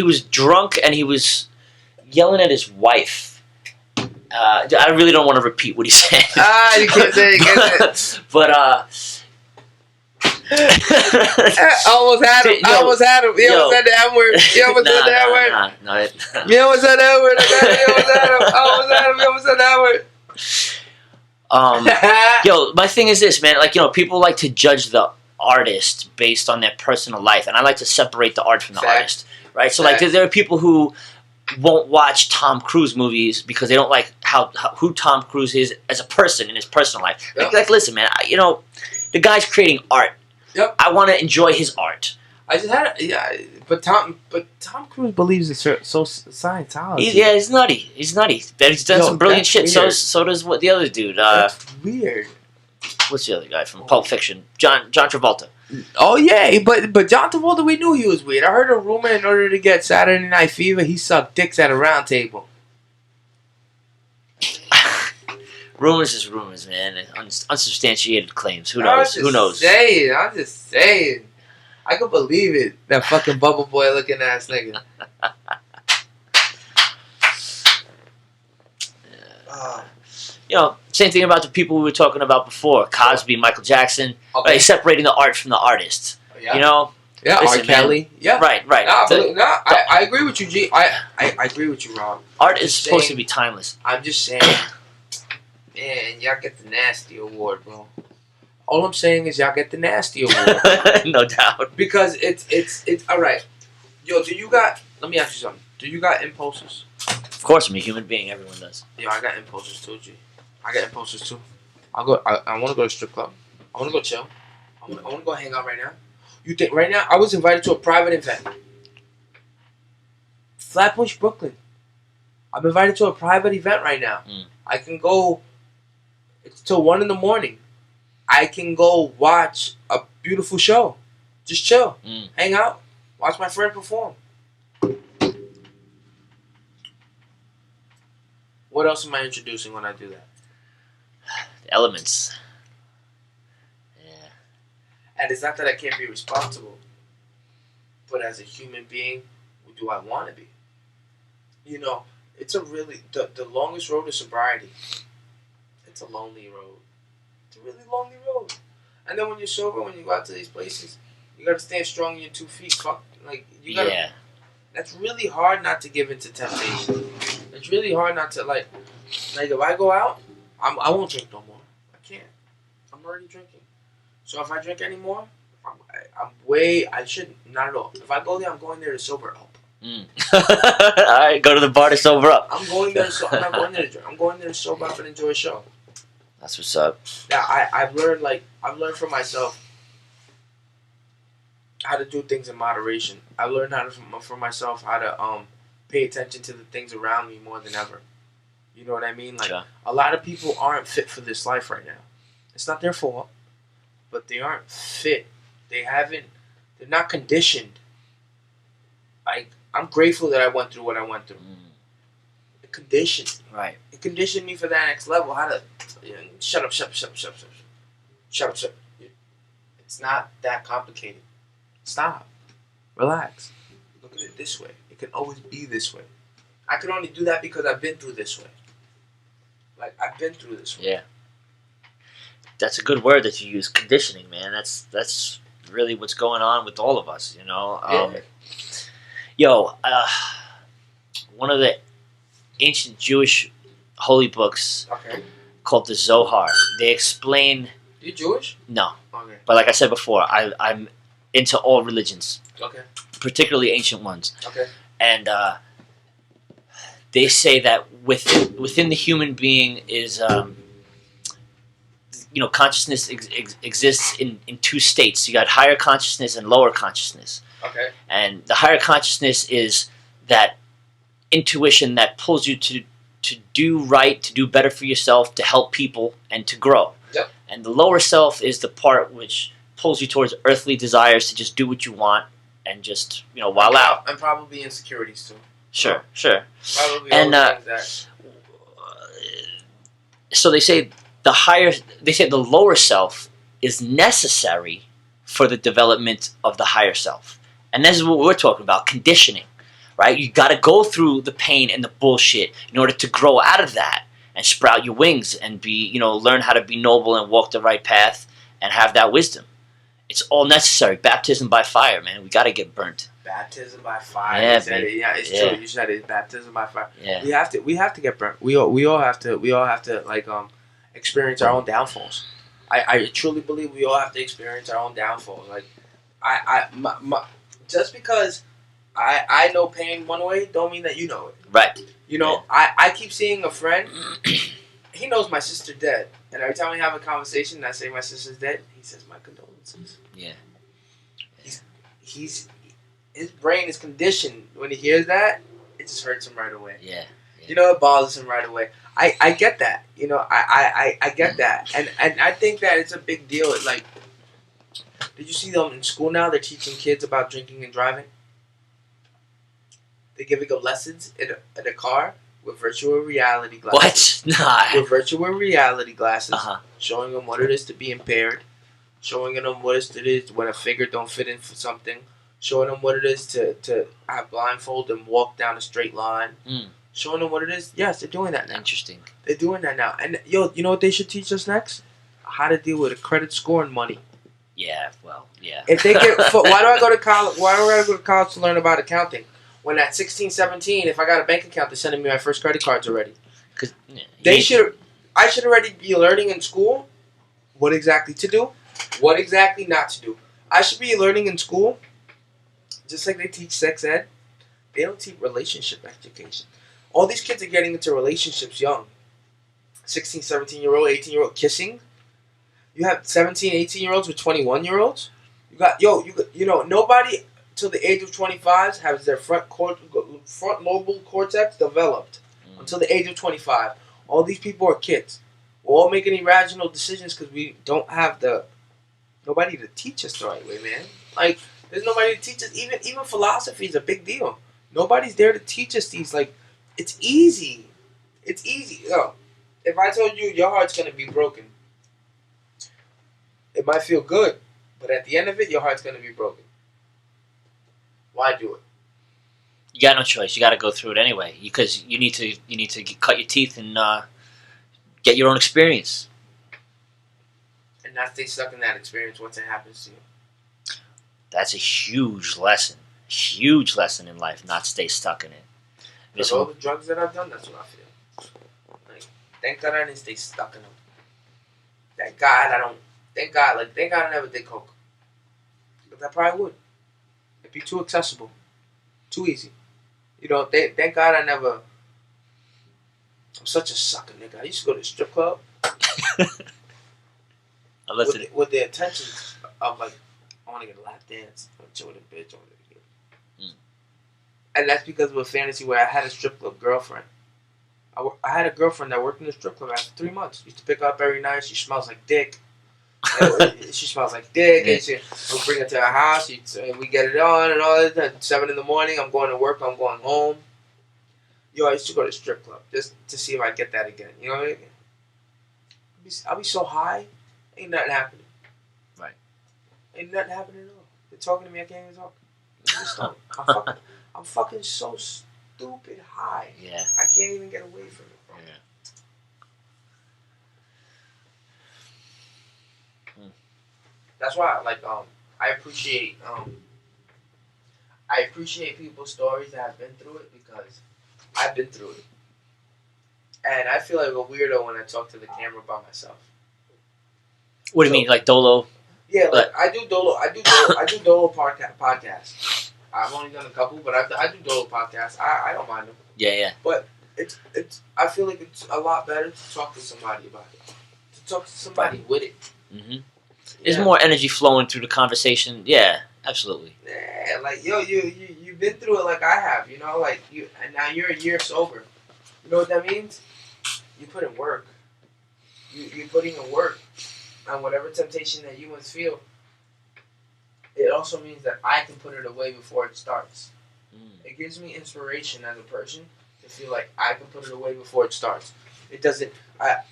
was drunk and he was yelling at his wife. I really don't want to repeat what he said. You can't say it. But almost had him. Yo, Almost had him. He almost said the M word. He almost said the M word. Nah. He almost said the M word. He almost had him. He almost said the M word. Yo, my thing is this, man. Like, you know, people like to judge the artist based on their personal life, and I like to separate the art from the artist, right? So, like, there are people who won't watch Tom Cruise movies because they don't like who Tom Cruise is as a person in his personal life. Yep. Like, listen, man. You know, the guy's creating art. Yep. I want to enjoy his art. I just had but Tom Cruise believes in Scientology. He's nutty. He's nutty. He's done some brilliant shit. Weird. So does the other dude. That's weird. What's the other guy from Pulp Fiction? John Travolta. Oh yeah, but John Travolta, we knew he was weird. I heard a rumor in order to get Saturday Night Fever, he sucked dicks at a round table. Rumors is rumors, man. Unsubstantiated claims. Who knows? Who knows? I'm just saying. I could believe it. That fucking bubble boy looking ass nigga. You know, same thing about the people we were talking about before. Cosby, Michael Jackson. Okay. Right, separating the art from the artist. Yeah. You know? Yeah, Listen, R. Kelly. man. Yeah. Right. I agree with you, G. I agree with you, Rob. Art is supposed to be timeless. I'm just saying, man, y'all get the nasty award, bro. All I'm saying is y'all get the nasty award. No doubt. Because it's all right. Yo, let me ask you something. Do you got impulses? Of course, I'm a human being. Everyone does. Yo, I got impulses too, G. I got impulses too. I want to go to strip club. I want to go chill. I want to go hang out right now. You think right now? I was invited to a private event. Flatbush, Brooklyn. I'm invited to a private event right now. I can go. It's till 1 a.m. I can go watch a beautiful show. Just chill, hang out, watch my friend perform. What else am I introducing when I do that? The elements. Yeah. And it's not that I can't be responsible, but as a human being, who do I want to be? You know, it's a really, the longest road to sobriety. It's a lonely road. It's a really lonely road. And then when you're sober, when you go out to these places, you gotta stand strong on your 2 feet. Fuck, like you gotta. Yeah. That's really hard not to give into temptation. It's really hard not to like if I go out, I won't drink no more. I'm already drinking. So if I drink anymore, I shouldn't. Not at all. If I go there, I'm going there to sober up. All right, go to the bar to sober up. I'm going there. I'm not going there to drink. I'm going there to sober up and enjoy a show. That's what's up. Yeah, I've learned for myself how to do things in moderation. I've learned for myself how to pay attention to the things around me more than ever. You know what I mean? Like Sure. a lot of people aren't fit for this life right now. It's not their fault, but they aren't fit. They're not conditioned. I'm grateful that I went through what I went through. It conditioned me. Right. It conditioned me for that next level. How to shut up. It's not that complicated. Stop. Relax. Look at it this way. It can always be this way. I can only do that because I've been through this way. Like, I've been through this way. Yeah. That's a good word that you use, conditioning, man. That's really what's going on with all of us, you know. One of the ancient Jewish holy books Okay. called the Zohar. They explain. You Jewish? No, Okay. but like I said before, I'm into all religions, Okay. particularly ancient ones, Okay. and they say that within the human being is consciousness exists in two states. You got higher consciousness and lower consciousness. Okay. And the higher consciousness is that intuition that pulls you to do right, to do better for yourself, to help people, and to grow. Yep. And the lower self is the part which pulls you towards earthly desires to just do what you want and just, wild out. And probably insecurities too. Sure. Probably And, all the things So they say the lower self is necessary for the development of the higher self. And this is what we're talking about, conditioning, right? You got to go through the pain and the bullshit in order to grow out of that and sprout your wings and be, learn how to be noble and walk the right path and have that wisdom. It's all necessary. Baptism by fire, man. We got to get burnt. Baptism by fire. Yeah, You said it. Yeah, it's yeah. true. You said it. Baptism by fire. Yeah. We have to get burnt. We all have to like experience our own downfalls. I truly believe we all have to experience our own downfalls. Like just because I know pain one way don't mean that you know it. Right. I keep seeing a friend. He knows my sister dead, and every time we have a conversation and I say my sister's dead, he says my condolences. Yeah. His brain is conditioned. When he hears that, it just hurts him right away. Yeah. It bothers him right away. I get that. I get that. And I think that it's a big deal. Like, did you see them in school now? They're teaching kids about drinking and driving. They're giving them lessons in a car with virtual reality glasses. What? Nah. With virtual reality glasses, Uh-huh. showing them what it is to be impaired, showing them what it is when a figure don't fit in for something, showing them what it is to have blindfold and walk down a straight line, showing them what it is. Yes, they're doing that now. Interesting. They're doing that now. And you know what they should teach us next? How to deal with a credit score and money. Yeah. Well. Yeah. If they get, why do I go to college? Why do I gotta go to college to learn about accounting? When at 16, 17, if I got a bank account, they're sending me my first credit cards already. Because I should already be learning in school what exactly to do, what exactly not to do. I should be learning in school, just like they teach sex ed, they don't teach relationship education. All these kids are getting into relationships young. 16, 17-year-old, 18-year-old kissing. You have 17, 18-year-olds with 21-year-olds. Nobody till the age of 25 has their front lobal cortex developed until the age of 25. All these people are kids. We're all making irrational decisions because we don't have nobody to teach us the right way, man. Like, there's nobody to teach us. Even philosophy is a big deal. Nobody's there to teach us these. Like, it's easy. It's easy. If I told you your heart's gonna be broken, it might feel good, but at the end of it, your heart's gonna be broken. Why do it? You got no choice. You got to go through it anyway because you need to cut your teeth and get your own experience. And not stay stuck in that experience once it happens to you. That's a huge lesson in life. Not stay stuck in it. With all the drugs that I've done, that's what I feel. Like, thank God I didn't stay stuck in them. Thank God Thank God. Like, thank God I never did coke. But I probably would. It'd be too accessible. Too easy. You know, thank God I never... I'm such a sucker, nigga. I used to go to the strip club with the intentions of, like, I want to get a lap dance. I want to chill with a bitch. And that's because of a fantasy where I had a strip club girlfriend. I had a girlfriend that worked in the strip club after 3 months. Used to pick her up every night. She smells like dick. She smells like dick. And we'll bring her to our house. And we get it on and all that. At 7 in the morning, I'm going to work. I'm going home. Yo, I used to go to the strip club just to see if I get that again. You know what I mean? I'll be so high. Ain't nothing happening. Right. Ain't nothing happening at all. They're talking to me. I can't even talk. I'm fucking so stupid high. Yeah. I can't even get away from it, bro. Yeah. That's why, like, I appreciate people's stories that have been through it because I've been through it, and I feel like a weirdo when I talk to the camera by myself. What do you mean, like Dolo? Yeah, like I do Dolo podcasts. I've only done a couple, but I do Dolo podcasts. I don't mind them. Yeah. But it's I feel like it's a lot better to talk to somebody about it. To talk to somebody with it. Mm-hmm. There's more energy flowing through the conversation. Yeah, absolutely. Yeah, like you've been through it like I have, you know, like and now you're a year sober. You know what that means? You put in work. You're putting in work on whatever temptation that you must feel. It also means that I can put it away before it starts. It gives me inspiration as a person to feel like I can put it away before it starts. It doesn't.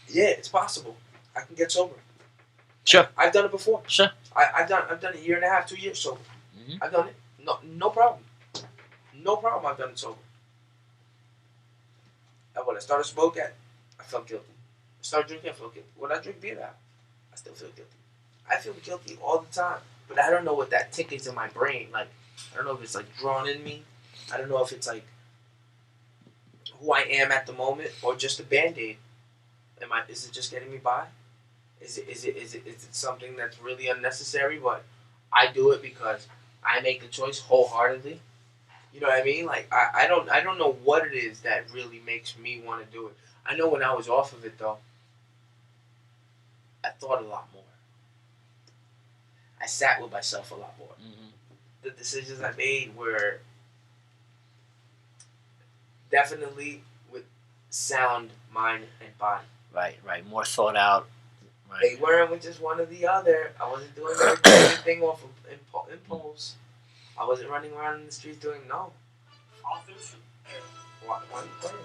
It's possible. I can get sober. Sure. I've done it before. Sure. I've done a year and a half, 2 years sober. Mm-hmm. I've done it. No problem. No problem. I've done it sober. And when I started smoking, I felt guilty. I started drinking, I felt guilty. When I drink beer now, I still feel guilty. I feel guilty all the time. But I don't know what that tick is in my brain. Like, I don't know if it's like drawn in me. I don't know if it's like who I am at the moment or just a band-aid. Is it just getting me by? Is it something that's really unnecessary? But I do it because I make the choice wholeheartedly. You know what I mean? Like I don't know what it is that really makes me want to do it. I know when I was off of it though, I thought a lot more. I sat with myself a lot more. Mm-hmm. The decisions I made were definitely with sound mind and body. Right. More thought out. Right. They weren't with just one or the other. I wasn't doing everything off of impulse. I wasn't running around in the streets doing no. Why are you playing?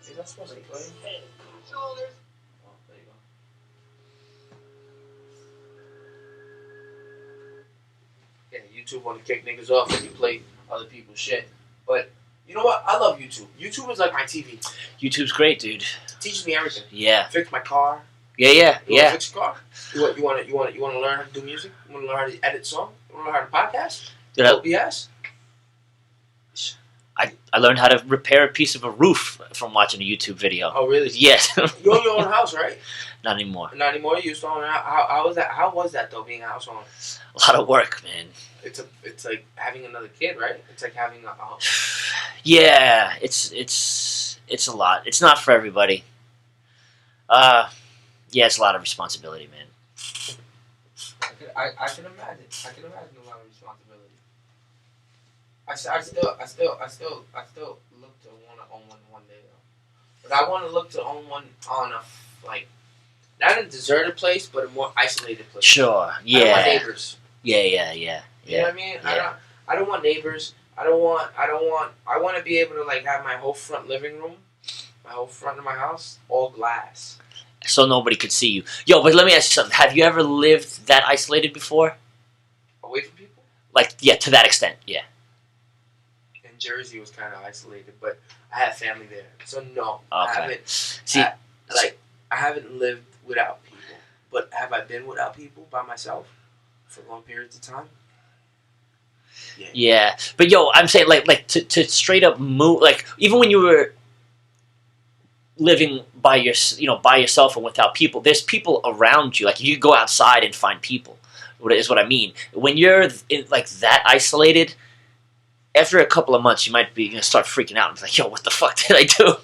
You're not supposed to be playing. Shoulders. Oh, there you go. Yeah, YouTube want to kick niggas off when you play other people's shit. But you know what? I love YouTube. YouTube is like my TV. YouTube's great, dude. It teaches me everything. Yeah. Fix my car. Yeah. You want to fix your car? You want to learn how to do music? You want to learn how to edit song? You want to learn how to podcast? Dude, OBS? I learned how to repair a piece of a roof from watching a YouTube video. Oh, really? Yes. You own your own house, right? Not anymore. Not anymore. You used to own a house. How was that? How was that though, being a house owner? A lot of work, man. It's like having another kid, right? It's like having a house. Yeah, it's a lot. It's not for everybody. Yeah, it's a lot of responsibility, man. I can imagine. I can imagine a lot of responsibility. I still look to want to own one day though. But I want to look to own one on a like not a deserted place, but a more isolated place. Sure. Yeah. I don't want neighbors. Yeah. You know what I mean? Yeah. I don't want neighbors. I want to be able to like have my whole front living room, my whole front of my house, all glass. So nobody could see you. Yo, but let me ask you something. Have you ever lived that isolated before? Away from people? Like, yeah, to that extent, yeah. In Jersey, it was kind of isolated, but I had family there, so no, Okay. I haven't. See, I haven't lived without people, but have I been without people by myself for long periods of time? Yeah, but yo, I'm saying like to straight up move, like even when you were living by yourself and without people. There's people around you. Like you go outside and find people. Is what I mean. When you're like that isolated, after a couple of months, you might be gonna start freaking out. It's like, yo, what the fuck did I do?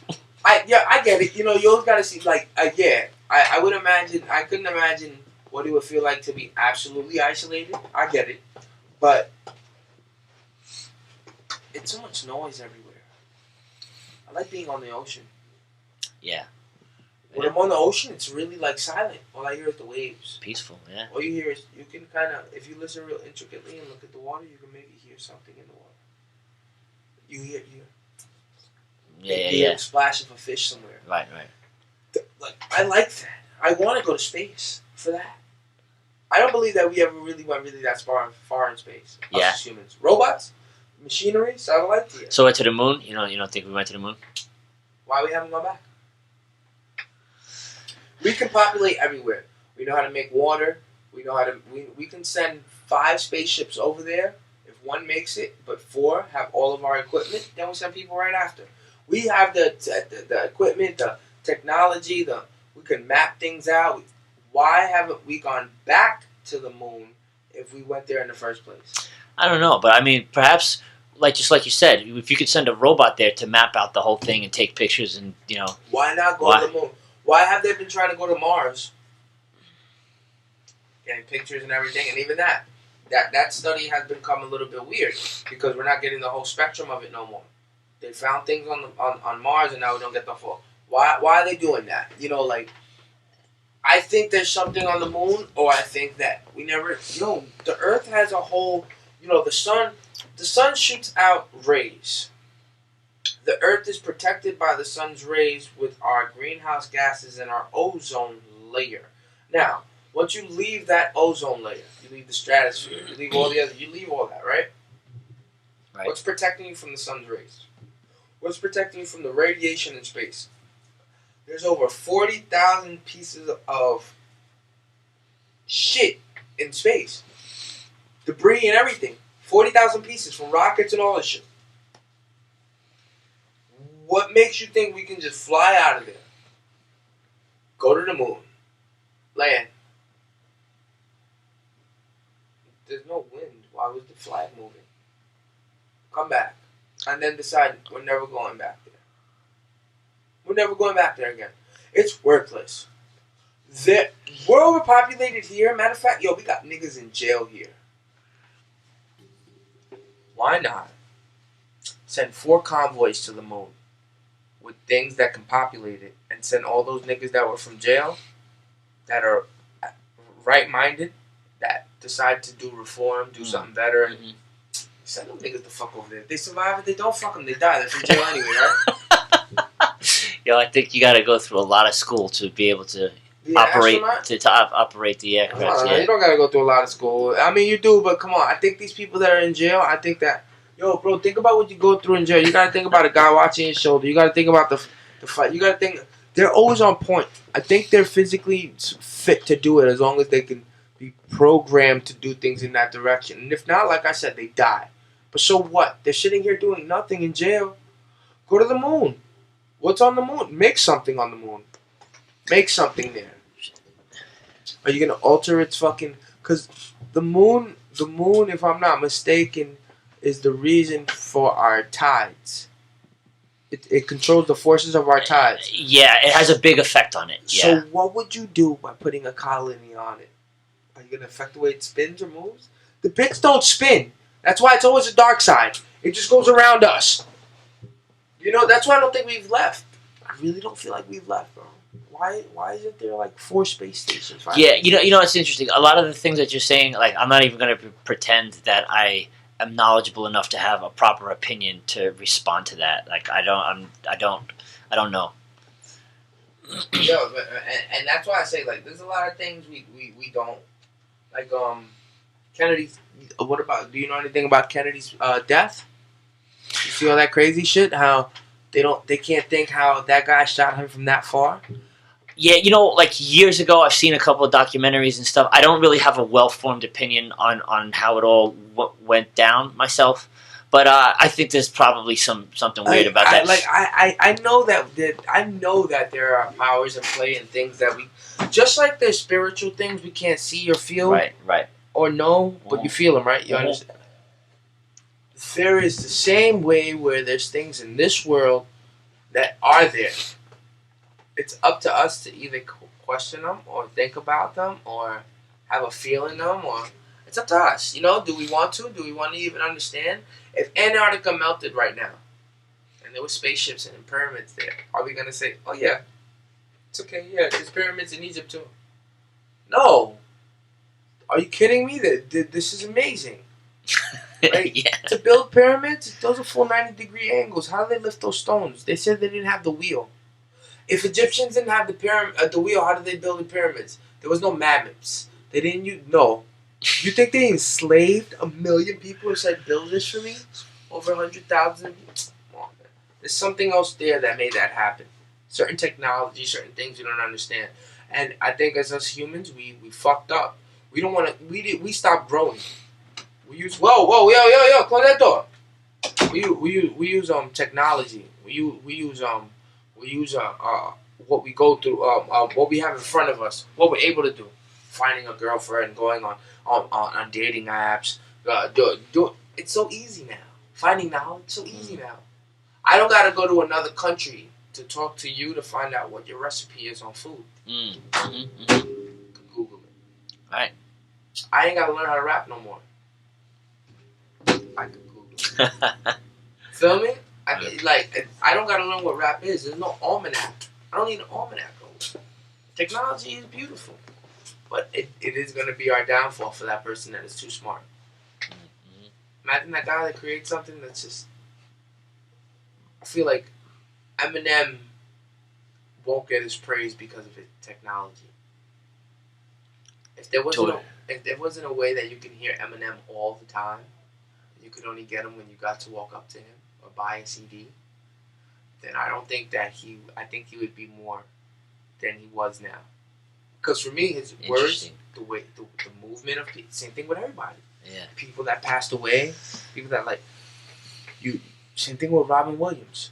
I get it. You know, you always gotta see I would imagine. I couldn't imagine what it would feel like to be absolutely isolated. I get it, but it's so much noise everywhere. I like being on the ocean. Yeah. When I'm on the ocean, it's really like silent. All I hear is the waves. Peaceful, yeah. All you hear is, you can kind of, if you listen real intricately and look at the water, you can maybe hear something in the water. You hear a splash of a fish somewhere. Right. Like, I like that. I want to go to space for that. I don't believe that we ever really went that far in space. Yeah. Us as humans. Robots, machinery, satellites. Yeah. So to the moon? You don't think we went to the moon? Why we haven't gone back? We can populate everywhere. We know how to make water. We know how to. We can send 5 spaceships over there. If one makes it, but 4 have all of our equipment, then we send people right after. We have the equipment, the technology. We can map things out. Why haven't we gone back to the moon if we went there in the first place? I don't know, but I mean, perhaps, just like you said, if you could send a robot there to map out the whole thing and take pictures, and why not go to the moon? Why have they been trying to go to Mars? Getting pictures and everything, and even that study has become a little bit weird because we're not getting the whole spectrum of it no more. They found things on Mars, and now we don't get the full. Why are they doing that? I think there's something on the moon, or I think that we never. The Earth has a whole. The sun shoots out rays. The Earth is protected by the sun's rays with our greenhouse gases and our ozone layer. Now, once you leave that ozone layer, you leave the stratosphere, you leave all that, right? Right. What's protecting you from the sun's rays? What's protecting you from the radiation in space? There's over 40,000 pieces of shit in space. Debris and everything. 40,000 pieces from rockets and all this shit. What makes you think we can just fly out of there? Go to the moon. Land. There's no wind. Why was the flag moving? Come back. And then decide we're never going back there. We're never going back there again. It's worthless. We're overpopulated here. Matter of fact, we got niggas in jail here. Why not send 4 convoys to the moon with things that can populate it, and send all those niggas that were from jail, that are right-minded, that decide to do reform, do something better, and send them niggas the fuck over there. If they survive it, they don't fuck them, they die. They're from jail anyway, right? I think you got to go through a lot of school to be able to operate the aircraft. You don't got to go through a lot of school. I mean, you do, but come on. I think these people that are in jail, I think that, bro, think about what you go through in jail. You got to think about a guy watching your shoulder. You got to think about the fight. You got to think, they're always on point. I think they're physically fit to do it as long as they can be programmed to do things in that direction. And if not, like I said, they die. But so what? They're sitting here doing nothing in jail. Go to the moon. What's on the moon? Make something on the moon. Make something there. Are you going to alter its fucking... Because the moon, if I'm not mistaken, is the reason for our tides. It controls the forces of our tides. Yeah, it has a big effect on it. Yeah. So what would you do by putting a colony on it? Are you going to affect the way it spins or moves? The pits don't spin. That's why it's always a dark side. It just goes around us. That's why I don't think we've left. I really don't feel like we've left, bro. Why isn't there like 4 space stations? Yeah, it's interesting. A lot of the things that you're saying, like, I'm not even going to pretend that I am knowledgeable enough to have a proper opinion to respond to that. Like, I don't know. And that's why I say, like, there's a lot of things we don't, like, Kennedy's. What about? Do you know anything about Kennedy's death? You see all that crazy shit? How they can't think how that guy shot him from that far. Yeah, like years ago, I've seen a couple of documentaries and stuff. I don't really have a well-formed opinion on how it all went down myself, But I think there's probably something weird about that. I know that there are powers in play and things that we, just like there's spiritual things we can't see or feel, right, or know, but you feel them, right? You understand? There is the same way where there's things in this world that are there. It's up to us to either question them or think about them or have a feel in them, or it's up to us. You know, do we want to? Do we want to even understand? If Antarctica melted right now and there were spaceships and pyramids there, are we going to say, oh yeah, it's okay, yeah, there's pyramids in Egypt too? No. Are you kidding me? This is amazing. Right? Yeah. To build pyramids, those are full 90-degree angles. How do they lift those stones? They said they didn't have the wheel. If Egyptians didn't have the wheel, how did they build the pyramids? There was no mammoths. They didn't use... No. You think they enslaved 1 million people and said, build this for me? Over 100,000? There's something else there that made that happen. Certain technology, certain things we don't understand. And I think as us humans, we fucked up. We don't want to... We stopped growing. We use... Whoa, yo, close that door. We use technology. We use what we go through, what we have in front of us, what we're able to do. Finding a girlfriend, going on dating apps. It's so easy now. Finding knowledge, so easy now. I don't got to go to another country to talk to you to find out what your recipe is on food. You can Google it. Right. I ain't got to learn how to rap no more. I can Google it. Feel me? I don't got to learn what rap is. There's no almanac. I don't need an almanac. Technology is beautiful. But it is going to be our downfall for that person that is too smart. Imagine that guy that creates something that's just... I feel like Eminem won't get his praise because of his technology. If there wasn't a way that you can hear Eminem all the time, you could only get him when you got to walk up to him or buy a CD, then I don't think that I think he would be more than he was now. Because for me, his words, the way, the movement of people, same thing with everybody. Yeah. People that passed away, people that same thing with Robin Williams.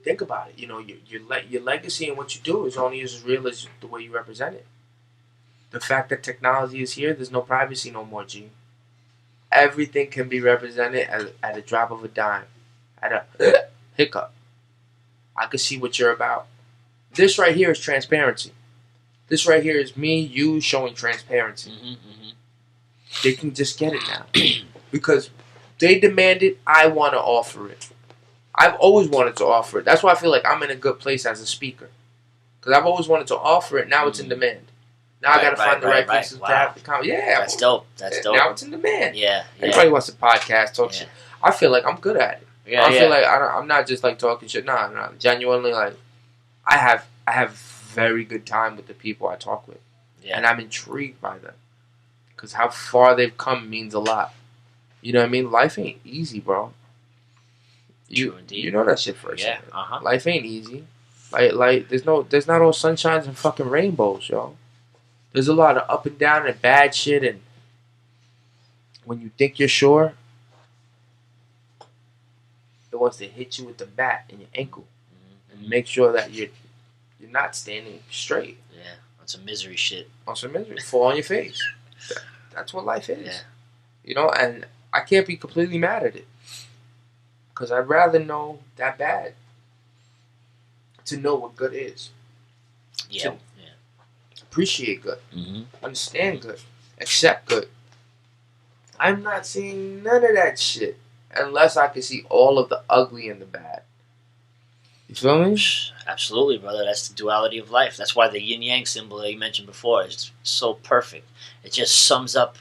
Think about it. You know, your legacy and what you do is only as real as the way you represent it. The fact that technology is here, there's no privacy no more, G. Everything can be represented at a drop of a dime, at a hiccup. I can see what you're about. This right here is transparency. This right here is me, you showing transparency. They can just get it now. Because they demand it, I want to offer it. I've always wanted to offer it. That's why I feel like I'm in a good place as a speaker. Because I've always wanted to offer it, now it's in demand. Now I got to find the right pieces to have the conversation. Yeah. That's dope. That's dope. Now it's in demand. Yeah. Everybody wants a podcast, talk shit. I feel like I'm good at it. Yeah, I feel like I'm not just like talking shit. Nah. Genuinely, like, I have very good time with the people I talk with. Yeah. And I'm intrigued by them. Because how far they've come means a lot. You know what I mean? Life ain't easy, bro. You know that shit for a second. Life ain't easy. Like there's not all sunshines and fucking rainbows, yo. There's a lot of up and down and bad shit, and when you think you're sure, it wants to hit you with the bat in your ankle and make sure that you're not standing straight. Yeah, on some misery shit. On some misery, fall on your face. That's what life is. Yeah. You know, and I can't be completely mad at it. Because I'd rather know that bad to know what good is. Yeah. Appreciate good. Understand good. Accept good. I'm not seeing none of that shit unless I can see all of the ugly and the bad. You feel me? Absolutely, brother. That's the duality of life. That's why the yin-yang symbol that you mentioned before is so perfect. It just sums up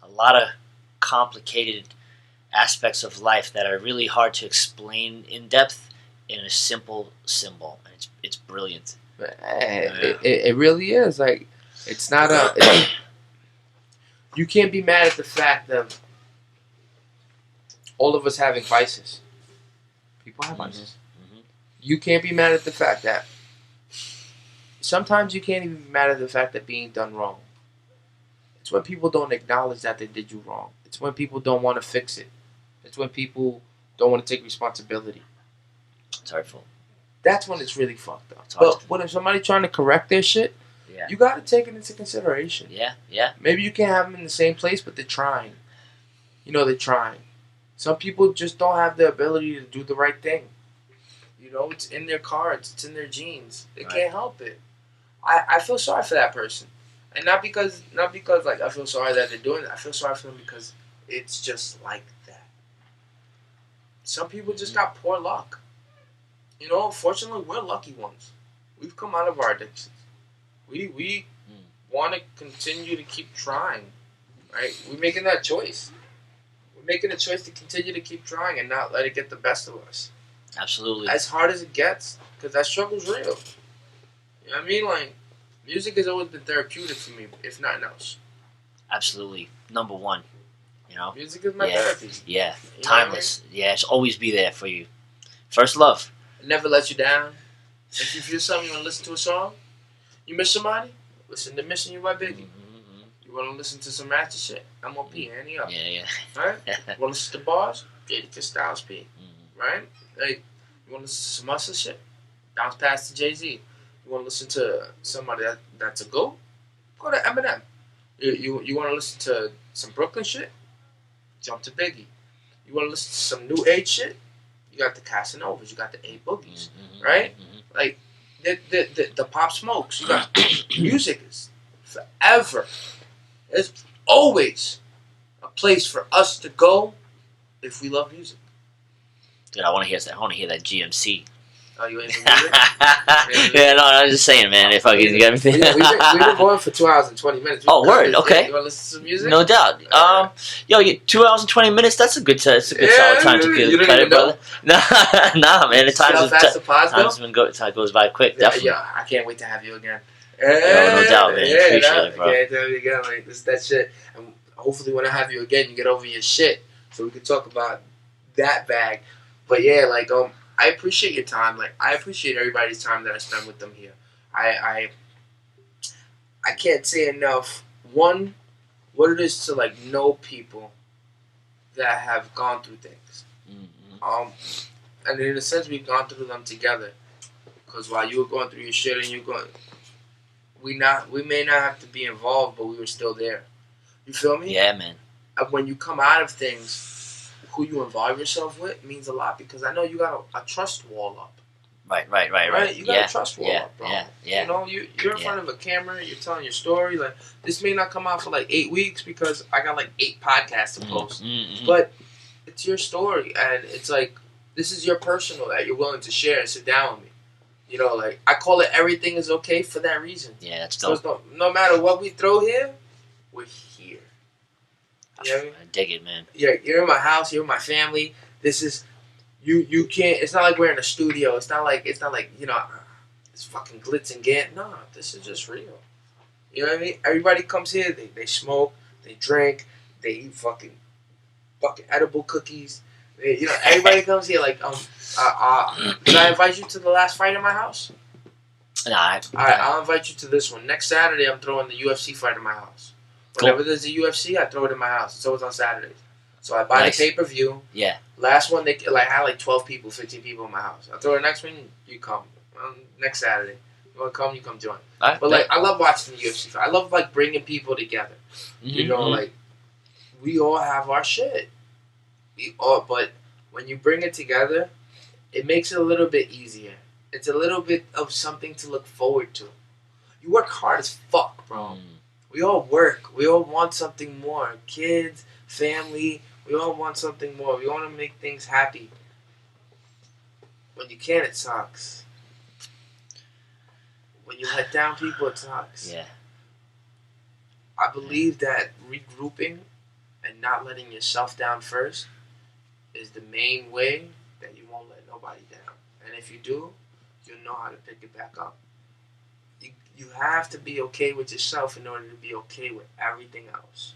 a lot of complicated aspects of life that are really hard to explain in depth in a simple symbol. And it's brilliant. It really is. Like, it's not a... you can't be mad at the fact that all of us having vices. People have vices. You can't be mad at the fact that sometimes you can't even be mad at the fact that being done wrong. It's when people don't acknowledge that they did you wrong. It's when people don't want to fix it. It's when people don't want to take responsibility. It's hurtful. That's when it's really fucked up. It's hard But when if somebody trying to correct their shit, Yeah. you got to take it into consideration. Yeah. Maybe you can't have them in the same place, but they're trying. You know, they're trying. Some people just don't have the ability to do the right thing. You know, it's in their cards. It's in their genes. They can't help it. I feel sorry for that person. And not because like I feel sorry that they're doing it. I feel sorry for them because it's just like that. Some people just got poor luck. You know, fortunately, we're lucky ones. We've come out of our addictions. We want to continue to keep trying, right? We're making that choice. We're making a choice to continue to keep trying and not let it get the best of us. Absolutely. As hard as it gets, because that struggle's real. You know what I mean? Like, music has always been therapeutic for me, if nothing else. Absolutely. Number one. You know? Music is my therapy. Yeah. You know Timeless. Yeah, it's always be there for you. First love. It never lets you down. If you feel something, you want to listen to a song, you miss somebody, listen to Missing You by Biggie. You want to listen to some ratchet shit, M.O.P. Annie up. Yeah. Right? You want to listen to bars? Jadakiss Styles P. Right? Like, you want to listen to some hustle shit? Bounce past to Jay-Z. You want to listen to somebody that's a GOAT? Go to Eminem. You want to listen to some Brooklyn shit? Jump to Biggie. You want to listen to some new age shit? You got the Casanovas. You got the A Boogies. Right? Like, the Pop Smokes. You got music is forever. There's always a place for us to go if we love music. Dude, I want to hear that. I want to hear that GMC. Oh, you ain't music? Yeah, no, I was just saying, man. If I can get everything. We've been going for 2 hours and 20 minutes. Word. Okay. You want to listen to some music? No doubt. Yo, 2 hours and 20 minutes. That's a good. That's a good solid time to you give don't credit, even know? brother. Nah, man. The See how fast the pods go? time goes by quick. Definitely. Yeah, I can't wait to have you again. No doubt, man. Appreciate it, bro. I can't have you again. Like, this is that shit. And hopefully when I have you again, you get over your shit. So we can talk about that bag. But yeah, like, I appreciate your time. Like, I appreciate everybody's time that I spend with them here. I can't say enough. One, what it is to, like, know people that have gone through things. And in a sense, we've gone through them together. Because while you were going through your shit and you're going, we may not have to be involved, but we were still there. You feel me? Yeah, man. And when you come out of things, who you involve yourself with means a lot, because I know you got a trust wall up. Right. You got a trust wall up, bro. Yeah. You know, you're in front of a camera, you're telling your story. Like, this may not come out for like 8 weeks because I got like 8 podcasts to post. But it's your story, and it's like, this is your personal that you're willing to share and sit down with me. You know, like, I call it Everything Is Okay for that reason. Yeah, that's dope. So no matter what we throw here, we're here. You know what I mean? I dig it, man. You're in my house. You're in my family. This is you can't. It's not like we're in a studio. It's not like you know, it's fucking glitz and gant. No, this is just real. You know what I mean? Everybody comes here. They smoke. They drink. They eat fucking edible cookies. You know, everybody comes here. Like did I invite you to the last fight in my house? Nah. All right, I'll invite you to this one. Next Saturday, I'm throwing the UFC fight in my house. Whenever there's a UFC, I throw it in my house. It's always on Saturdays. So I buy the pay-per-view. Yeah. Last one, I had like 12 people, 15 people in my house. I throw the next one, you come. Next Saturday. You want to come, you come join. But like, I love watching the UFC fight. I love like bringing people together. You know, like, we all have our shit. But when you bring it together, it makes it a little bit easier. It's a little bit of something to look forward to. You work hard as fuck, bro. We all work. We all want something more. Kids, family, we all want something more. We want to make things happy. When you can't, it sucks. When you let down people, it sucks. Yeah. I believe that regrouping and not letting yourself down first is the main way that you won't let nobody down. And if you do, you'll know how to pick it back up. You have to be okay with yourself in order to be okay with everything else.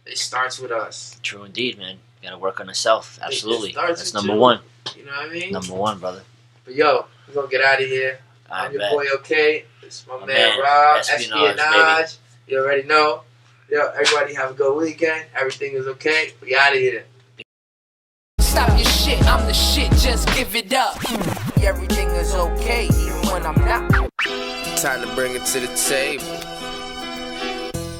It starts with us. True indeed, man. You gotta work on yourself. Absolutely. That's number you. one. You know what I mean? Number one, brother. But yo, we're gonna get out of here. I'm your boy, okay? It's my man Rob. Espionage. You already know. Yo, everybody have a good weekend. Everything is okay. We out of here. Stop your shit. shit, I'm the shit, just give it up. Everything is okay, even when I'm not. Time to bring it to the table.